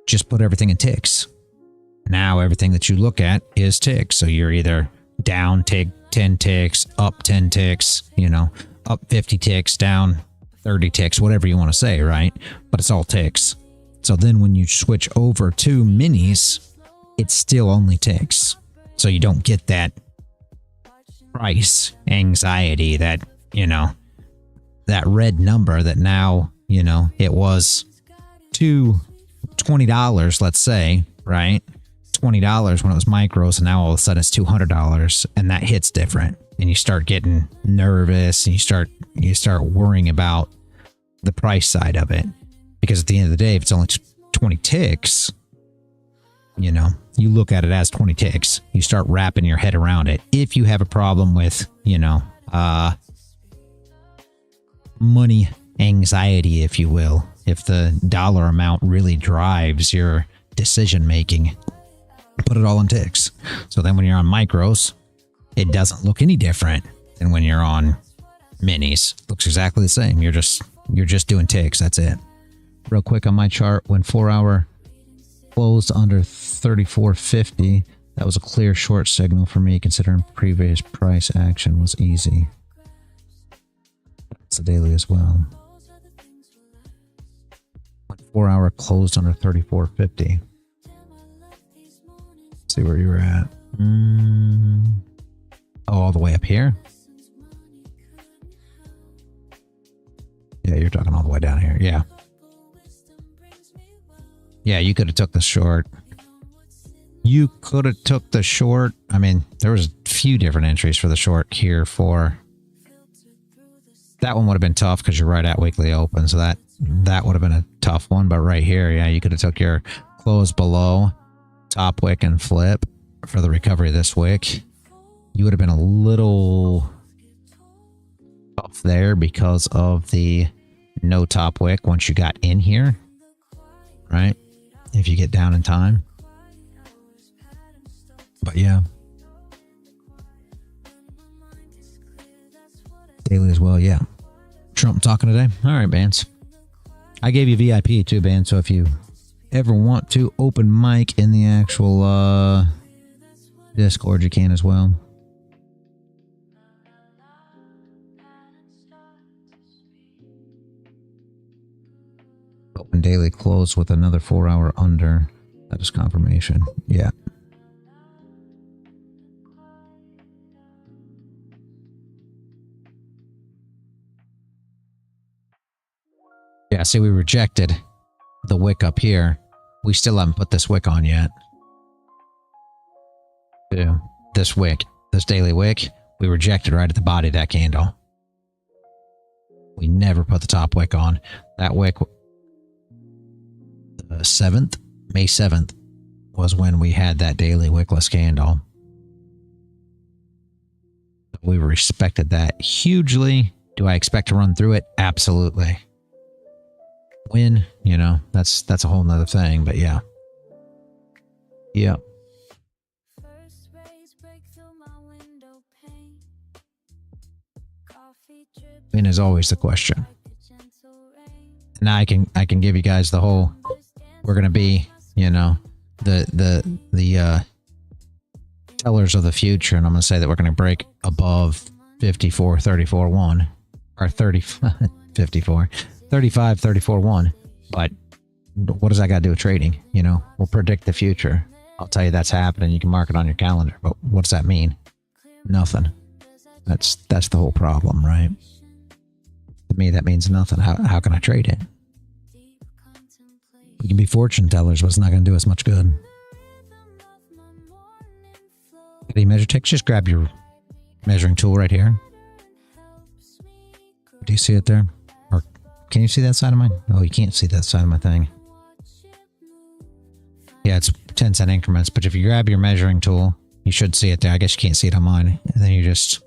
Speaker 7: just put everything in ticks. Now everything that you look at is ticks. So you're either down tick 10 ticks, up 10 ticks, up 50 ticks, down 30 ticks, whatever you want to say, right? But it's all ticks. So then when you switch over to minis, it's still only ticks. So you don't get that price anxiety, that, that red number that now, it was $20, let's say, right? $20 when it was micros, and now all of a sudden it's $200, and that hits different, and you start getting nervous, and you start worrying about the price side of it, because at the end of the day, if it's only 20 ticks, you look at it as 20 ticks. You start wrapping your head around it. If you have a problem with money anxiety, if you will, if the dollar amount really drives your decision making, put it all in ticks. So then when you're on micros, it doesn't look any different than when you're on minis. It looks exactly the same. You're just doing ticks. That's it. Real quick on my chart, when 4-hour closed under 34.50, that was a clear short signal for me, considering previous price action was easy. It's a daily as well. When 4-hour closed under 34.50. See where you were at. Oh, all the way up here? Yeah, you're talking all the way down here. Yeah. Yeah, you could have took the short. You could have took the short. I mean, there was a few different entries for the short here for... That one would have been tough because you're right at weekly open. So that would have been a tough one. But right here, yeah, you could have took your close below, top wick, and flip for the recovery this wick. You would have been a little tough there because of the no top wick once you got in here, right? If you get down in time. But yeah. Daily as well, yeah. Trump talking today? All right, bands. I gave you VIP too, man. So if you ever want to open mic in the actual Discord, you can as well. Open daily close with another 4-hour under. That is confirmation. Yeah. Yeah, see, we rejected the wick up here. We still haven't put this wick on yet. Yeah, this wick, this daily wick, we rejected right at the body of that candle. We never put the top wick on. That wick, the 7th, May 7th, was when we had that daily wickless candle. We respected that hugely. Do I expect to run through it? Absolutely. When, you know, that's a whole nother thing, but yeah. Yeah. When is always the question. Now I can give you guys the whole, we're gonna be, you know, the tellers of the future, and I'm gonna say that we're gonna break above 54.34.1 or 35.34.1. But what does that got to do with trading? You know, we'll predict the future. I'll tell you that's happening. You can mark it on your calendar. But what does that mean? Nothing. That's the whole problem, right? To me, that means nothing. How can I trade it? We can be fortune tellers, but it's not going to do us much good. Any measure ticks? Just grab your measuring tool right here. Do you see it there? Or can you see that side of mine? Oh, you can't see that side of my thing. Yeah, it's 10-cent increments, but if you grab your measuring tool, you should see it there. I guess you can't see it on mine. And then you just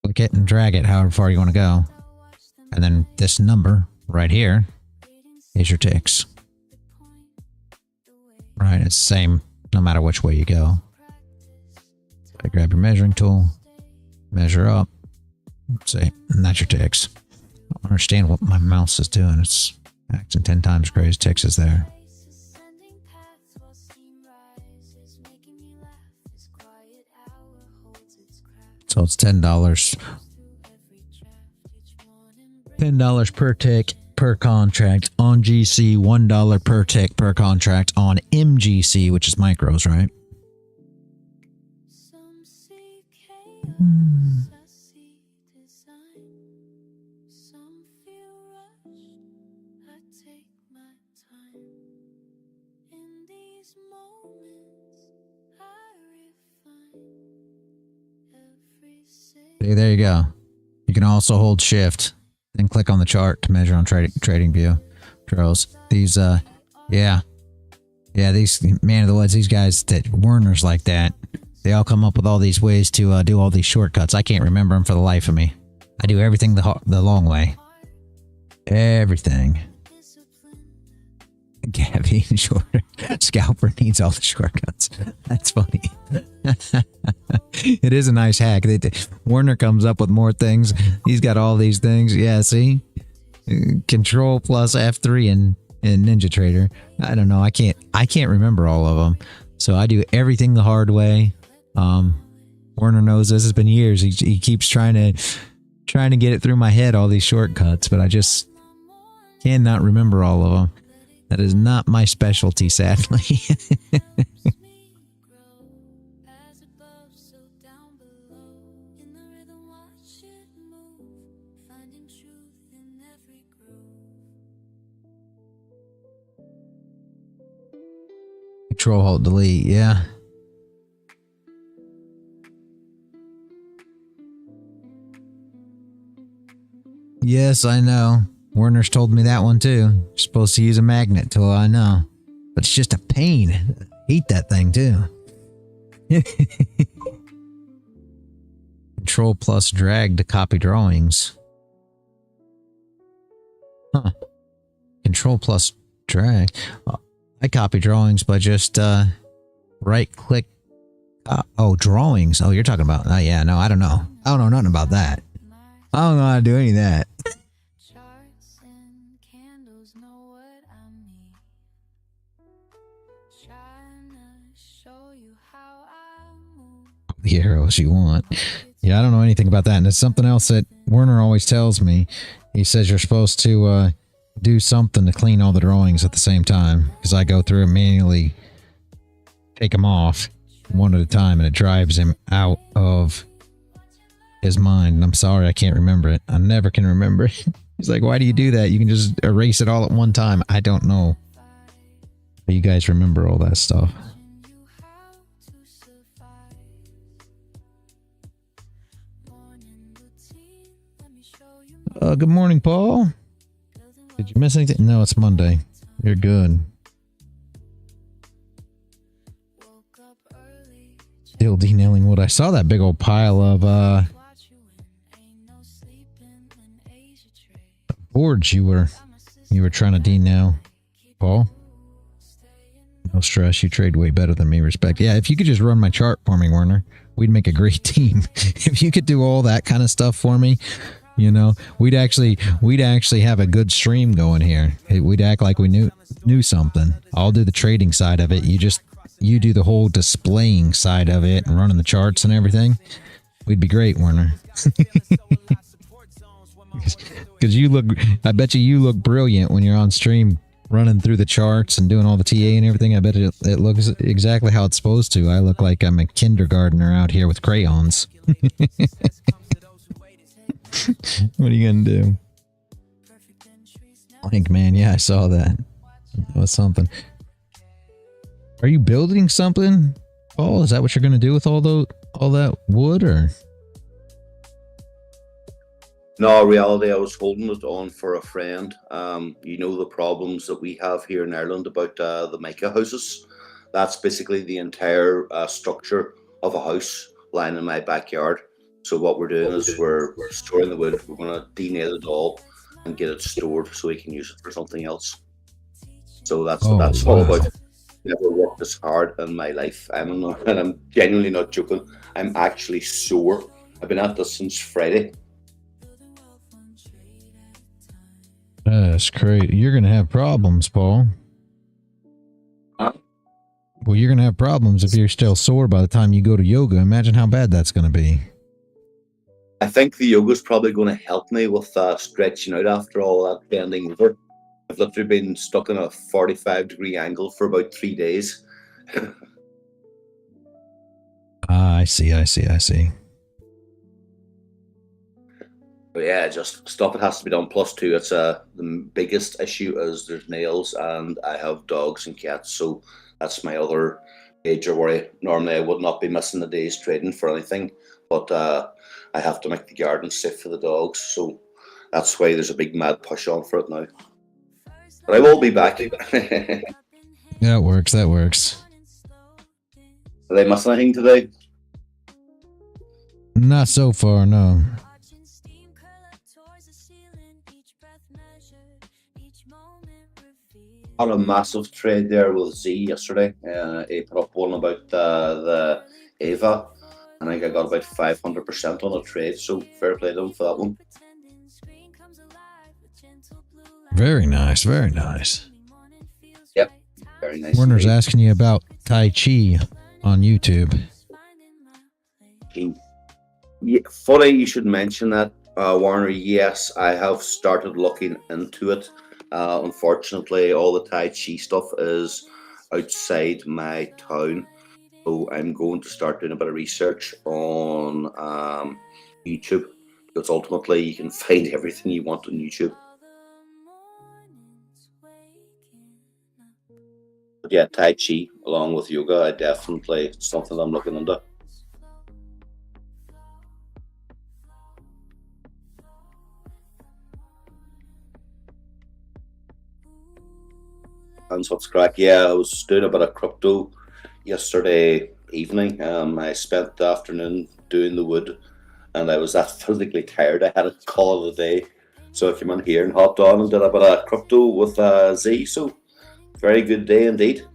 Speaker 7: click it and drag it however far you want to go. And then this number right here is your ticks. Right, it's the same no matter which way you go. So grab your measuring tool, measure up, see, and that's your ticks. I don't understand what my mouse is doing. It's acting 10 times crazy. Ticks is there. So it's $10. $10 per tick per contract on GC, $1 per tick per contract on MGC, which is micros, right? See, there you go. You can also hold shift and click on the chart to measure on trading view. These these man of the woods, these guys that Werner's like that, they all come up with all these ways to do all these shortcuts. I can't remember them for the life of me. I do everything the long way. Everything. Gabby, shorter. Scalper needs all the shortcuts. That's funny. It is a nice hack. Werner comes up with more things. He's got all these things. Yeah, see? Control plus F3 in NinjaTrader. I don't know. I can't remember all of them. So I do everything the hard way. Werner knows this. It's been years. He keeps trying to get it through my head, all these shortcuts, but I just cannot remember all of them. That is not my specialty, sadly. Control Alt Delete, yeah. Yes, I know. Werner's told me that one too. You're supposed to use a magnet tool, I know. But it's just a pain. I hate that thing too. Control plus drag to copy drawings. Huh. Control plus drag. I copy drawings by just right click. Oh, drawings. Oh, you're talking about. Yeah, no, I don't know. I don't know nothing about that. I don't know how to do any of that. The arrows you want. Yeah, I don't know anything about that. And it's something else that Werner always tells me. He says you're supposed to do something to clean all the drawings at the same time. Because I go through and manually take them off one at a time, and it drives him out of his mind. And I'm sorry, I can't remember it. I never can remember it. He's like, why do you do that? You can just erase it all at one time. I don't know. But you guys remember all that stuff. Good morning, Paul. Did you miss anything? No, it's Monday. You're good. Still denailing wood. I saw that big old pile of boards you were trying to denail, Paul. No stress. You trade way better than me. Respect. Yeah, if you could just run my chart for me, Werner, we'd make a great team. If you could do all that kind of stuff for me, you know, we'd actually have a good stream going here. We'd act like we knew something. I'll do the trading side of it. You do the whole displaying side of it and running the charts and everything. We'd be great, Werner. Because I bet you look brilliant when you're on stream running through the charts and doing all the TA and everything. I bet it looks exactly how it's supposed to. I look like I'm a kindergartner out here with crayons. What are you gonna do? Like, man, yeah, I saw that. That was something. Are you building something, Paul? Is that what you're gonna do with all that wood, or?
Speaker 8: No, reality, I was holding it on for a friend. You know the problems that we have here in Ireland about the mica houses. That's basically the entire structure of a house lying in my backyard. So what we're doing is we're storing the wood. We're going to denail it all and get it stored so we can use it for something else. So that's all about it. Never worked this hard in my life. And I'm genuinely not joking. I'm actually sore. I've been at this since Friday.
Speaker 7: That's great. You're going to have problems, Paul.
Speaker 8: Huh?
Speaker 7: Well, you're going to have problems if you're still sore by the time you go to yoga. Imagine how bad that's going to be.
Speaker 8: I think the yoga's probably going to help me with stretching out after all that bending over. I've literally been stuck in a 45-degree angle for about 3 days.
Speaker 7: I see.
Speaker 8: But yeah, just stuff that has to be done. Plus, too, it's the biggest issue is there's nails, and I have dogs and cats, so that's my other major worry. Normally, I would not be missing the days trading for anything, but I have to make the garden safe for the dogs, so that's why there's a big mad push on for it now. But I will be back.
Speaker 7: That works.
Speaker 8: Did I miss anything today?
Speaker 7: Not so far, no.
Speaker 8: Had a massive trade there with Z yesterday. He put up one about the Ava, and I think I got about 500% on the trade, so fair play to him for that one.
Speaker 7: Very nice.
Speaker 8: Yep, very nice.
Speaker 7: Werner's asking you about Tai Chi on YouTube.
Speaker 8: Yeah, funny you should mention that, Warner. Yes, I have started looking into it. Unfortunately, all the Tai Chi stuff is outside my town, so I'm going to start doing a bit of research on YouTube, because ultimately you can find everything you want on YouTube. But yeah, Tai Chi along with yoga, I definitely something I'm looking into. And what's crack? Yeah, I was doing a bit of crypto yesterday evening. I spent the afternoon doing the wood, and I was that physically tired. I had a call of the day, so I came in here and hopped on and did a bit of crypto with Z. So very good day indeed.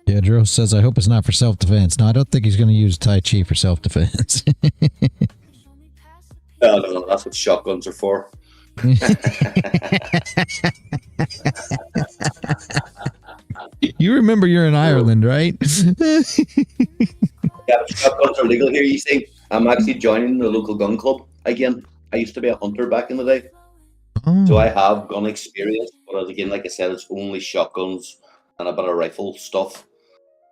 Speaker 7: Yeah, Drew says, I hope it's not for self-defense. No, I don't think he's going to use Tai Chi for self-defense.
Speaker 8: No, that's what shotguns are for.
Speaker 7: You remember you're in Ireland, right?
Speaker 8: Yeah, shotguns are legal here. You see, I'm actually joining the local gun club again. I used to be a hunter back in the day, so I have gun experience. But again, like I said, it's only shotguns and a bit of rifle stuff.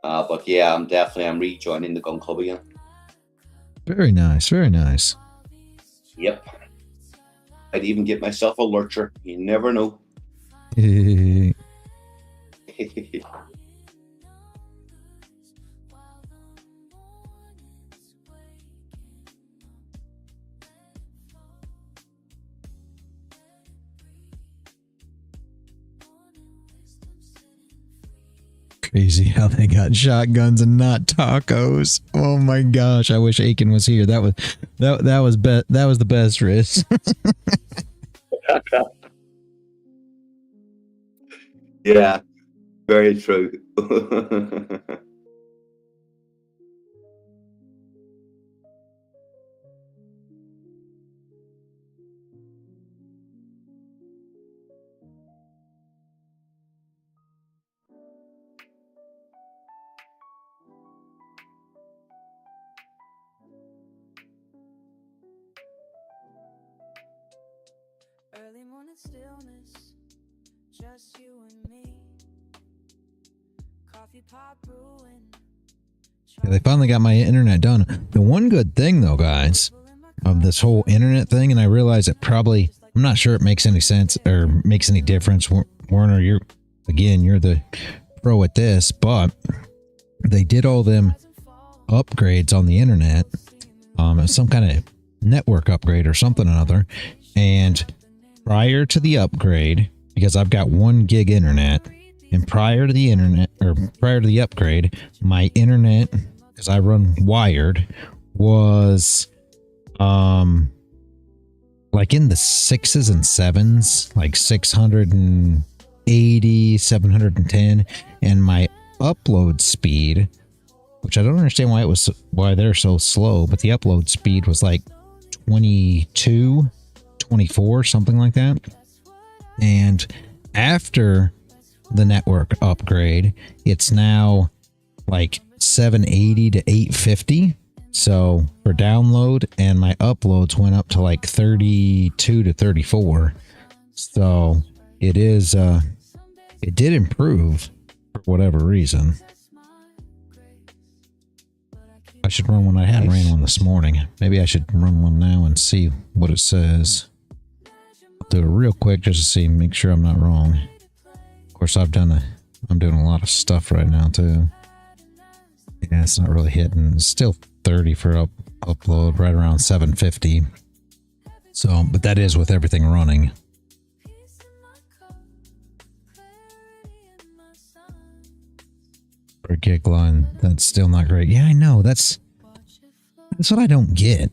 Speaker 8: But yeah, I'm rejoining the gun club again.
Speaker 7: Very nice, very nice.
Speaker 8: Yep. I'd even get myself a lurcher. You never know.
Speaker 7: Crazy how they got shotguns and not tacos. Oh my gosh! I wish Aiken was here. That was the best, Riz.
Speaker 8: Yeah, very true.
Speaker 1: Early morning stillness, just you and me. Coffee pot brewing.
Speaker 7: Yeah, they finally got my internet done. The one good thing, though, guys, of this whole internet thing, and I realize it probably, I'm not sure it makes any sense or makes any difference. Warner, you're the pro at this, but they did all them upgrades on the internet, some kind of network upgrade or something or other, and prior to the upgrade, because I've got 1 gig internet, and prior to the upgrade, my internet, because I run wired, was like in the 6s and 7s, like 680, 710, and my upload speed, which I don't understand why they're so slow, but the upload speed was like 22, 24, something like that. And after the network upgrade, it's now like 780 to 850. So for download, and my uploads went up to like 32 to 34. So it is it did improve for whatever reason. I should run one. I hadn't ran one this morning. Maybe I should run one now and see what it says. I'll do it real quick just to see, make sure I'm not wrong. Of course, I'm doing a lot of stuff right now too. Yeah, it's not really hitting. It's still 30 for upload, right around 750. So, but that is with everything running. For a gig line, that's still not great. Yeah, I know. That's what I don't get.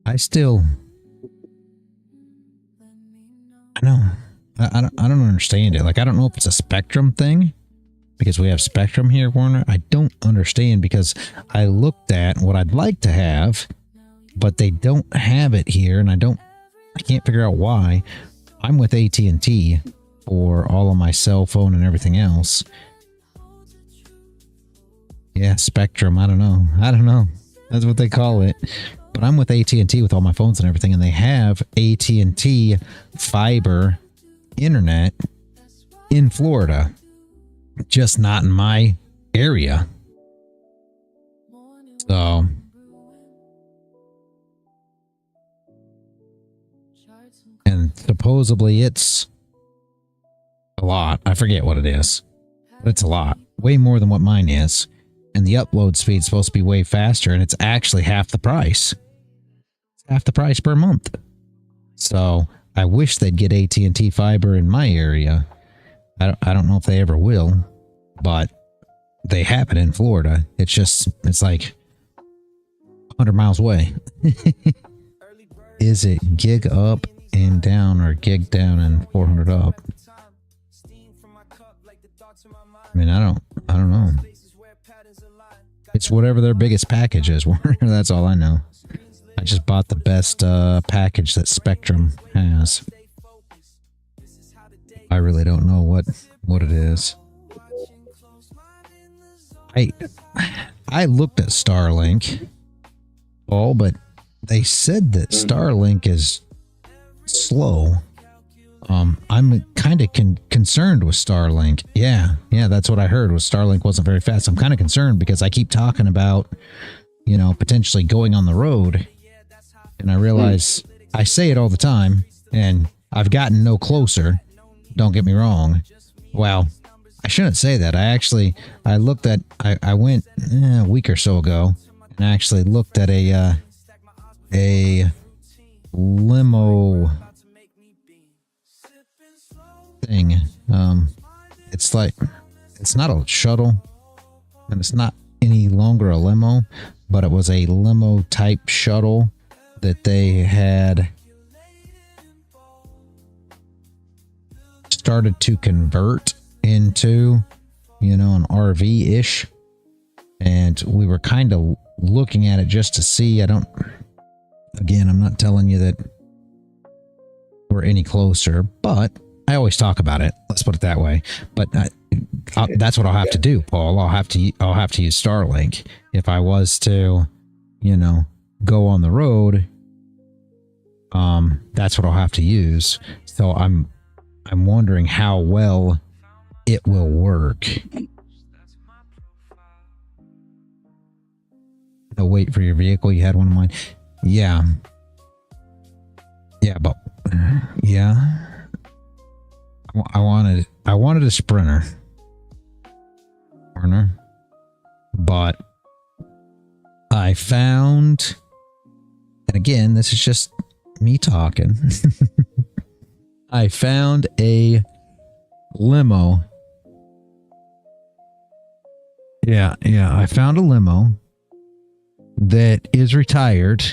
Speaker 7: I know. I don't understand it. Like, I don't know if it's a Spectrum thing, because we have Spectrum here, Warner. I don't understand, because I looked at what I'd like to have, but they don't have it here, and I can't figure out why. I'm with AT&T for all of my cell phone and everything else. Yeah, Spectrum. I don't know. That's what they call it. But I'm with AT&T with all my phones and everything, and they have AT&T fiber internet in Florida, just not in my area. So and supposedly it's a lot. I forget what it is, but it's a lot, way more than what mine is. And the upload speed is supposed to be way faster, and it's actually half the price. It's half the price per month. So I wish they'd get AT&T fiber in my area. I don't know if they ever will, but they have it in Florida. It's like 100 miles away. Is it gig up and down, or gig down and 400 up? I mean, I don't know. It's whatever their biggest package is. That's all I know. I just bought the best package that Spectrum has. I really don't know what it is. I looked at Starlink, Paul, but they said that Starlink is slow. I'm kind of concerned with Starlink. Yeah, that's what I heard, was Starlink wasn't very fast. I'm kind of concerned because I keep talking about, you know, potentially going on the road, and I realize I say it all the time, and I've gotten no closer. Don't get me wrong. Well, I shouldn't say that. I looked at, I went a week or so ago, and I actually looked at a limo thing. It's like, it's not a shuttle, and it's not any longer a limo, but it was a limo type shuttle that they had started to convert into, you know, an RV-ish. And we were kind of looking at it just to see. Again, I'm not telling you that we're any closer, but I always talk about it. Let's put it that way. But that's what I'll have to do, Paul. I'll have to use Starlink if I was to, you know, go on the road. That's what I'll have to use. So I'm wondering how well it will work. Oh, wait for your vehicle. You had one of mine. Yeah, but yeah. I wanted a Sprinter, but I found, and again, this is just me talking. I found a limo. Yeah, I found a limo that is retired,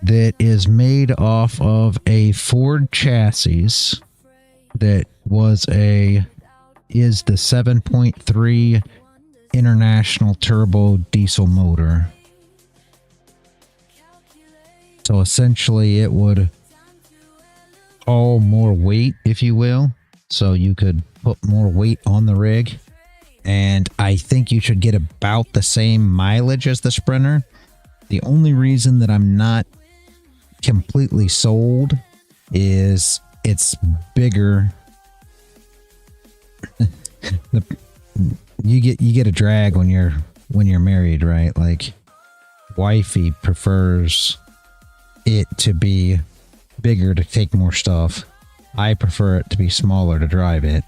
Speaker 7: that is made off of a Ford chassis that is the 7.3 international turbo diesel motor. So essentially it would haul more weight, if you will. So you could put more weight on the rig. And I think you should get about the same mileage as the Sprinter. The only reason that I'm not completely sold is it's bigger. You get a drag when you're married, right? Like, wifey prefers it to be bigger to take more stuff. I prefer it to be smaller to drive it.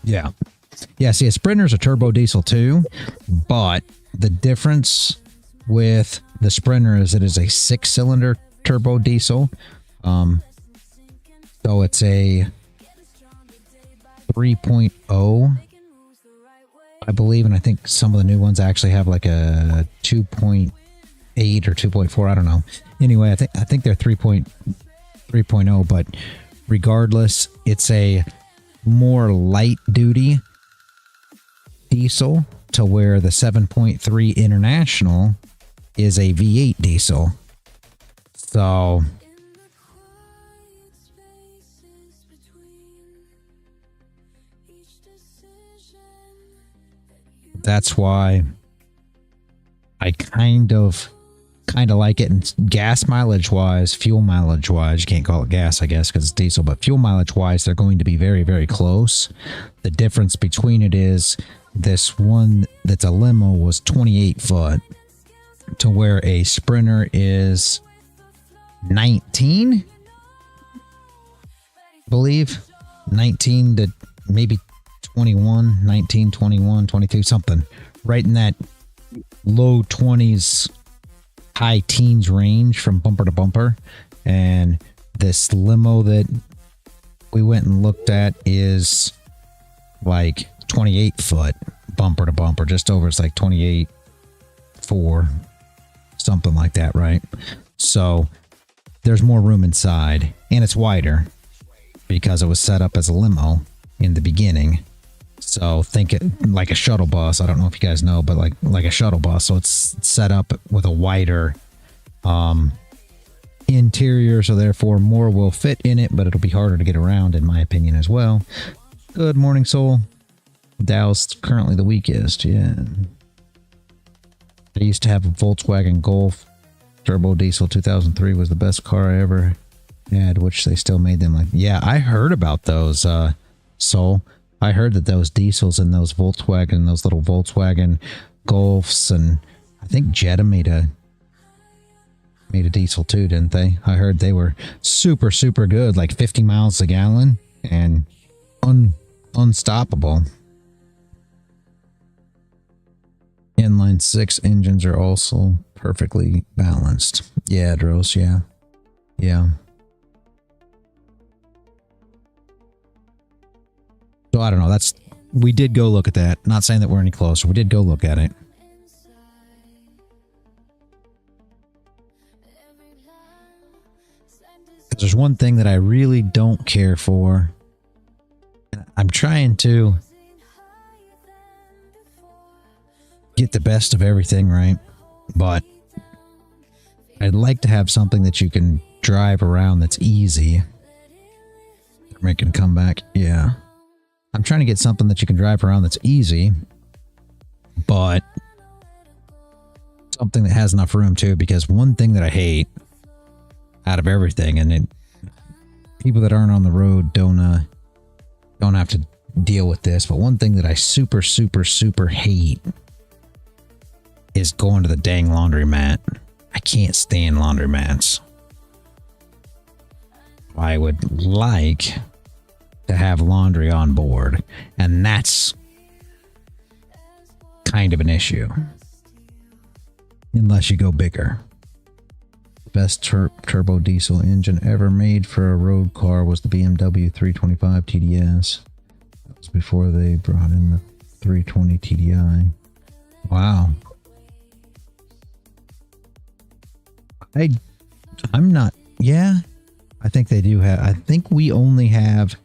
Speaker 7: Yeah, see, a Sprinter's a turbo diesel too, but the difference with the Sprinter is it is a 6-cylinder turbo diesel. So it's a 3.0, I believe, and I think some of the new ones actually have like a 2.8 or 2.4. I don't know. Anyway, I think they're 3.0, but regardless, it's a more light duty diesel, to where the 7.3 International is a V8 diesel. So that's why I kind of like it. And gas mileage wise, fuel mileage wise, you can't call it gas, I guess, because it's diesel, but fuel mileage wise, they're going to be very, very close. The difference between it is this one that's a limo was 28 foot, to where a Sprinter is 19, I believe, 19 to maybe 21, 19, 21, 22, something right in that low 20s, high teens range from bumper to bumper. And this limo that we went and looked at is like 28 foot bumper to bumper, just over. It's like 28.4, something like that, right? So there's more room inside, and it's wider because it was set up as a limo in the beginning. So think it like a shuttle bus. I don't know if you guys know, but like a shuttle bus. So it's set up with a wider interior, so therefore more will fit in it, but it'll be harder to get around, in my opinion, as well. Good morning, Soul. Dow's currently the weakest, yeah. I used to have a Volkswagen Golf turbo diesel. 2003 was the best car I ever had, which they still made them like. Yeah, I heard about those, Soul. I heard that those diesels and those Volkswagen, those little Volkswagen Golfs, and I think Jetta made a diesel too, didn't they? I heard they were super, super good, like 50 miles a gallon and unstoppable. Inline 6 engines are also perfectly balanced. Yeah, Dros, yeah. Yeah. So I don't know, we did go look at that. Not saying that we're any closer. We did go look at it. There's one thing that I really don't care for. I'm trying to get the best of everything, right? But I'd like to have something that you can drive around that's easy. They're making a comeback. Yeah. I'm trying to get something that you can drive around that's easy, but something that has enough room too, because one thing that I hate out of everything, and people that aren't on the road don't have to deal with this, but one thing that I super, super, super hate is going to the dang laundromat. I can't stand laundromats. I would like to have laundry on board, and that's kind of an issue. Unless you go bigger. Best turbo diesel engine ever made for a road car was the BMW 325 TDS. That was before they brought in the 320 TDI. Wow. I'm not, yeah, I think they do have, I think we only have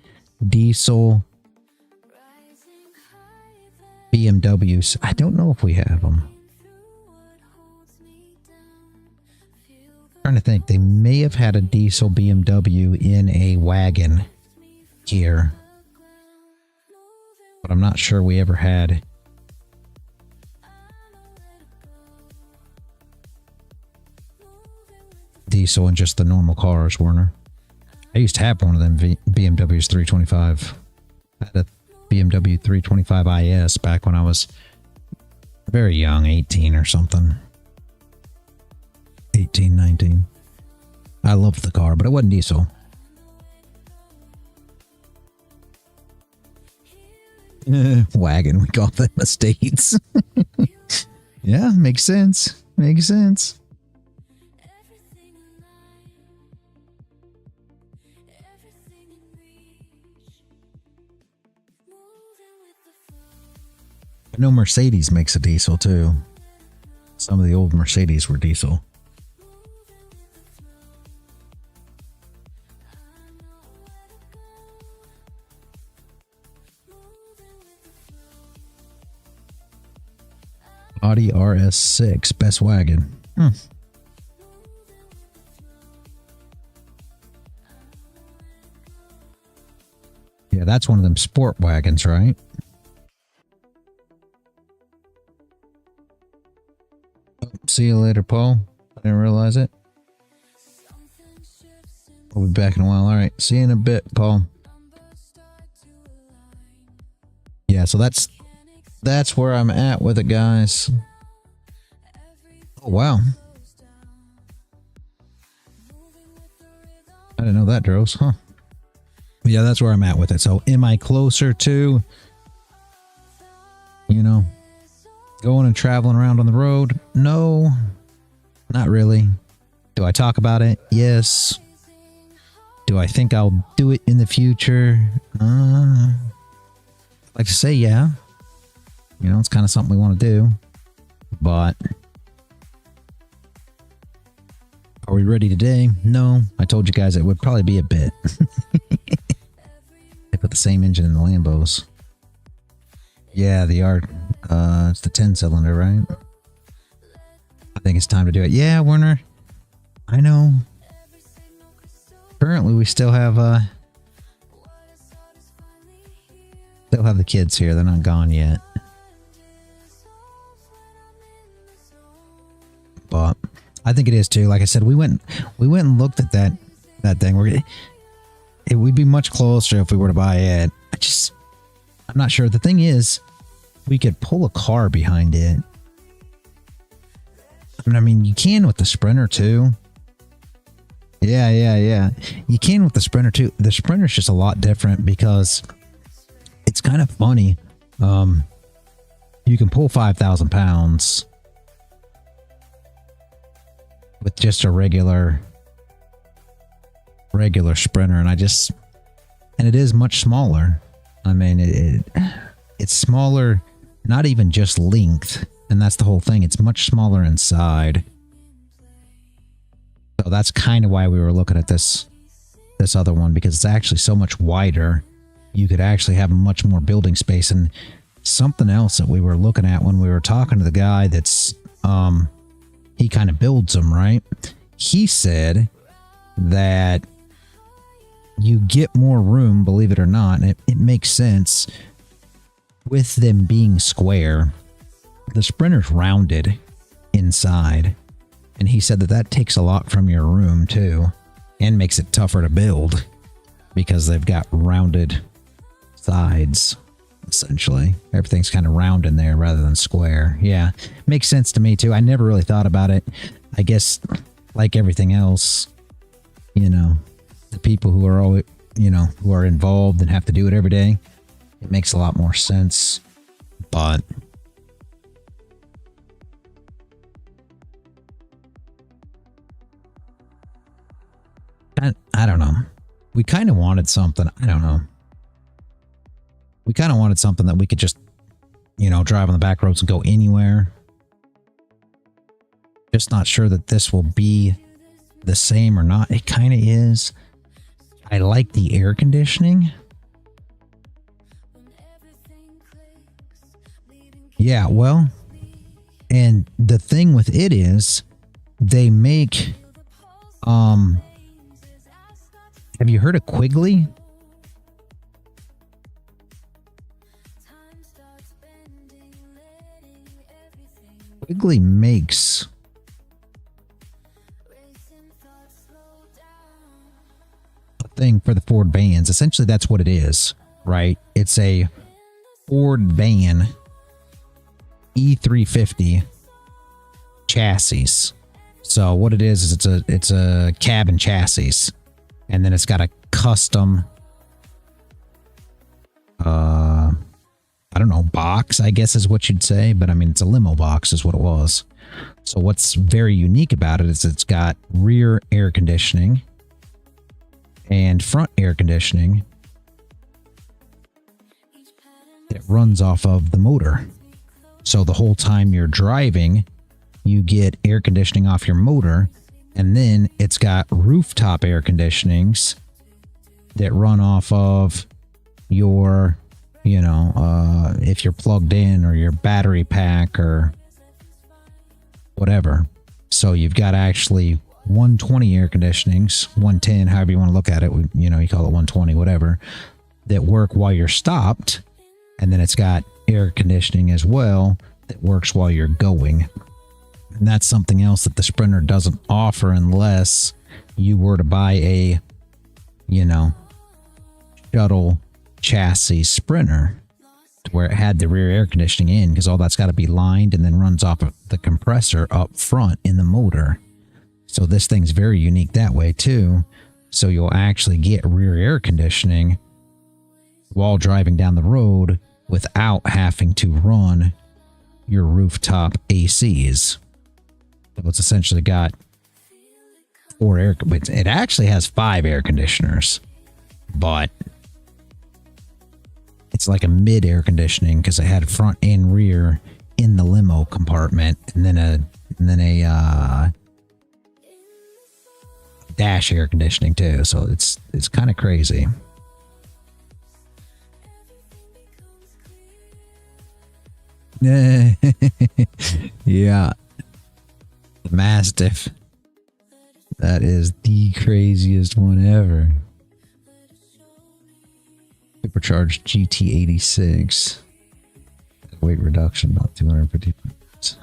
Speaker 7: diesel BMWs. I don't know if we have them. Trying to think, they may have had a diesel BMW in a wagon here, but I'm not sure we ever had diesel in just the normal cars, Werner. I used to have one of them BMWs 325. I had a BMW 325 IS back when I was very young, 18 or something. 18, 19. I loved the car, but it wasn't diesel. Wagon, we call them estates. Yeah, makes sense. Makes sense. I know Mercedes makes a diesel too. Some of the old Mercedes were diesel. Audi RS6, best wagon. Yeah, that's one of them sport wagons, right? See you later, Paul. I didn't realize it. We'll be back in a while. All right. See you in a bit, Paul. Yeah, so that's where I'm at with it, guys. Oh, wow. I didn't know that, Dros, huh? Yeah, that's where I'm at with it. So am I closer to, you know, going and traveling around on the road? No, not really. Do I talk about it? Yes. Do I think I'll do it in the future? I'd like to say yeah. You know, it's kind of something we want to do. But are we ready today? No. I told you guys it would probably be a bit. They put the same engine in the Lambos. Yeah, it's the 10-cylinder, right? I think it's time to do it. Yeah, Werner. I know. currently we still have the kids here. They're not gone yet. But I think it is too. Like I said, we went and looked at that thing. It would be much closer if we were to buy it. I'm not sure. The thing is, we could pull a car behind it. I mean, you can with the Sprinter too. Yeah. You can with the Sprinter too. The Sprinter's just a lot different because it's kind of funny. You can pull 5,000 pounds with just a regular Sprinter, and it is much smaller. I mean, it's smaller, not even just length, and that's the whole thing. It's much smaller inside. So that's kind of why we were looking at this other one, because it's actually so much wider. You could actually have much more building space. And something else that we were looking at when we were talking to the guy that's he kind of builds them, right? He said that you get more room, believe it or not, and it makes sense with them being square. The Sprinter's rounded inside, and he said that takes a lot from your room too, and makes it tougher to build because they've got rounded sides. Essentially, everything's kind of round in there rather than square. Yeah, makes sense to me too. I never really thought about it. I guess, like everything else, the people who are always, who are involved and have to do it every day, it makes a lot more sense. But I don't know. We kind of wanted something. I don't know. We kind of wanted something that we could just, drive on the back roads and go anywhere. Just not sure that this will be the same or not. It kind of is. I like the air conditioning. Yeah, well, and the thing with it is they make, have you heard of Quigley? Quigley makes a thing for the Ford vans. Essentially, that's what it is, right? It's a Ford van E350 chassis. So what it is it's a cabin chassis, and then it's got a custom I don't know, box, I guess is what you'd say, but I mean, it's a limo box is what it was. So what's very unique about it is it's got rear air conditioning and front air conditioning that runs off of the motor. So the whole time you're driving, you get air conditioning off your motor, and then it's got rooftop air conditionings that run off of your, if you're plugged in, or your battery pack or whatever. So you've got actually 120 air conditionings, 110, however you want to look at it, you call it 120, whatever, that work while you're stopped. And then it's got air conditioning as well that works while you're going. And that's something else that the Sprinter doesn't offer unless you were to buy a, shuttle chassis Sprinter, where it had the rear air conditioning in, because all that's got to be lined and then runs off of the compressor up front in the motor. So this thing's very unique that way too. So you'll actually get rear air conditioning while driving down the road without having to run your rooftop ACs. So it's essentially got 4 air, it actually has 5 air conditioners, but it's like a mid air conditioning because it had front and rear in the limo compartment, and then a dash air conditioning too. So it's kind of crazy. Yeah, the Mastiff. That is the craziest one ever. Supercharged GT86. Weight reduction, about 250 pounds.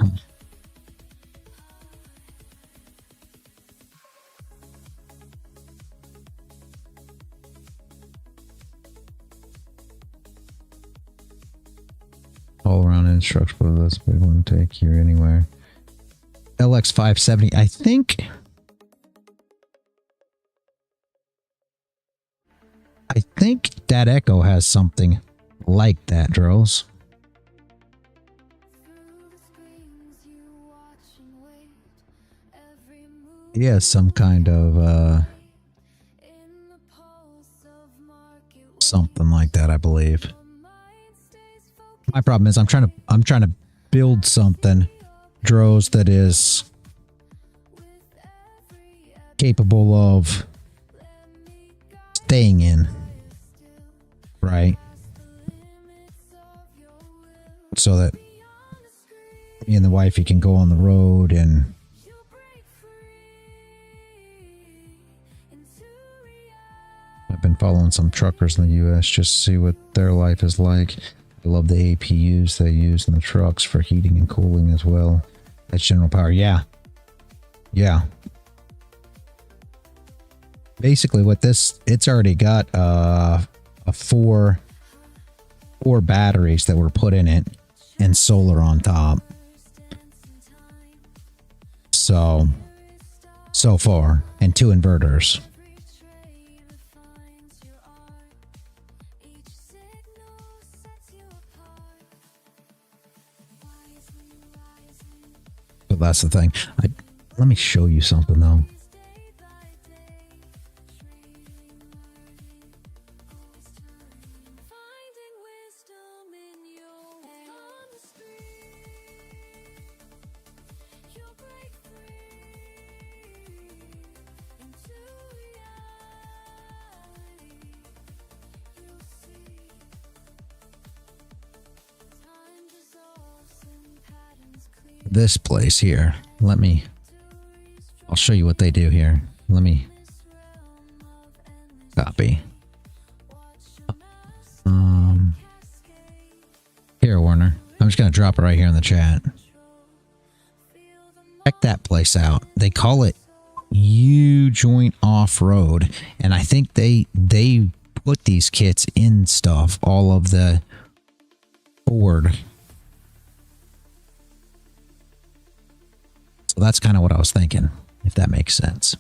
Speaker 7: All around instructional, that's a big one to take here anywhere. LX 570, I think that Echo has something like that, Dros. He has some kind of something like that, I believe. My problem is I'm trying to build something, Dros, that is capable of staying in, right? So that me and the wifey can go on the road and I've been following some truckers in the US just to see what their life is like. I love the APUs they use in the trucks for heating and cooling as well. That's general power. Yeah. Yeah. Basically what this, it's already got four batteries that were put in it and solar on top. So far, and 2 inverters. But that's the thing. Let me show you something though. This place here. I'll show you what they do here. Let me copy. Here, Warner. I'm just going to drop it right here in the chat. Check that place out. They call it U-Joint Off-Road. And I think they put these kits in stuff. All of the Ford. So that's kind of what I was thinking, if that makes sense.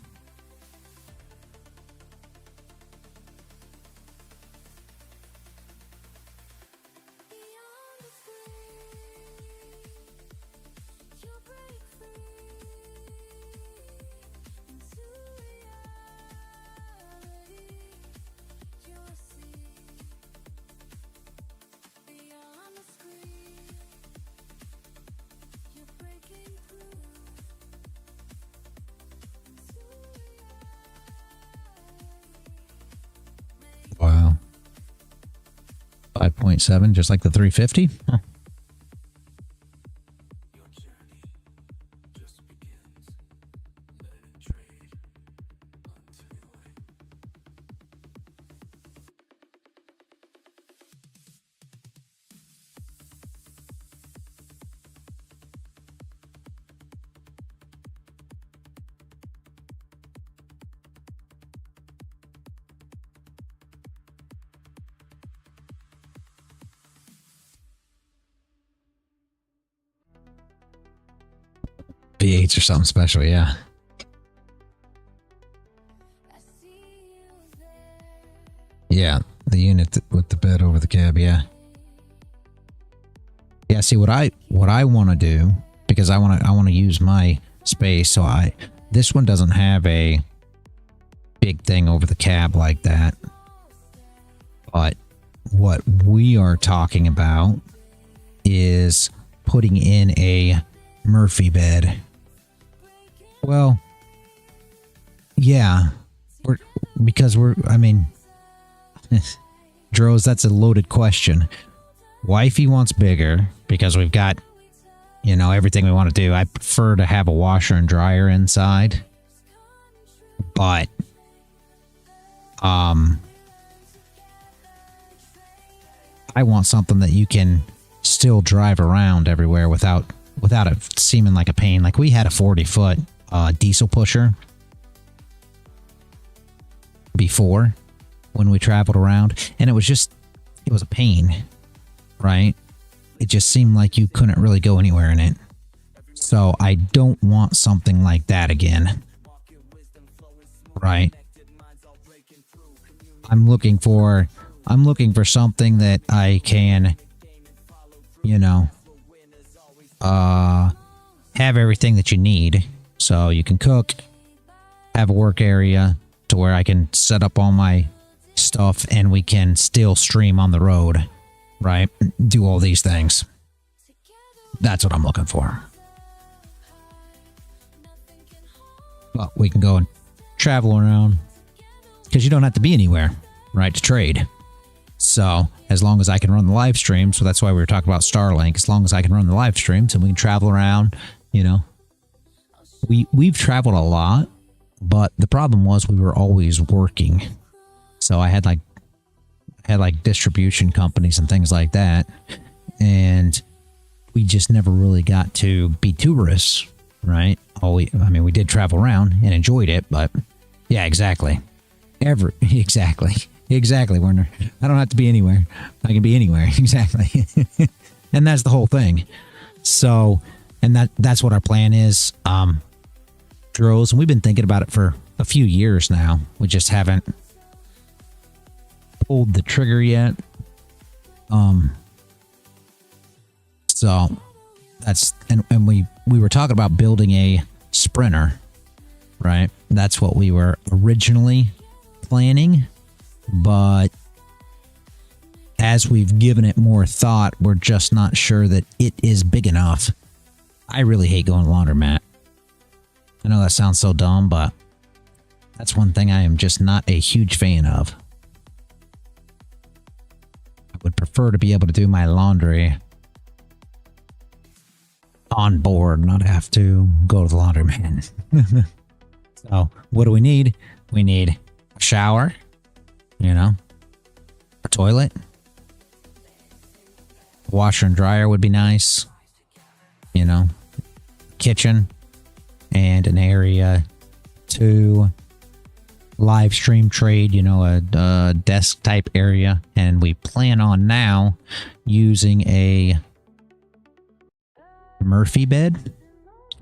Speaker 7: Wow. 5.7, just like the 350? Huh. V8s or something special, yeah. Yeah, the unit with the bed over the cab, yeah. Yeah, see what I want to do, because I want to use my space, so this one doesn't have a big thing over the cab like that. But what we are talking about is putting in a Murphy bed. Well, yeah, I mean, Dros, that's a loaded question. Wifey wants bigger because we've got, everything we want to do. I prefer to have a washer and dryer inside. but I want something that you can still drive around everywhere without it seeming like a pain. Like we had a 40-foot diesel pusher before when we traveled around, and it was a pain, right? It just seemed like you couldn't really go anywhere in it. So I don't want something like that again, right? I'm looking for something that I can, have everything that you need. So you can cook, have a work area to where I can set up all my stuff and we can still stream on the road, right? Do all these things. That's what I'm looking for. But we can go and travel around because you don't have to be anywhere, right, to trade. So as long as I can run the live stream, so that's why we were talking about Starlink, as long as I can run the live streams and we can travel around, we've traveled a lot, but the problem was we were always working. So I had like distribution companies and things like that, and we just never really got to be tourists, right? We did travel around and enjoyed it, but yeah, exactly. Exactly, Werner. I don't have to be anywhere. I can be anywhere. Exactly. And that's the whole thing. So, and that's what our plan is. Drones, and we've been thinking about it for a few years now. We just haven't pulled the trigger yet. So that's, and we were talking about building a sprinter, right? That's what we were originally planning, but as we've given it more thought, we're just not sure that it is big enough. I really hate going to the laundromat. I know that sounds so dumb, but that's one thing I am just not a huge fan of. I would prefer to be able to do my laundry on board, not have to go to the laundromat. So, what do we need? We need a shower, a toilet, a washer and dryer would be nice, kitchen, and an area to live stream trade, a desk type area. And we plan on now using a Murphy bed,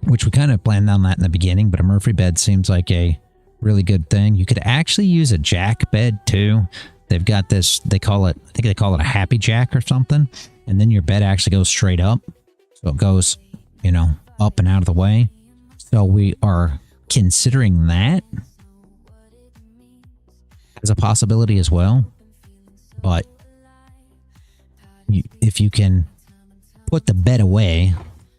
Speaker 7: which we kind of planned on that in the beginning, but a Murphy bed seems like a really good thing. You could actually use a jack bed too. They've got this, I think they call it a happy jack or something. And then your bed actually goes straight up. So it goes, up and out of the way. So we are considering that as a possibility as well. But if you can put the bed away,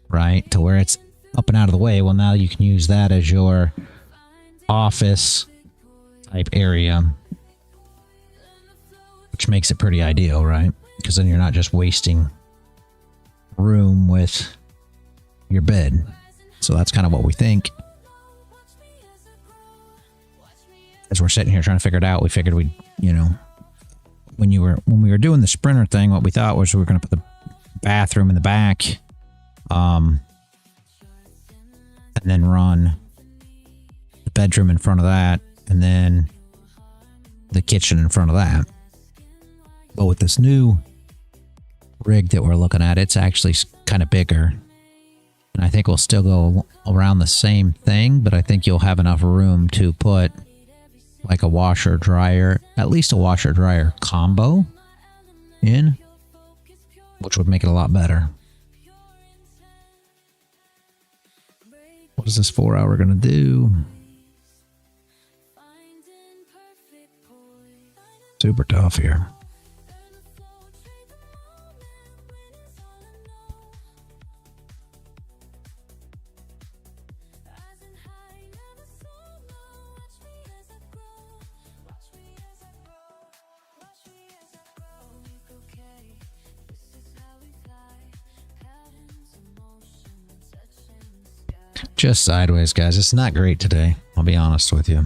Speaker 7: right, to where it's up and out of the way, well, now you can use that as your office type area, which makes it pretty ideal, right? Because then you're not just wasting room with your bed. So that's kind of what we think. As we're sitting here trying to figure it out, we figured we'd, when we were doing the sprinter thing, what we thought was we were going to put the bathroom in the back, and then run the bedroom in front of that, and then the kitchen in front of that. But with this new rig that we're looking at, it's actually kind of bigger. And I think we'll still go around the same thing, but I think you'll have enough room to put like a washer dryer, at least a washer dryer combo in, which would make it a lot better. What is this 4 hour gonna do? Super tough here. Just sideways, guys. It's not great today. I'll be honest with you.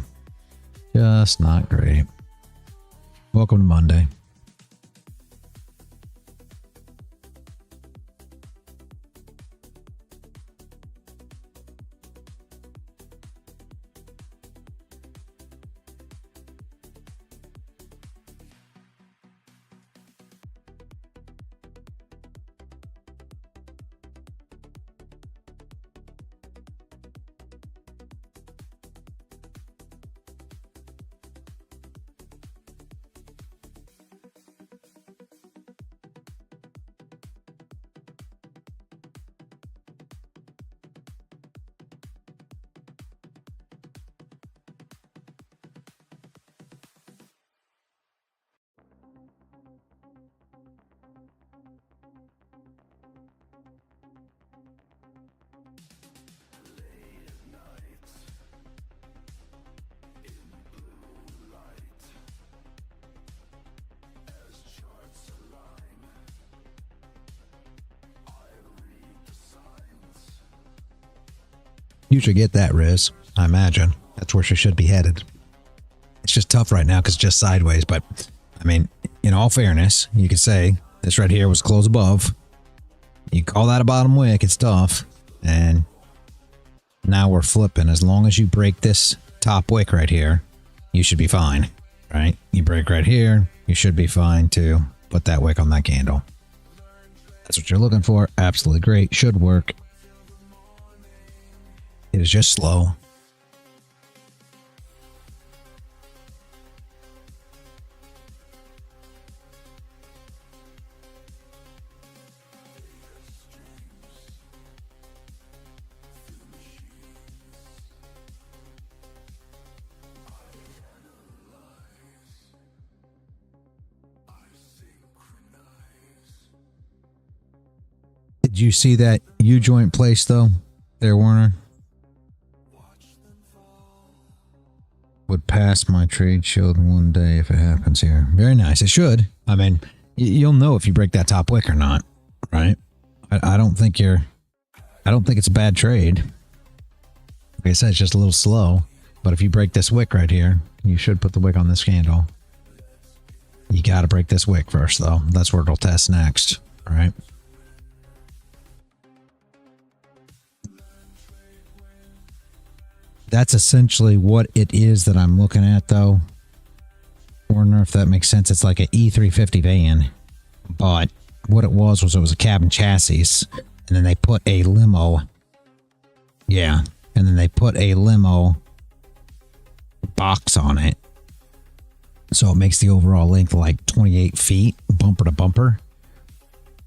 Speaker 7: Just not great. Welcome to Monday. You should get that, Riz. I imagine that's where she should be headed. It's just tough right now because it's just sideways. But I mean, in all fairness, you could say this right here was close above. You call that a bottom wick, it's tough. And now we're flipping. As long as you break this top wick right here, you should be fine, right? You break right here, you should be fine to put that wick on that candle. That's what you're looking for. Absolutely great. Should work. It is just slow. Did you see that U-joint place though, there, Warner? Would pass my trade shield one day if it happens here. Very nice. It should. I mean, you'll know if you break that top wick or not, right? I don't think it's a bad trade. Like I said, it's just a little slow. But if you break this wick right here, you should put the wick on this candle. You got to break this wick first, though. That's where it'll test next, all right? That's essentially what it is that I'm looking at, though. I wonder if that makes sense. It's like an E350 van, but what it was it was a cabin chassis, and then they put a limo. Yeah, and then they put a limo box on it, so it makes the overall length like 28 feet, bumper to bumper.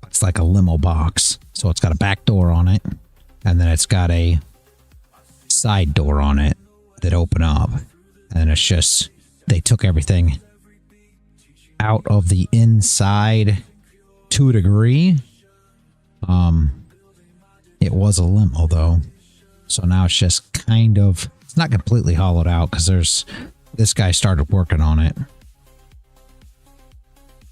Speaker 7: It's like a limo box, so it's got a back door on it, and then it's got a side door on it that open up, and it's just they took everything out of the inside to a degree. It was a limo though, so now it's just kind of, it's not completely hollowed out because this guy started working on it,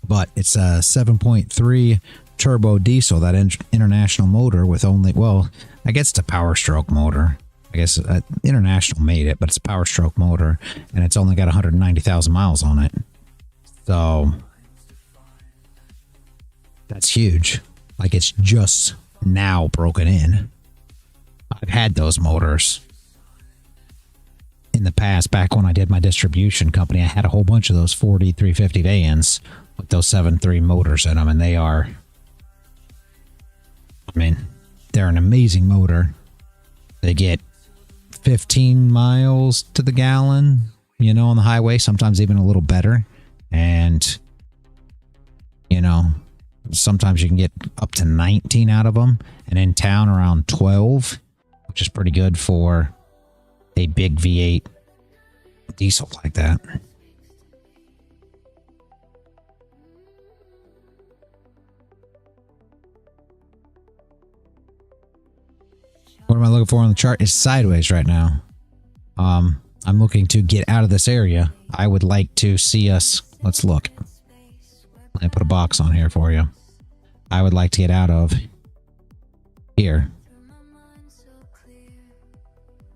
Speaker 7: but it's a 7.3 turbo diesel, that international motor with only, well, I guess it's a Power Stroke motor. I guess International made it, but it's a Power Stroke motor, and it's only got 190,000 miles on it. So that's huge. Like, it's just now broken in. I've had those motors in the past. Back when I did my distribution company, I had a whole bunch of those 40 350 vans with those 7.3 motors in them, and they are, I mean, they're an amazing motor. They get 15 miles to the gallon, you know, on the highway, sometimes even a little better. And, you know, sometimes you can get up to 19 out of them, and in town around 12, which is pretty good for a big V8 diesel like that. What am I looking for on the chart? It's sideways right now. I'm looking to get out of this area. I would like to see us, let's look. Let me put a box on here for you. I would like to get out of here.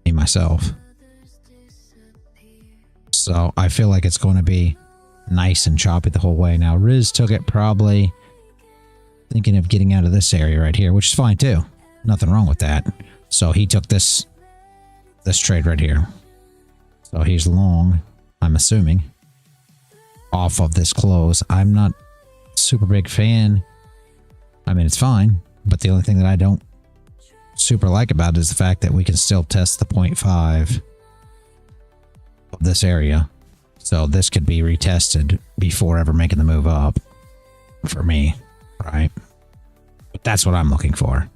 Speaker 7: Me, myself. So I feel like it's going to be nice and choppy the whole way. Now, Riz took it probably thinking of getting out of this area right here, which is fine too. Nothing wrong with that. So he took this trade right here. So he's long, I'm assuming, off of this close. I'm not a super big fan. I mean, it's fine, but the only thing that I don't super like about it is the fact that we can still test the 0.5 of this area. So this could be retested before ever making the move up for me, right? But that's what I'm looking for,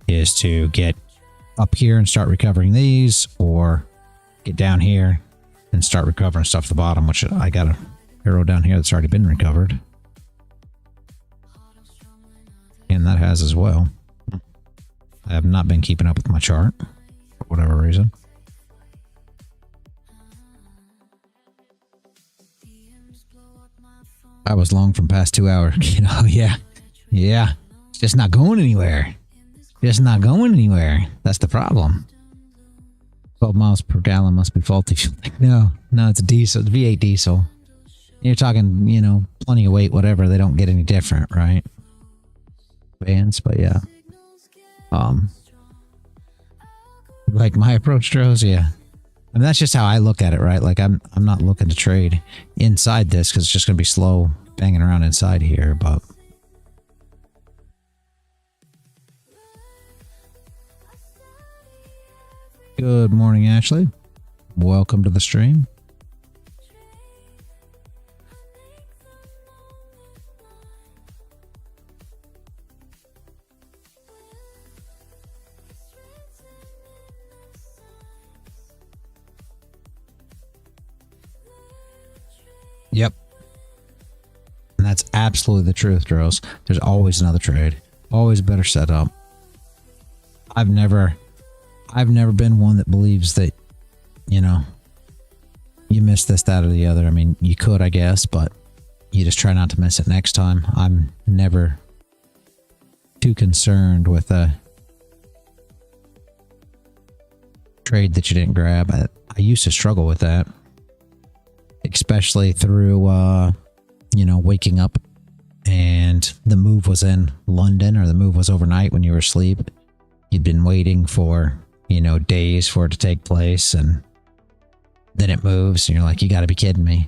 Speaker 7: is to get up here and start recovering these, or get down here and start recovering stuff at the bottom, which I got a arrow down here that's already been recovered. And that has as well. I have not been keeping up with my chart for whatever reason. I was long from past 2 hours. You know, yeah. It's just not going anywhere. Just not going anywhere. That's the problem. 12 miles per gallon must be faulty. No, it's a diesel. It's V8 diesel. You're talking, you know, plenty of weight, whatever. They don't get any different, right? Bands, but yeah. Like my approach draws, yeah. I mean, that's just how I look at it, right? Like I'm not looking to trade inside this because it's just going to be slow banging around inside here, but good morning, Ashley. Welcome to the stream. Yep. And that's absolutely the truth, Dros. There's always another trade. Always a better setup. I've never been one that believes that, you know, you miss this, that, or the other. I mean, you could, I guess, but you just try not to miss it next time. I'm never too concerned with a trade that you didn't grab. I used to struggle with that, especially through, you know, waking up and the move was in London, or the move was overnight when you were asleep. You'd been waiting for, you know, days for it to take place, and then it moves and you're like, you got to be kidding me.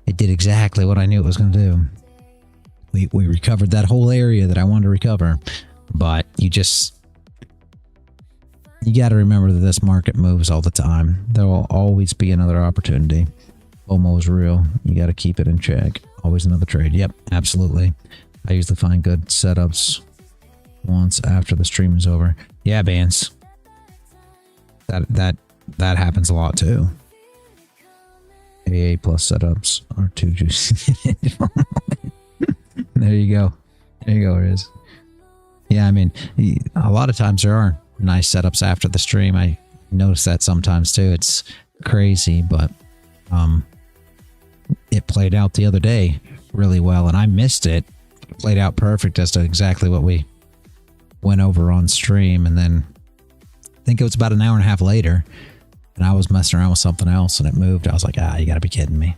Speaker 7: It did exactly what I knew it was going to do. We recovered that whole area that I wanted to recover, but you got to remember that this market moves all the time. There will always be another opportunity. FOMO is real. You got to keep it in check. Always another trade. Yep, absolutely. I usually find good setups once after the stream is over. Yeah, Bance. That happens a lot too. AA plus setups are too juicy. There you go. There you go, Riz. Yeah, I mean, a lot of times there are nice setups after the stream. I notice that sometimes too. It's crazy, but it played out the other day really well, and I missed it. It played out perfect as to exactly what we went over on stream, and then I think it was about an hour and a half later, and I was messing around with something else, and it moved. I was like, you gotta be kidding me.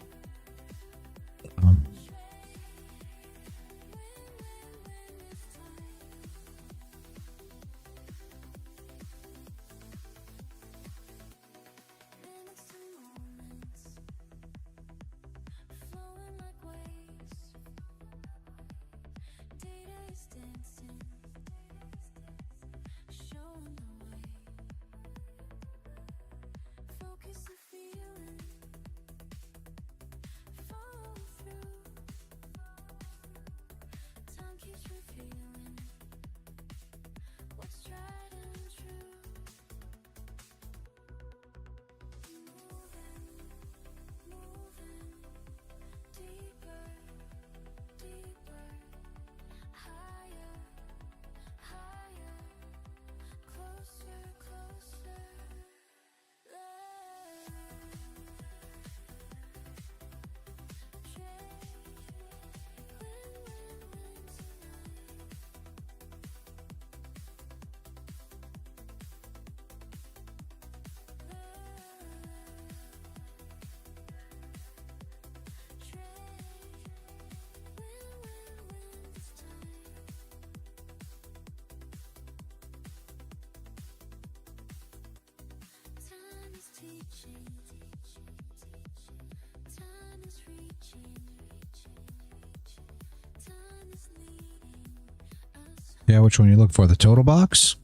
Speaker 7: Yeah, which one you look for? The total box?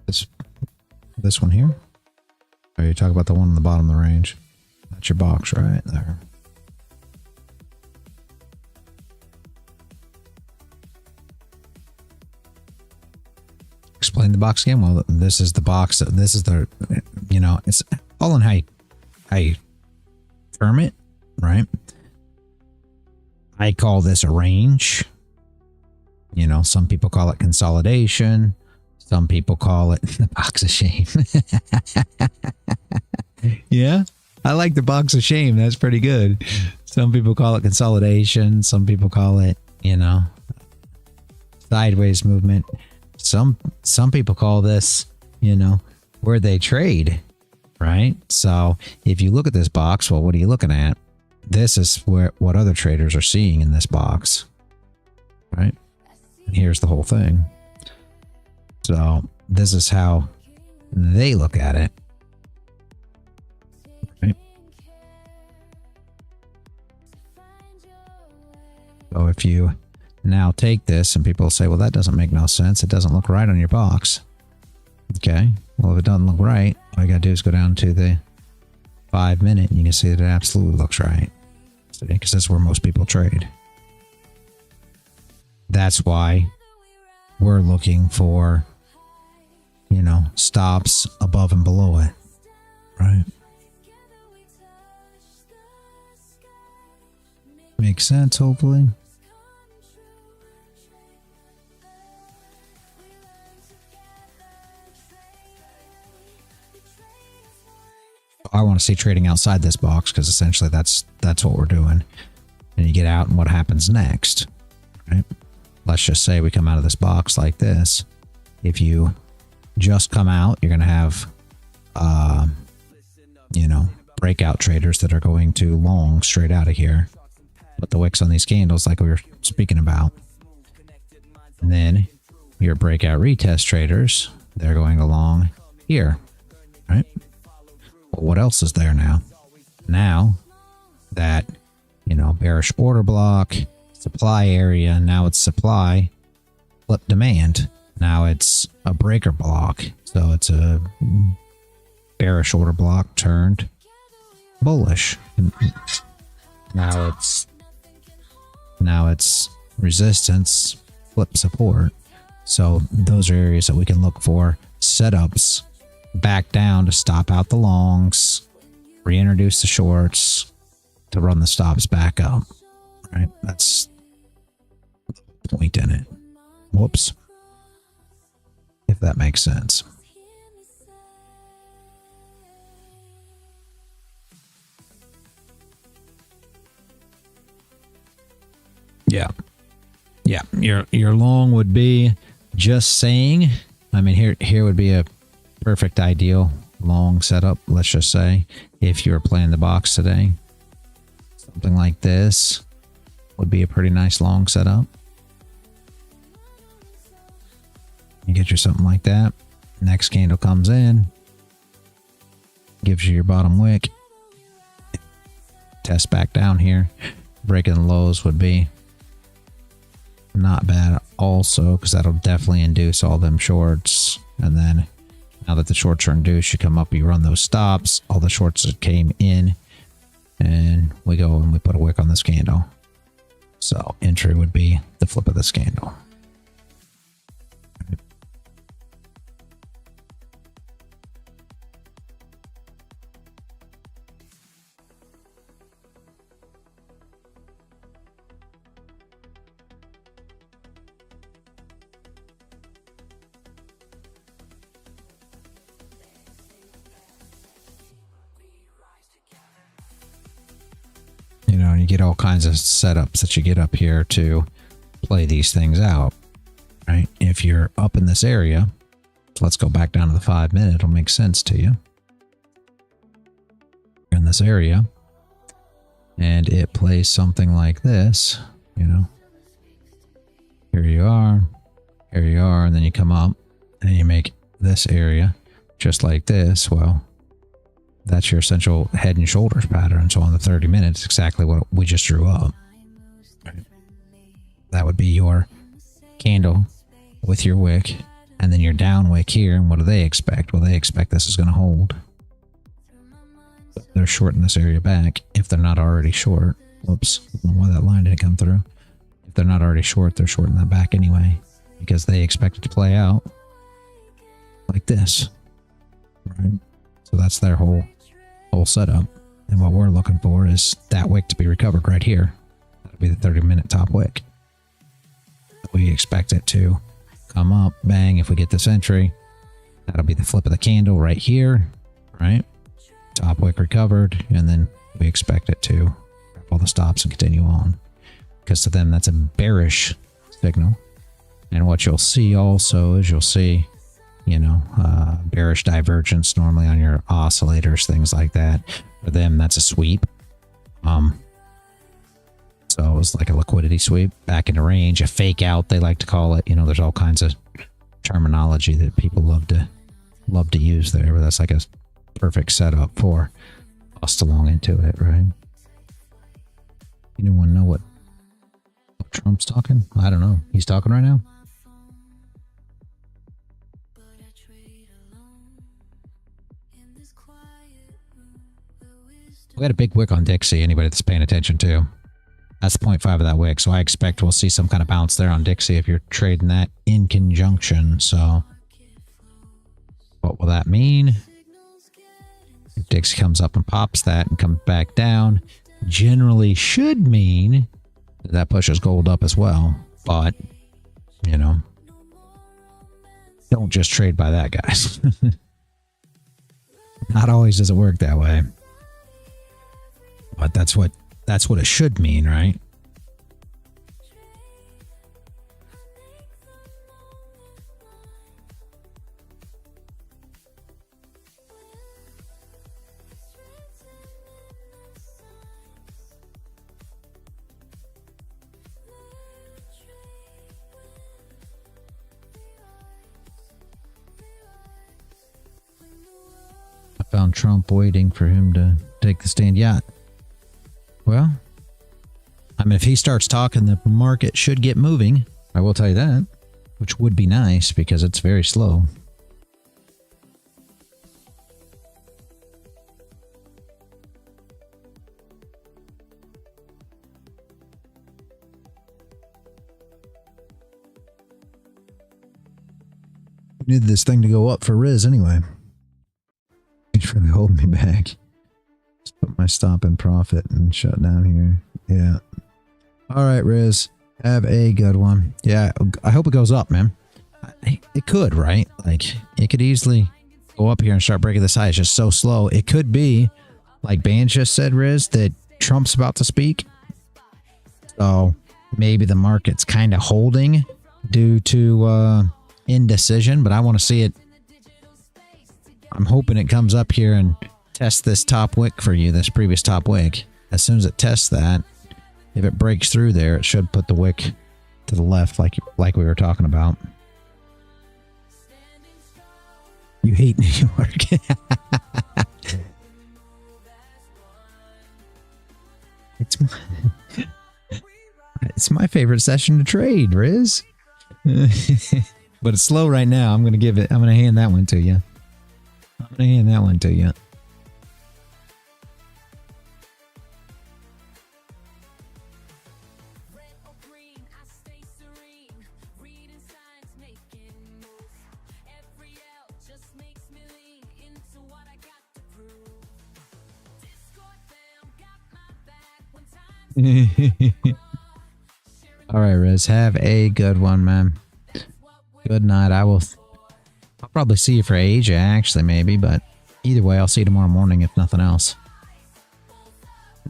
Speaker 7: This one here? Or you talk about the one on the bottom of the range? That's your box right there. Explain the box again. Well, this is the box. This is the, you know, it's all in how you term it, right? I call this a range. You know, some people call it consolidation. Some people call it the box of shame. Yeah, I like the box of shame. That's pretty good. Some people call it consolidation. Some people call it, you know, sideways movement. Some people call this, you know, where they trade, right? So if you look at this box, well, what are you looking at? This is what other traders are seeing in this box, right? And here's the whole thing. So this is how they look at it. Right? So if you now take this and people say, well, that doesn't make no sense. It doesn't look right on your box. Okay. Well, if it doesn't look right, all you got to do is go down to the 5 minute and you can see that it absolutely looks right. Because that's where most people trade. That's why we're looking for, you know, stops above and below it, right? Makes sense, hopefully. I want to see trading outside this box because essentially that's what we're doing. And you get out and what happens next, right? Let's just say we come out of this box like this. If you just come out, you're going to have, you know, breakout traders that are going to long straight out of here. Put the wicks on these candles like we were speaking about. And then your breakout retest traders, they're going along here, right? But what else is there now? Now that, you know, bearish order block, supply area, now it's supply, flip demand. Now it's a breaker block. So it's a bearish order block turned bullish. Now it's resistance, flip support. So those are areas that we can look for setups back down to stop out the longs, reintroduce the shorts to run the stops back up. Right? That's the point in it. Whoops. If that makes sense. Yeah. Yeah. Your long would be just saying, I mean, here would be a perfect ideal long setup, let's just say, if you were playing the box today. Something like this would be a pretty nice long setup. You get you something like that. Next candle comes in, gives you your bottom wick. Test back down here. Breaking the lows would be not bad also, because that'll definitely induce all them shorts. And then now that the shorts are induced, you come up, you run those stops, all the shorts that came in, and we go and we put a wick on this candle. So entry would be the flip of this candle. You know, and you get all kinds of setups that you get up here to play these things out, right? If you're up in this area, let's go back down to the 5 minute. It'll make sense to you. You're in this area, and it plays something like this, you know. Here you are, and then you come up, and you make this area just like this. Well, that's your essential head and shoulders pattern. So on the 30 minutes, exactly what we just drew up. Right? That would be your candle with your wick, and then your down wick here. And what do they expect? Well, they expect this is going to hold. They're shorting this area back if they're not already short. Whoops, I don't know why that line didn't come through. If they're not already short, they're shorting that back anyway, because they expect it to play out like this, right? So that's their whole setup. And what we're looking for is that wick to be recovered right here. That'll be the 30-minute top wick. We expect it to come up, bang, if we get this entry. That'll be the flip of the candle right here, right? Top wick recovered, and then we expect it to grab all the stops and continue on. Because to them, that's a bearish signal. And what you'll see also is you'll see, you know, bearish divergence normally on your oscillators, things like that. For them, that's a sweep. So it was like a liquidity sweep back into range, a fake out, they like to call it. You know, there's all kinds of terminology that people love to use there, but that's like a perfect setup for us to long into it, right? Anyone know what Trump's talking? I don't know. He's talking right now? We got a big wick on Dixie, anybody that's paying attention to. That's 0.5 of that wick, so I expect we'll see some kind of bounce there on Dixie if you're trading that in conjunction. So what will that mean? If Dixie comes up and pops that and comes back down, generally should mean that pushes gold up as well. But, you know, don't just trade by that, guys. Not always does it work that way. But that's what it should mean, right? I found Trump waiting for him to take the stand. Yeah. Well, I mean, if he starts talking, the market should get moving. I will tell you that, which would be nice because it's very slow. We need this thing to go up for Riz anyway. He's really holding me back. Put my stop in profit and shut down here. Yeah. All right, Riz. Have a good one. Yeah, I hope it goes up, man. It could, right? Like, it could easily go up here and start breaking this high. It's just so slow. It could be, like Ban just said, Riz, that Trump's about to speak. So maybe the market's kind of holding due to indecision, but I want to see it. I'm hoping it comes up here and test this top wick for you, this previous top wick. As soon as it tests that, if it breaks through there, it should put the wick to the left like we were talking about. You hate New York. It's my favorite session to trade, Riz. But it's slow right now. I'm going to hand that one to you. All right, Riz. Have a good one, man. Good night. I'll probably see you for Asia, actually, maybe, but either way, I'll see you tomorrow morning, if nothing else.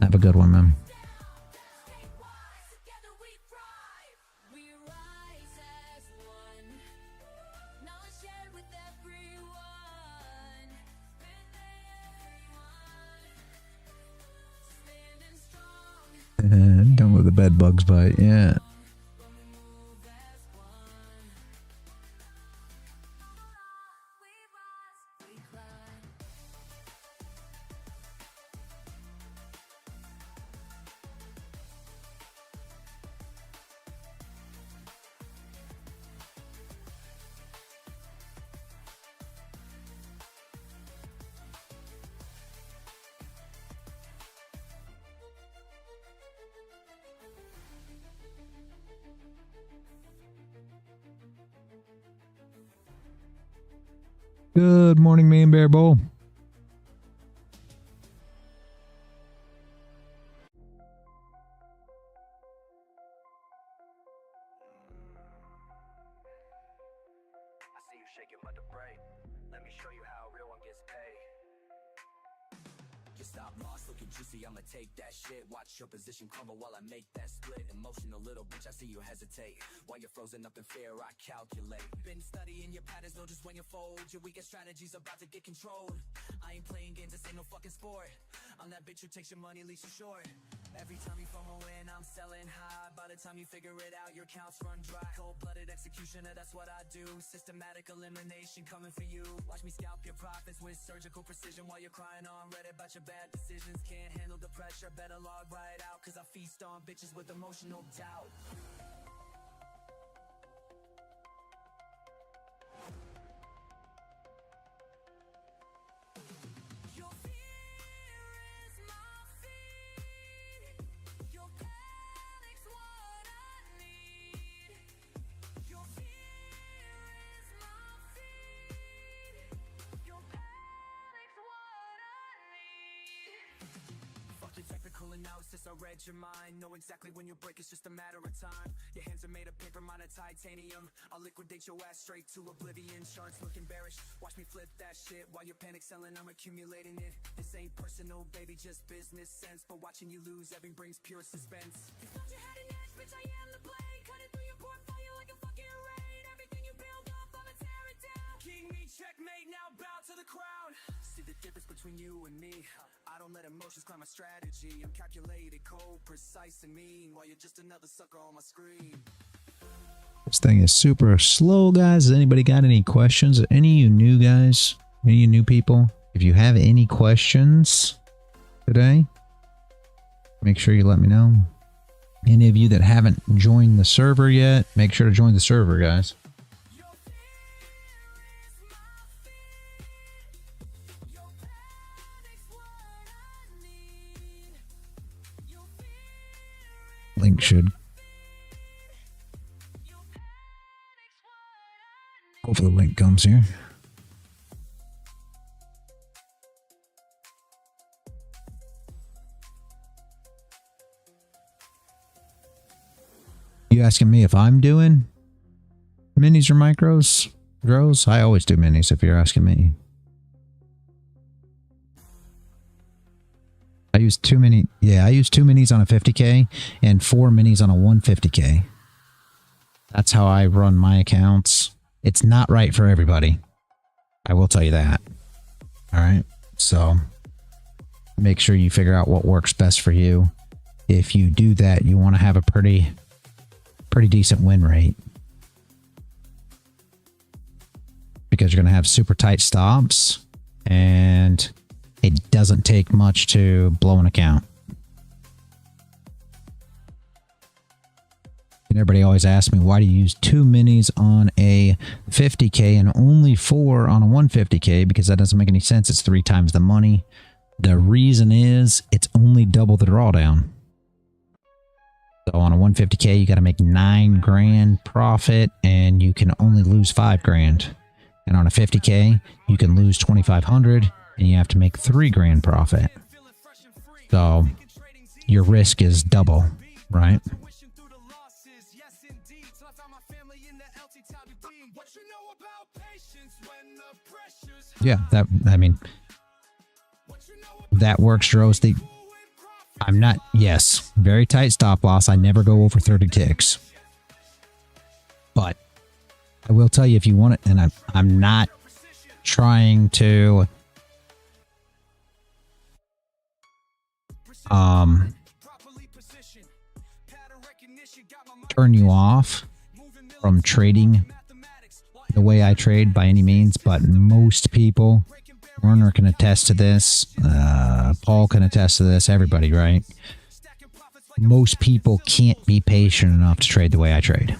Speaker 7: Have a good one, man. Don't let the bed bugs bite, yeah. Good morning, Man Bear Bull.
Speaker 5: I see you shaking but the brain. Let me show you how a real one gets paid. Your stop loss looking juicy, I'ma take that shit. Watch your position crumble while I make that split. Emotional little bitch, I see you hesitate. While you're frozen up in fear, I calculate. Been studying your patterns, know just when you fold. Your weakest strategy's about to get controlled. I ain't playing games, this ain't no fucking sport. I'm that bitch who takes your money, leaves you short. Every time you FOMO in, I'm selling high. By the time you figure it out, your counts run dry. Cold-blooded executioner, that's what I do. Systematic elimination coming for you. Watch me scalp your profits with surgical precision while you're crying on Reddit about your bad decisions. Can't handle the pressure, better log right out, cause I feast on bitches with emotional doubt.
Speaker 4: Your fear is my feed. Your panic's what I need. Your fear is my feed. Your panic's what I need.
Speaker 3: Fuck your technical analysis, I read your mind. Know exactly when you break, it's just a matter of time. Your hands are made of paper, mine of titanium. I'll liquidate your ass straight to oblivion. Charts looking bearish, watch me flip that shit. While you're panic selling, I'm accumulating it. This ain't personal, baby, just business sense. But watching you lose, every brings pure suspense.
Speaker 4: You thought you had an edge, bitch, I am the blade. Cut it through your portfolio like a fucking raid. Everything you build up, I'ma tear it down.
Speaker 3: King me, checkmate, now bow to the crowd. See the difference between you and me. I don't let emotions climb my strategy. I'm calculated, cold, precise, and mean. While you're just another sucker on my screen.
Speaker 7: This thing is super slow, guys. Has anybody got any questions? Any of you new guys? Any of you new people? If you have any questions today, make sure you let me know. Any of you that haven't joined the server yet, make sure to join the server, guys. Link should. Hopefully the link comes here. You asking me if I'm doing minis or micros? Grows? I always do minis if you're asking me. I use too many. Yeah, I use 2 minis on a 50K and 4 minis on a 150K. That's how I run my accounts. It's not right for everybody. I will tell you that. All right. So make sure you figure out what works best for you. If you do that, you want to have a pretty decent win rate, because you're going to have super tight stops and it doesn't take much to blow an account. And everybody always asks me, why do you use 2 minis on a 50K and only 4 on a 150K? Because that doesn't make any sense. It's 3 times the money. The reason is it's only double the drawdown. So on a 150K, you got to make 9 grand profit and you can only lose 5 grand. And on a 50K, you can lose 2,500 and you have to make 3 grand profit. So your risk is double, right? Yeah, that works, Rose. I'm not, yes, very tight stop loss. I never go over 30 ticks. But I will tell you, if you want it, and I'm not trying to turn you off from trading the way I trade by any means, but most people, Werner can attest to this, Paul can attest to this, everybody, right? Most people can't be patient enough to trade the way I trade.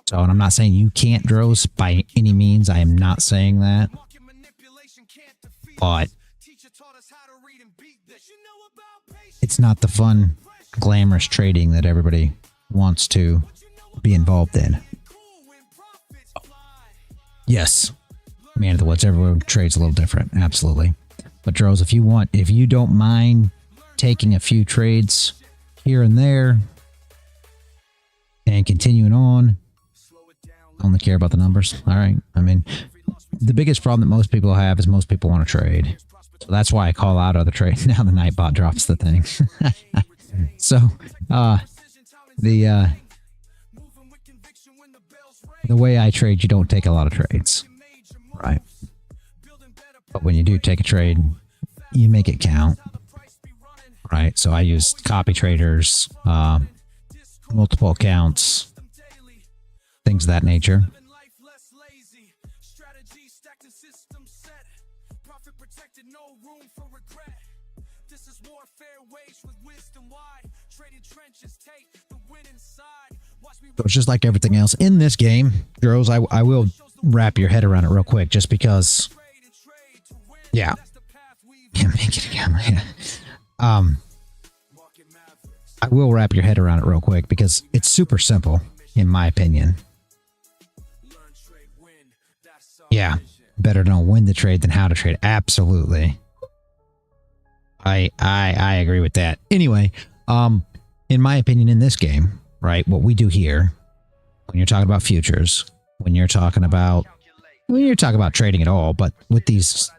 Speaker 7: So, and I'm not saying you can't, Droz, by any means. I am not saying that. But it's not the fun, glamorous trading that everybody wants to be involved in. Yes. Man of the woods, everyone trades a little different. Absolutely. But Dros, if you don't mind taking a few trades here and there and continuing on, I only care about the numbers. All right. I mean, the biggest problem that most people have is most people want to trade. So that's why I call out other trades. Now the Nightbot drops the thing. So, the way I trade, you don't take a lot of trades, right? But when you do take a trade, you make it count, right? So I use copy traders, multiple accounts, things of that nature. So it's just like everything else in this game, Dros. I will wrap your head around it real quick, just because. Yeah. Can't make it again. Yeah. I will wrap your head around it real quick because it's super simple, in my opinion. Yeah. Better to know when to trade than how to trade. Absolutely. I agree with that. Anyway, in my opinion, in this game, right, what we do here, when you're talking about futures, when you're talking about trading at all, but with these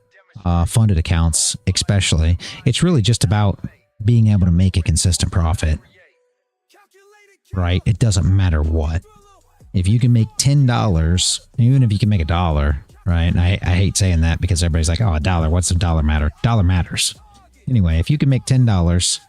Speaker 7: funded accounts especially, it's really just about being able to make a consistent profit, right? It doesn't matter what. If you can make $10, even if you can make $1, right? And I hate saying that because everybody's like, oh, $1, what's $1 matter? $1 matters. Anyway, if you can make $10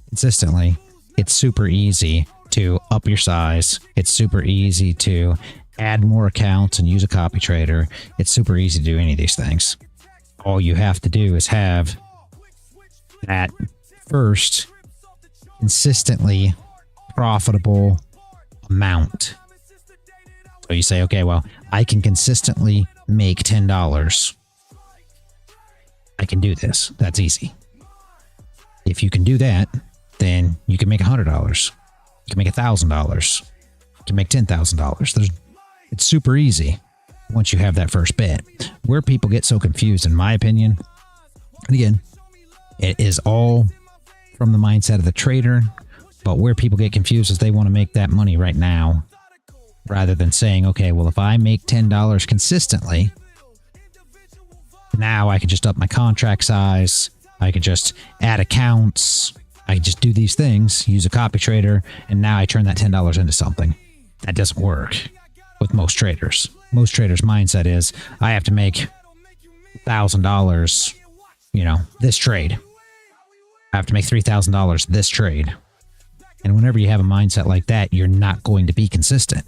Speaker 7: consistently, it's super easy to up your size. It's super easy to add more accounts and use a copy trader. It's super easy to do any of these things. All you have to do is have that first consistently profitable amount. So you say, okay, well, I can consistently make $10. I can do this. That's easy. If you can do that, then you can make $100. You can make $1,000. You can make $10,000. It's super easy once you have that first bet. Where people get so confused, in my opinion, and again, it is all from the mindset of the trader, but where people get confused is they want to make that money right now, rather than saying, okay, well, if I make $10 consistently, now I can just up my contract size. I could just add accounts. I can just do these things, use a copy trader, and now I turn that $10 into something. That doesn't work with most traders. Most traders' mindset is, I have to make $1,000, this trade. I have to make $3,000 this trade. And whenever you have a mindset like that, you're not going to be consistent.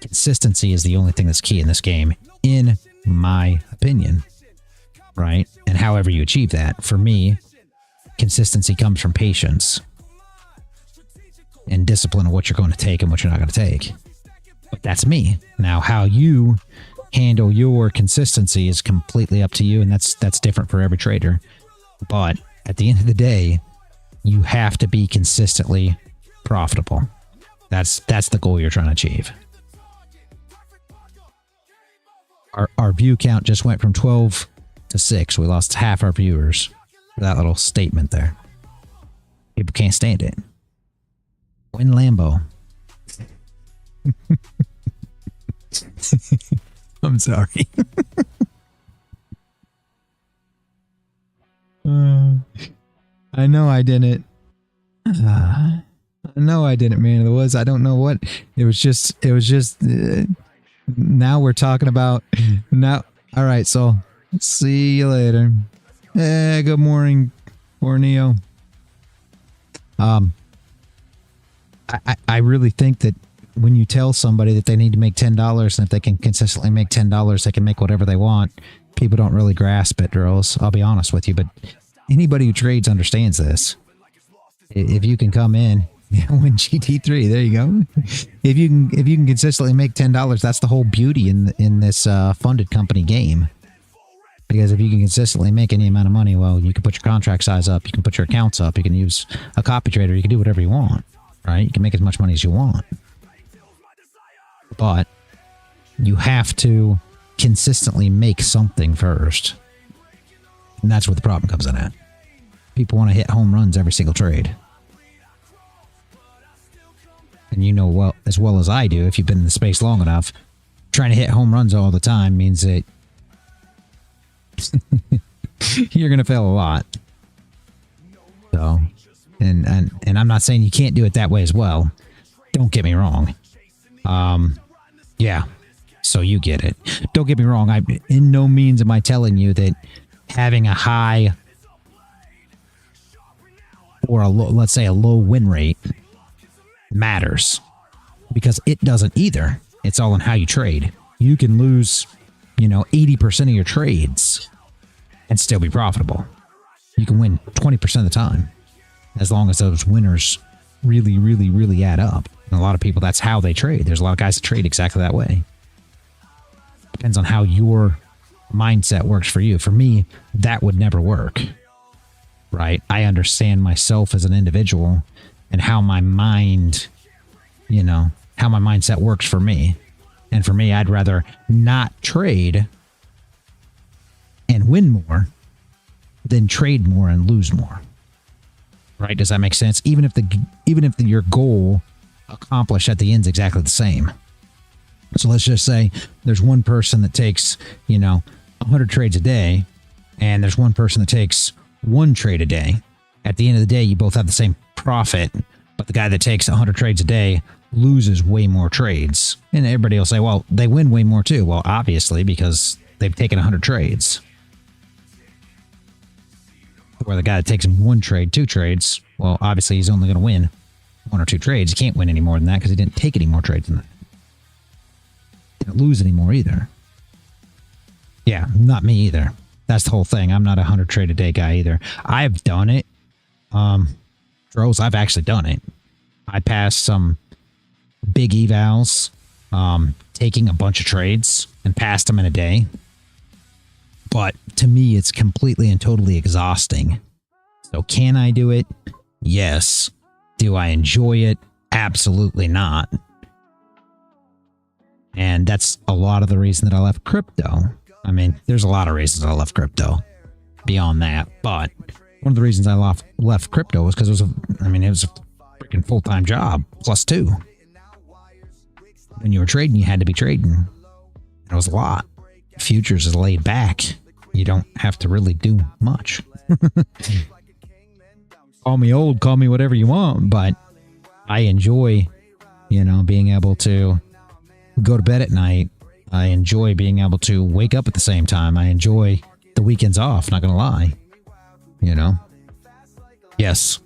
Speaker 7: Consistency is the only thing that's key in this game, in my opinion. Right? And however you achieve that, for me, consistency comes from patience and discipline of what you're going to take and what you're not going to take. But that's me. Now, how you handle your consistency is completely up to you, and that's different for every trader. But at the end of the day, you have to be consistently profitable. That's the goal you're trying to achieve. Our view count just went from 12 to 6. We lost half our viewers for that little statement there. People can't stand it. Win Lambo. I'm sorry. I know I didn't. I know I didn't, man of the woods. I don't know what. It was just now we're talking about now. All right, so see you later. Good morning, Borneo. I really think that when you tell somebody that they need to make $10, and if they can consistently make $10, they can make whatever they want, people don't really grasp it, girls. I'll be honest with you, but anybody who trades understands this. If you can come in, win GT3, there you go. If you can consistently make $10, that's the whole beauty in this funded company game. Because if you can consistently make any amount of money, well, you can put your contract size up, you can put your accounts up, you can use a copy trader, you can do whatever you want, right? You can make as much money as you want. But You have to consistently make something first. And that's where the problem comes in at. People want to hit home runs every single trade. And you know well as I do, if you've been in the space long enough, trying to hit home runs all the time means that you're going to fail a lot. So, and I'm not saying you can't do it that way as well. Don't get me wrong. Yeah. So you get it. Don't get me wrong. In no means am I telling you that having a high or a low, let's say a low win rate matters, because it doesn't either. It's all in how you trade. You can lose, 80% of your trades and still be profitable. You can win 20% of the time, as long as those winners really, really, really add up. And a lot of people, that's how they trade. There's a lot of guys that trade exactly that way. Depends on how your mindset works for you. For me, that would never work, right? I understand myself as an individual and how my mind, how my mindset works for me. And for me, I'd rather not trade and win more than trade more and lose more. Right? Does that make sense? Even if your goal accomplished at the end is exactly the same. So let's just say there's one person that takes, 100 trades a day, and there's one person that takes 1 trade a day. At the end of the day, you both have the same profit, but the guy that takes 100 trades a day loses way more trades. And everybody will say, well, they win way more too. Well, obviously, because they've taken 100 trades. Where the guy that takes 1 trade, 2 trades, well, obviously he's only going to win 1 or 2 trades. He can't win any more than that because he didn't take any more trades than that. He didn't lose any more either. Yeah, not me either. That's the whole thing. I'm not a 100 trade a day guy either. I've done it. Dros, I've actually done it. I passed some big evals, taking a bunch of trades and passed them in a day. But to me, it's completely and totally exhausting. So can I do it? Yes. Do I enjoy it? Absolutely not. And that's a lot of the reason that I left crypto. I mean, there's a lot of reasons I left crypto beyond that. But one of the reasons I left crypto was because it was a freaking full-time job plus 2. When you were trading, you had to be trading. It was a lot. Futures is laid back. You don't have to really do much. Call me old, call me whatever you want, but I enjoy, being able to go to bed at night. I enjoy being able to wake up at the same time. I enjoy the weekends off, not gonna lie. Yes.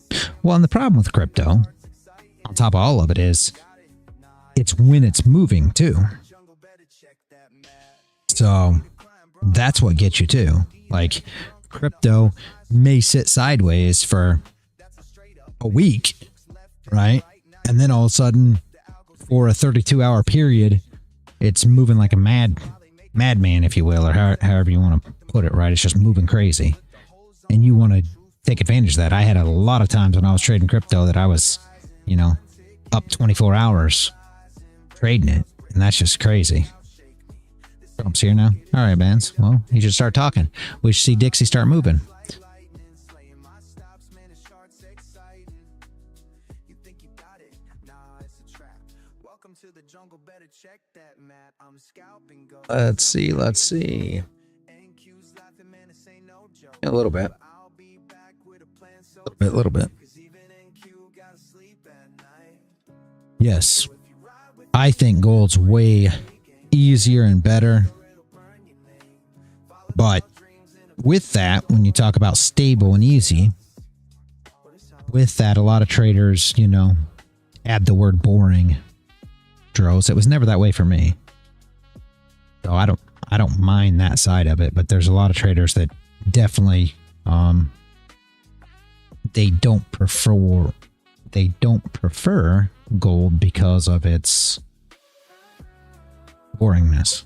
Speaker 7: Well, and the problem with crypto, on top of all of it, is it's when it's moving too. So that's what gets you too. Like, crypto may sit sideways for a week, right? And then all of a sudden, for a 32-hour period, it's moving like a madman, if you will, or however you want to put it, right? It's just moving crazy. And you want to take advantage of that. I had a lot of times when I was trading crypto that I was, up 24 hours trading it. And that's just crazy. Trump's here now. All right, Bands. Well, you should start talking. We should see Dixie start moving. Let's see. A little bit. Yes. I think gold's way easier and better. But with that, when you talk about stable and easy, with that, a lot of traders, add the word boring. Dros. It was never that way for me. So I don't mind that side of it, but there's a lot of traders that definitely they don't prefer gold because of its boringness.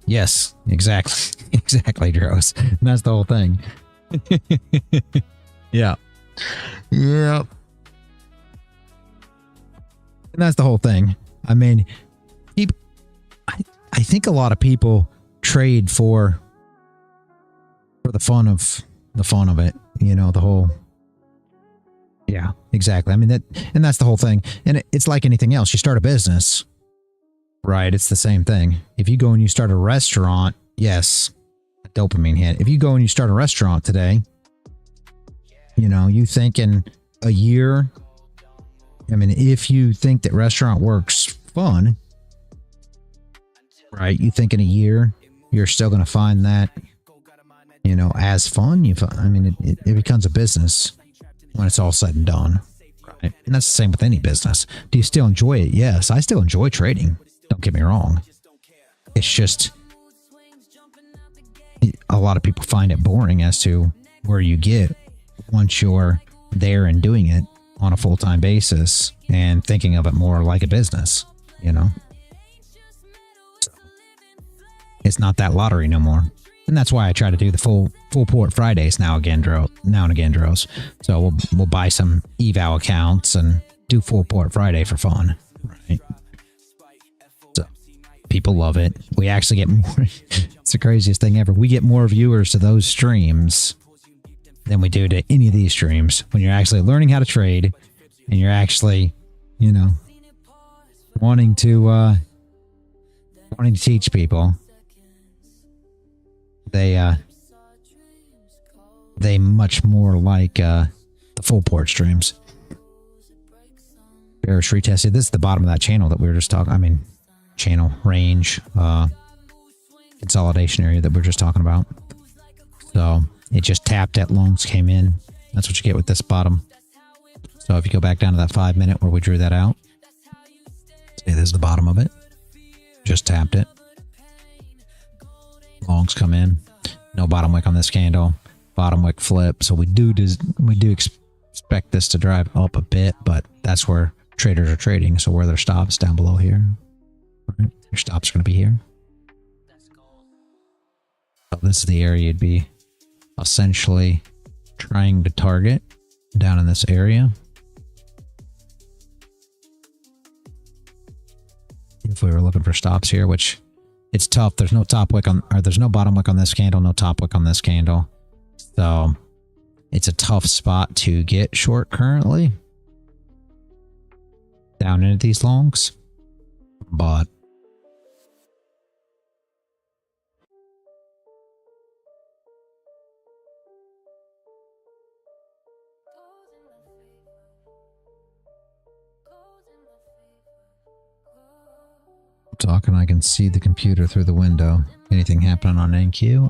Speaker 7: Yes, exactly, Dros. That's the whole thing. Yeah. And that's the whole thing. I mean, I think a lot of people trade for the fun of it, you know, the whole. Yeah, exactly. I mean, that's the whole thing. And it's like anything else. You start a business, right? It's the same thing. If you go and you start a restaurant, yes, a dopamine hit. If you go and you start a restaurant today, you know, you think in a year, I mean, if you think that restaurant work's fun, right? You think in a year, you're still going to find that, you know, as fun. I mean, it becomes a business when it's all said and done, right? And that's the same with any business. Do you still enjoy it? Yes, I still enjoy trading. Don't get me wrong. It's just a lot of people find it boring as to where you get once you're there and doing it on a full-time basis and thinking of it more like a business, you know? So, it's not that lottery no more. And that's why I try to do the full port Fridays now and again, Dros. So we'll buy some eval accounts and do full port Friday for fun, right? So people love it. We actually get more. It's the craziest thing ever. We get more viewers to those streams than we do to any of these streams. When you're actually learning how to trade and you're actually, you know, wanting to teach people. They much more like the full port streams. Bearish retested. This is the bottom of that channel that we were just talking. I mean, channel range, consolidation area that we were just talking about. So it just tapped at longs, came in. That's what you get with this bottom. So if you go back down to that 5 minute where we drew that out, see, this is the bottom of it. Just tapped it. Longs come in. No bottom wick on this candle. Bottom wick flip. So we do expect this to drive up a bit, but that's where traders are trading. So where their stops down below here. Right? Your stops are going to be here. So this is the area you'd be essentially trying to target down in this area. If we were looking for stops here, which it's tough. There's no top wick on, or there's no bottom wick on this candle, no top wick on this candle. So it's a tough spot to get short currently down into these longs. But talking, I can see the computer through the window. Anything happening on NQ?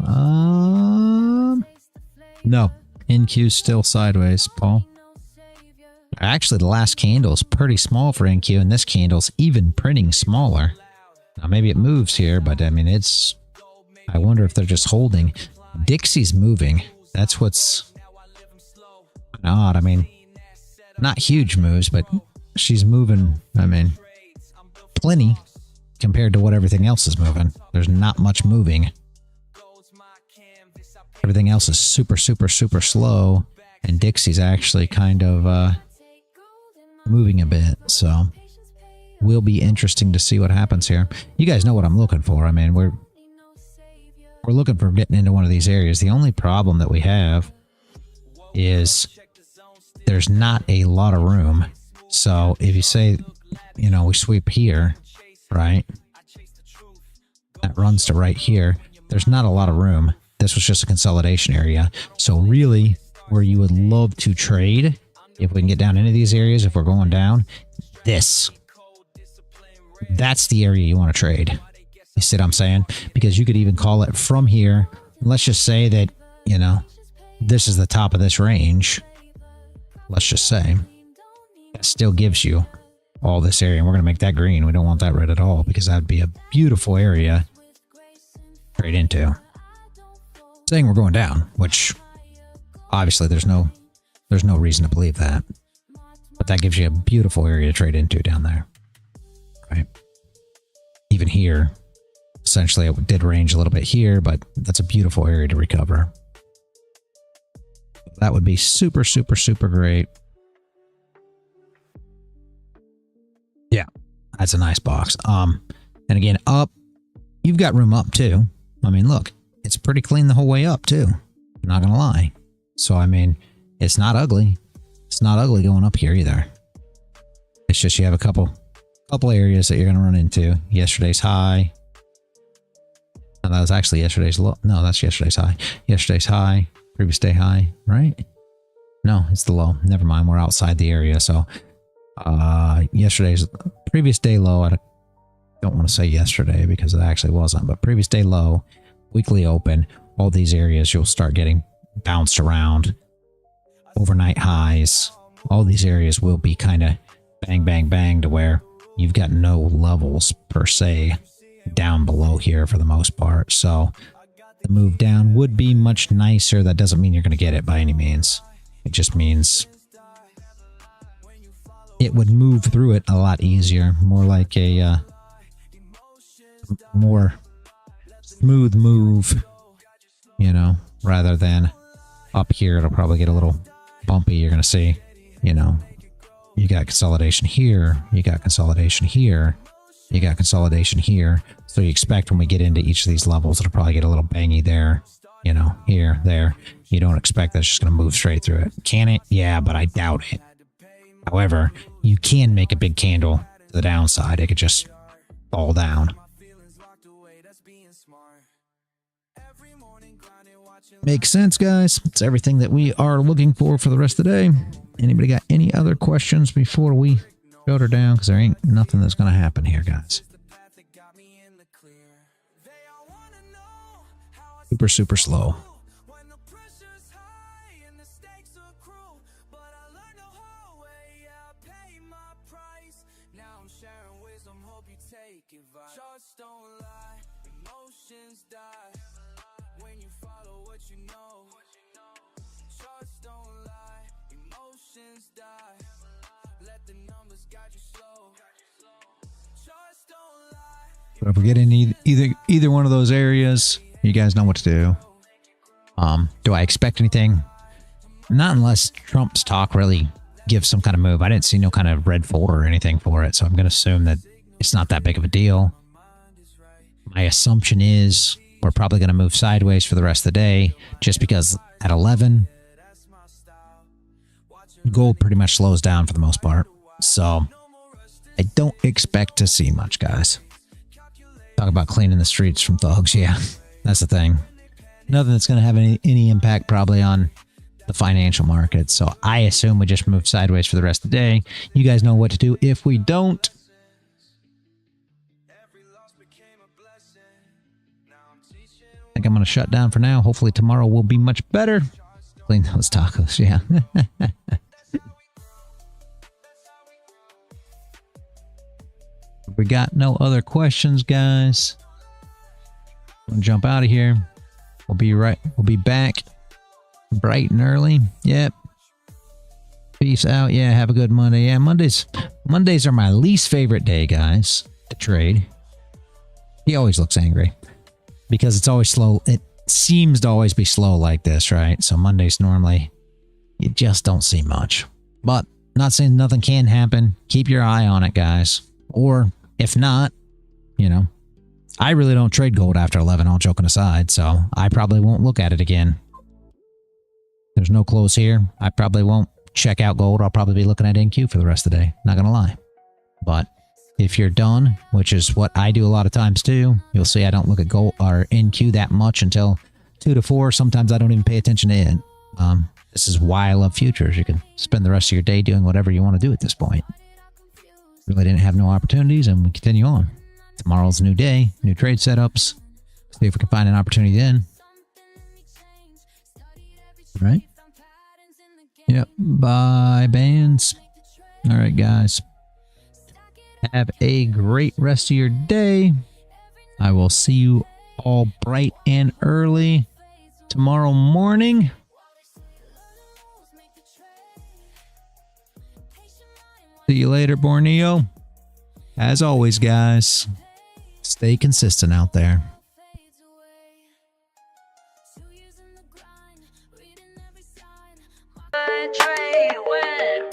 Speaker 7: No. NQ's still sideways, Paul. Actually, the last candle is pretty small for NQ, and this candle's even printing smaller. Now, maybe it moves here, but I mean, it's... I wonder if they're just holding. Dixie's moving. That's what's odd. I mean, not huge moves, but she's moving, I mean, plenty. Compared to what everything else is moving. There's not much moving. Everything else is super, super, super slow. And Dixie's actually kind of moving a bit. So will be interesting to see what happens here. You guys know what I'm looking for. I mean, we're looking for getting into one of these areas. The only problem that we have is there's not a lot of room. So if you say, you know, we sweep here, right? That runs to right here. There's not a lot of room. This was just a consolidation area. So really, where you would love to trade, if we can get down into these areas, if we're going down, that's the area you want to trade. You see what I'm saying? Because you could even call it from here. Let's just say that, you know, this is the top of this range. Let's just say that still gives you all this area, and we're going to make that green. We don't want that red at all, because that would be a beautiful area to trade into. Saying we're going down, which obviously there's no reason to believe that, but that gives you a beautiful area to trade into down there, right? Even here, essentially it did range a little bit here, but that's a beautiful area to recover. That would be super, super, super great. Yeah, That's a nice box. And again, up, you've got room up too. I mean, look, it's pretty clean the whole way up too. I'm not gonna lie. So I mean, it's not ugly. It's not ugly going up here either. It's just you have a couple areas that you're gonna run into. Yesterday's high. No, that was actually yesterday's low. No, that's yesterday's high. Yesterday's high, previous day high, right? No, it's the low. Never mind. We're outside the area. So yesterday's previous day low. I don't want to say yesterday because it actually wasn't, but previous day low, weekly open, all these areas you'll start getting bounced around. Overnight highs, all these areas will be kind of bang, bang, bang to where you've got no levels per se down below here for the most part. So the move down would be much nicer. That doesn't mean you're going to get it by any means. It just means it would move through it a lot easier, more like a more smooth move, you know, rather than up here. It'll probably get a little bumpy. You're going to see, you know, you got consolidation here, you got consolidation here, you got consolidation here. So you expect when we get into each of these levels, it'll probably get a little bangy there, you know, here, there. You don't expect that's just going to move straight through it. Can it? Yeah, but I doubt it. However, you can make a big candle to the downside. It could just fall down. Makes sense, guys. It's everything that we are looking for the rest of the day. Anybody got any other questions before we shut her down? Because there ain't nothing that's going to happen here, guys. Super, super slow. But if we get in either one of those areas, you guys know what to do. Do I expect anything? Not unless Trump's talk really gives some kind of move. I didn't see no kind of red folder or anything for it, so I'm going to assume that it's not that big of a deal. My assumption is we're probably going to move sideways for the rest of the day, just because at 11, gold pretty much slows down for the most part. So I don't expect to see much, guys. Talk about cleaning the streets from thugs. Yeah, that's the thing. Nothing that's going to have any impact probably on the financial markets. So I assume we just move sideways for the rest of the day. You guys know what to do if we don't. I think I'm going to shut down for now. Hopefully tomorrow will be much better. Clean those tacos. Yeah. We got no other questions, guys. I'm gonna jump out of here. We'll be back bright and early. Yep. Peace out. Yeah, have a good Monday. Yeah, Mondays are my least favorite day, guys, to trade. He always looks angry because it's always slow. It seems to always be slow like this, right? So Mondays normally you just don't see much. But not saying nothing can happen. Keep your eye on it, guys. Or if not, you know, I really don't trade gold after 11, all joking aside, so I probably won't look at it again. There's no close here. I probably won't check out gold. I'll probably be looking at NQ for the rest of the day. Not going to lie. But if you're done, which is what I do a lot of times too, you'll see I don't look at gold or NQ that much until 2 to 4. Sometimes I don't even pay attention to it. This is why I love futures. You can spend the rest of your day doing whatever you want to do at this point. Really didn't have no opportunities, and we continue on. Tomorrow's a new day, new trade setups. See if we can find an opportunity then. All right. Yep. Bye, bands. All right, guys. Have a great rest of your day. I will see you all bright and early tomorrow morning. See you later, Borneo. As always, guys, stay consistent out there.
Speaker 4: LearnTradeWin.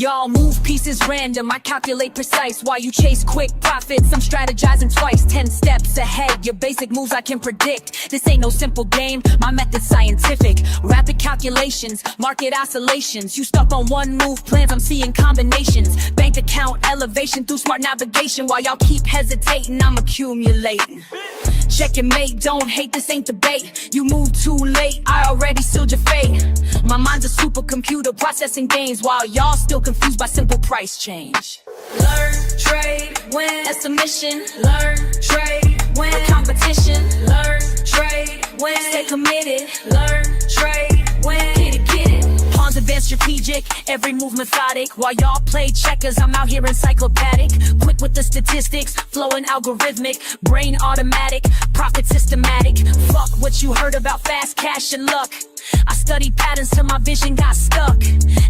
Speaker 1: Y'all move pieces random, I calculate precise. While you chase quick profits, I'm strategizing twice, 10 steps ahead. Your basic moves I can predict. This ain't no simple game, my method's scientific. Rapid calculations, market oscillations. You stuck on one move plans, I'm seeing combinations. Bank account elevation through smart navigation. While y'all keep hesitating, I'm accumulating. Check your mate, don't hate, this ain't debate. You move too late, I already sealed your fate. My mind's a supercomputer processing gains, while y'all still confused by simple price change. Learn, trade, win, that's a mission. Learn, trade, win, a competition. Learn, trade, win, stay committed. Learn, trade, win, get it. Pawns advance strategic, every move methodic. While y'all play checkers, I'm out here encyclopedic. Quick with the statistics, flowing algorithmic. Brain automatic, profit systematic. Fuck what you heard about fast cash and luck. I studied patterns till my vision got stuck.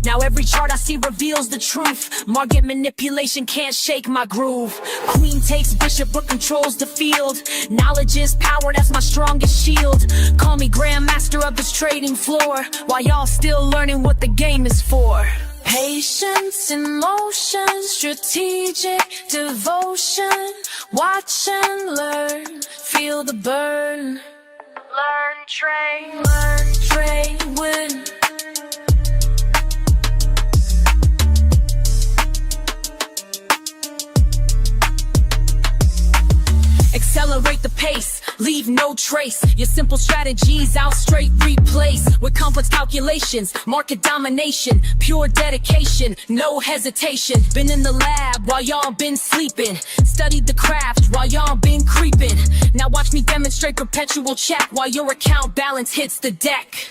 Speaker 1: Now every chart I see reveals the truth. Market manipulation can't shake my groove. Queen takes bishop but controls the field. Knowledge is power, that's my strongest shield. Call me grandmaster of this trading floor, while y'all still learning what the game is for. Patience in motion, strategic devotion. Watch and learn, feel the burn. Learn, trade, win. Accelerate the pace, leave no trace. Your simple strategies I'll straight replace with complex calculations, market domination, pure dedication, no hesitation. Been in the lab while y'all been sleeping, studied the craft while y'all been creeping. Now watch me demonstrate perpetual check while your account balance hits the deck.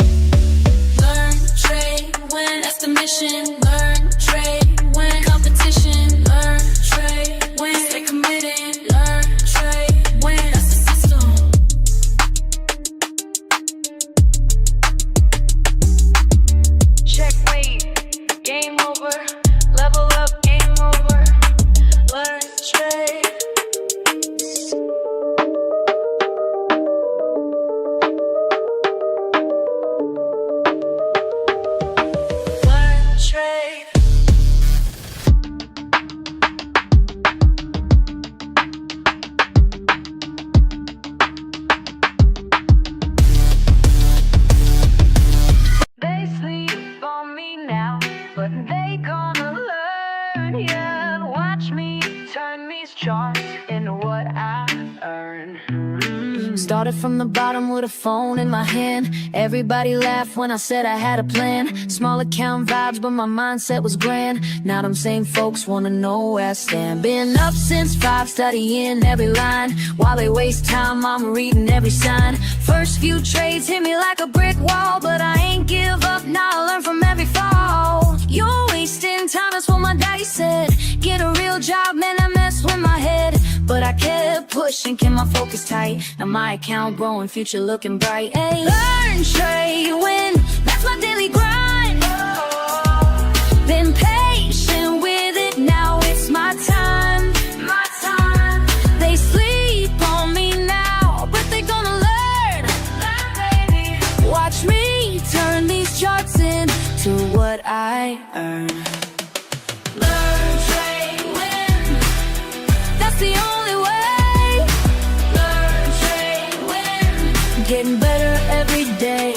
Speaker 1: Learn, trade, win, that's the mission. Learn, trade, win, competition. Learn, trade, win, stay committed. Learn, trade, win, that's the system. Checkmate, game over. Level up, game over. Learn, trade. Started from the bottom with a phone in my hand. Everybody laughed when I said I had a plan. Small account vibes, but my mindset was grand. Now them same folks wanna know where I stand. Been up since 5, studying every line. While they waste time, I'm reading every sign. First few trades hit me like a brick wall, but I ain't give up, now I learn from every fall. You're wasting time, that's what my daddy said. Get a real job, man, I mess with my head. But I kept pushing, kept my focus tight. Now my account growing, future looking bright. Ay. Learn, trade, win, that's my daily grind. Been patient with it, now it's my time. My time. They sleep on me now, but they gonna learn. Learn, baby. Watch me turn these charts into what I earn. Learn, trade, win, that's the only way. Learn, trade, win, getting better every day.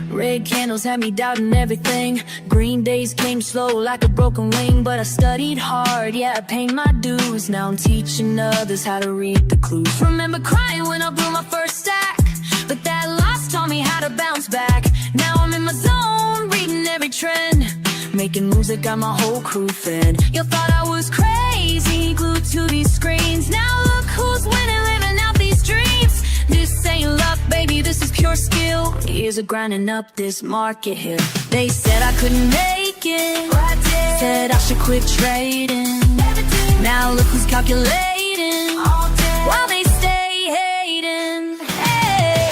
Speaker 1: Red candles had me doubting everything. Green days came slow like a broken wing. But I studied hard, yeah, I paid my dues. Now I'm teaching others how to read the clues. Remember crying when I blew my first stack, but that loss taught me how to bounce back. Now I'm in my zone, reading every trend, making moves that got my whole crew fed. You thought I was crazy, glued to these screens. Now look who's winning, living out these dreams. This ain't luck, baby, this is pure skill. Years of grinding up this market hill. They said I couldn't make it, but I did. Said I should quit trading. Now look who's calculating all day, while they stay hating. Hey.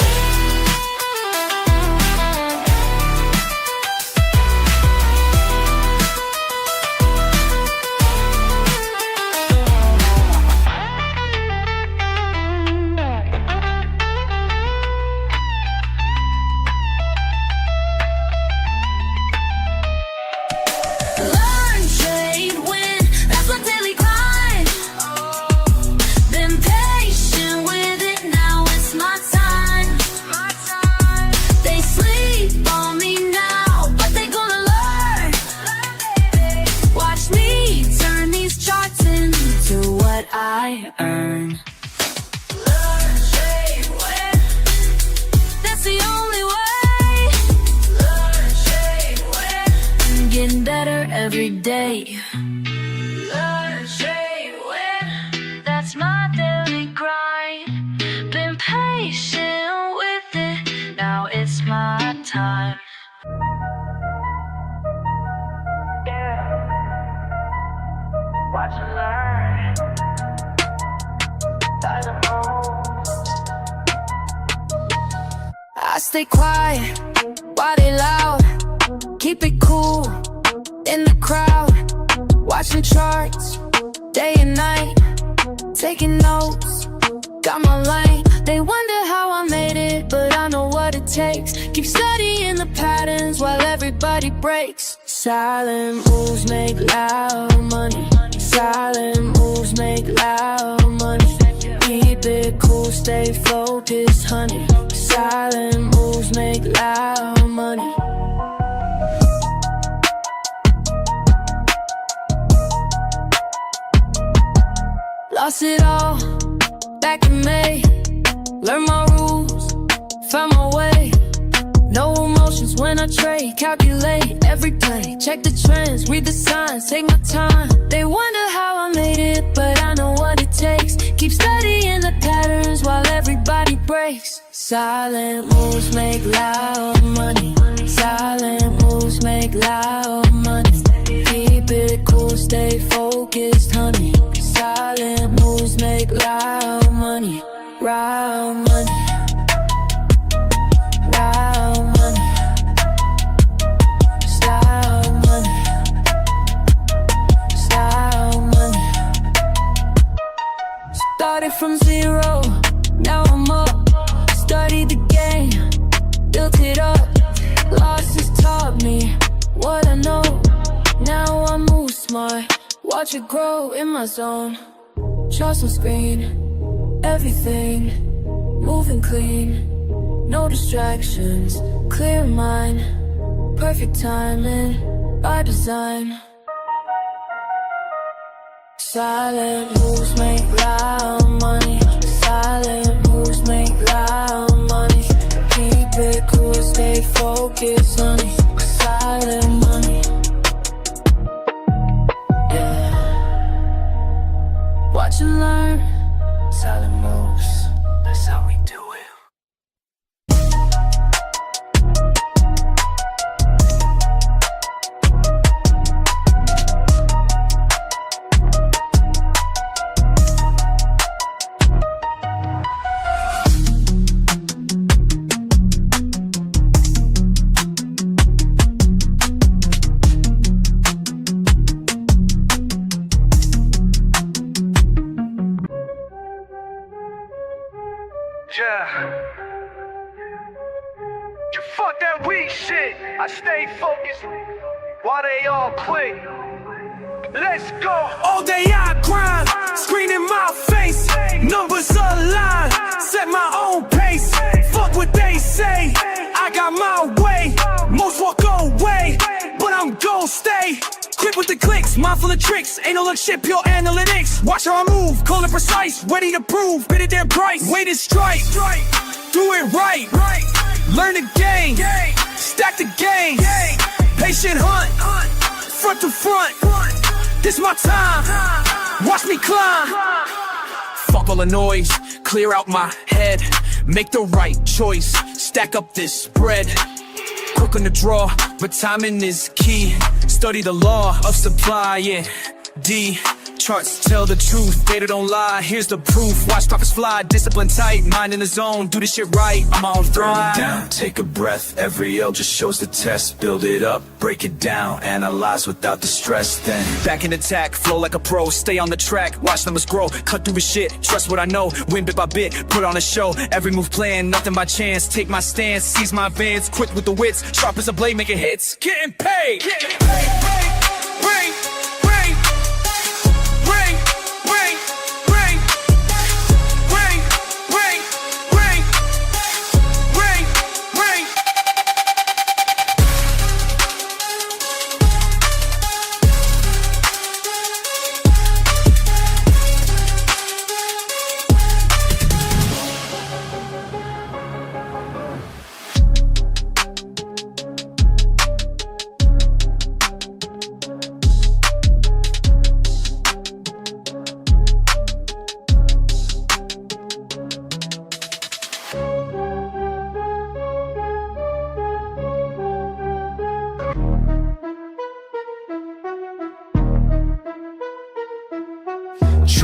Speaker 4: learn. LearnTradeWin, that's the only way. LearnTradeWin, getting better every day. LearnTradeWin, that's my daily grind. Been patient with it, now it's my time. Watch and learn.
Speaker 1: I stay quiet, why they loud? Keep it cool, in the crowd. Watching charts, day and night. Taking notes, got my lane. They wonder how I made it, but I know what it takes. Keep studying the patterns while everybody breaks. Silent moves make loud money. Silent moves make loud money. Keep it cool, stay focused, honey. Silent moves make loud money. Lost it all back in May. Learned my rules, found my way. No emotions when I trade, calculate every play. Check the trends, read the signs, take my time. They wonder how I made it, but I know what it takes. Keep studying the patterns while everybody breaks. Silent moves make loud money. Silent moves make loud money. Keep it cool, stay focused, honey. Silent moves make loud money. Loud money. Loud money. Loud money. Loud money. Started from zero, now I'm up. Studied the game, built it up. Losses taught me what I know. Now I move smart, watch it grow in my zone. Charts on screen, everything moving clean. No distractions, clear mind. Perfect timing, by design. Silent moves make loud money. Silent moves make loud money. Keep it cool, stay focused, honey. Silent money. Yeah. Watch and learn. Silent moves, that's how we do it.
Speaker 6: Yeah. You fuck that weak shit. I stay focused while they all quit. Let's go.
Speaker 3: All day I grind, screen in my face. Numbers align, set my own pace. Fuck what they say, I got my way. Most walk away, but I'm gon' stay. Quick with the clicks, mindful of tricks. Ain't no look shit, pure analytics. Watch how I move, call it precise. Ready to prove, bid it their price. Weighted strike, do it right. Learn the game, stack the game. Patient hunt, front to front. This my time, watch me climb. Fuck all the noise, clear out my head. Make the right choice, stack up this bread. Quick on the draw, but timing is key. Study the law of supply, yeah. D, charts tell the truth, data don't lie. Here's the proof, watch profits fly. Discipline tight, mind in the zone, do this shit right, I'm on throne.
Speaker 5: Down, take a breath, every L just shows the test. Build it up, break it down, analyze without the stress. Then
Speaker 3: Back in attack, flow like a pro, stay on the track, watch numbers grow, cut through the shit, trust what I know, win bit by bit, put on a show, every move planned, nothing by chance, take my stance, seize my advance, quick with the wits, sharp as a blade, making hits, getting paid, bring,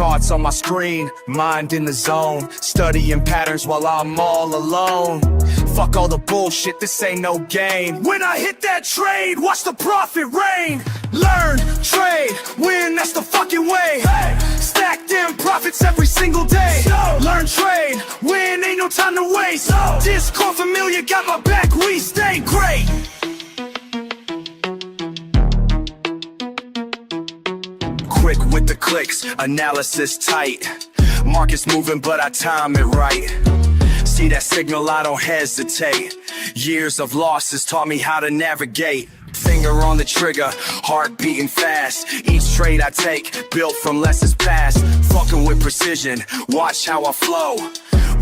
Speaker 3: charts on my screen, mind in the zone, studying patterns while I'm all alone. Fuck all the bullshit, this ain't no game. When I hit that trade, watch the profit rain. Learn, trade, win, that's the fucking way. Stack them profits every single day. Learn, trade, win, ain't no time to waste. Discord familiar, got my back, we stay great. Quick with the clicks, analysis tight. Market's moving, but I time it right. See that signal, I don't hesitate. Years of losses taught me how to navigate. Finger on the trigger, heart beating fast. Each trade I take, built from lessons past. Fucking with precision, watch how I flow.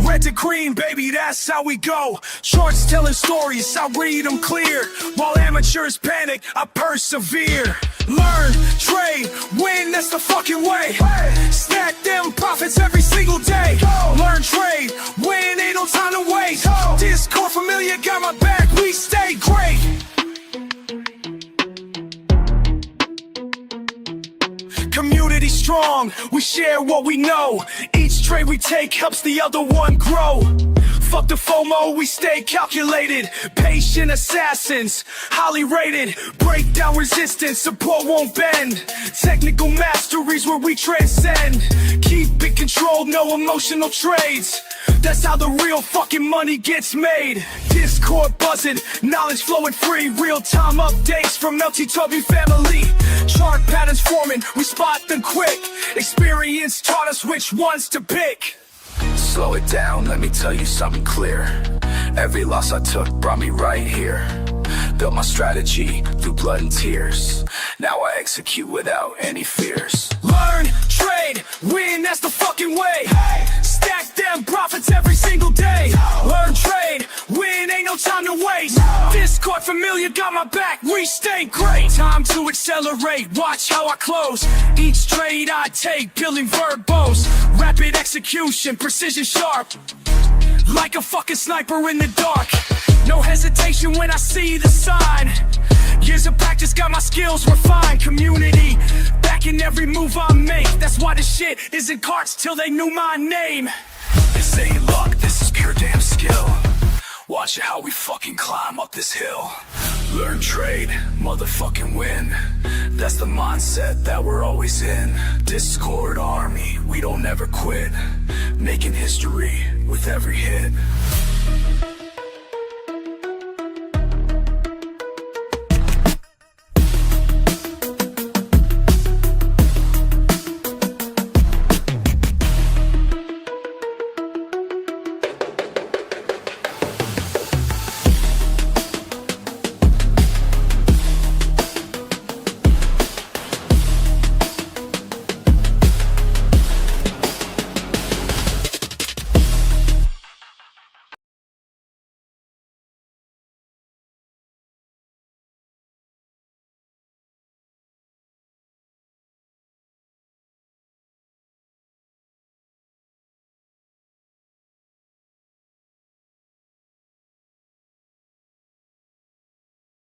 Speaker 3: Red to green, baby, that's how we go. Shorts telling stories, I read them clear. While amateurs panic, I persevere. Learn, trade, win, that's the fucking way. Stack them profits every single day. Learn, trade, win, ain't no time to waste. Discord familiar, got my back, we stay great. Community strong, we share what we know. Each trade we take helps the other one grow. Fuck the FOMO, we stay calculated. Patient assassins, highly rated. Break down resistance, support won't bend. Technical masteries where we transcend. Keep it controlled, no emotional trades. That's how the real fucking money gets made. Discord buzzing, knowledge flowing free. Real-time updates from LTW family. Chart patterns forming, we spot them quick. Experience taught us which ones to pick.
Speaker 5: Slow it down, let me tell you something clear. Every loss I took brought me right here. Built my strategy through blood and tears. Now I execute without any fears.
Speaker 3: Learn, trade, win, that's the fucking way. Stack them profits every single day. Learn, trade, win, ain't no time to waste. Discord familiar, got my back, we stay great. Time to accelerate, watch how I close. Each trade I take, building verbose. Rapid execution, precision sharp. Like a fucking sniper in the dark. No hesitation when I see the sign. Years of practice got my skills refined. Community, backing every move I make. That's why this shit isn't cards till they knew my name.
Speaker 5: This ain't luck, this is pure damn skill. Watch how we fucking climb up this hill. Learn, trade, motherfucking win. That's the mindset that we're always in. Discord army, we don't ever quit. Making history with every hit.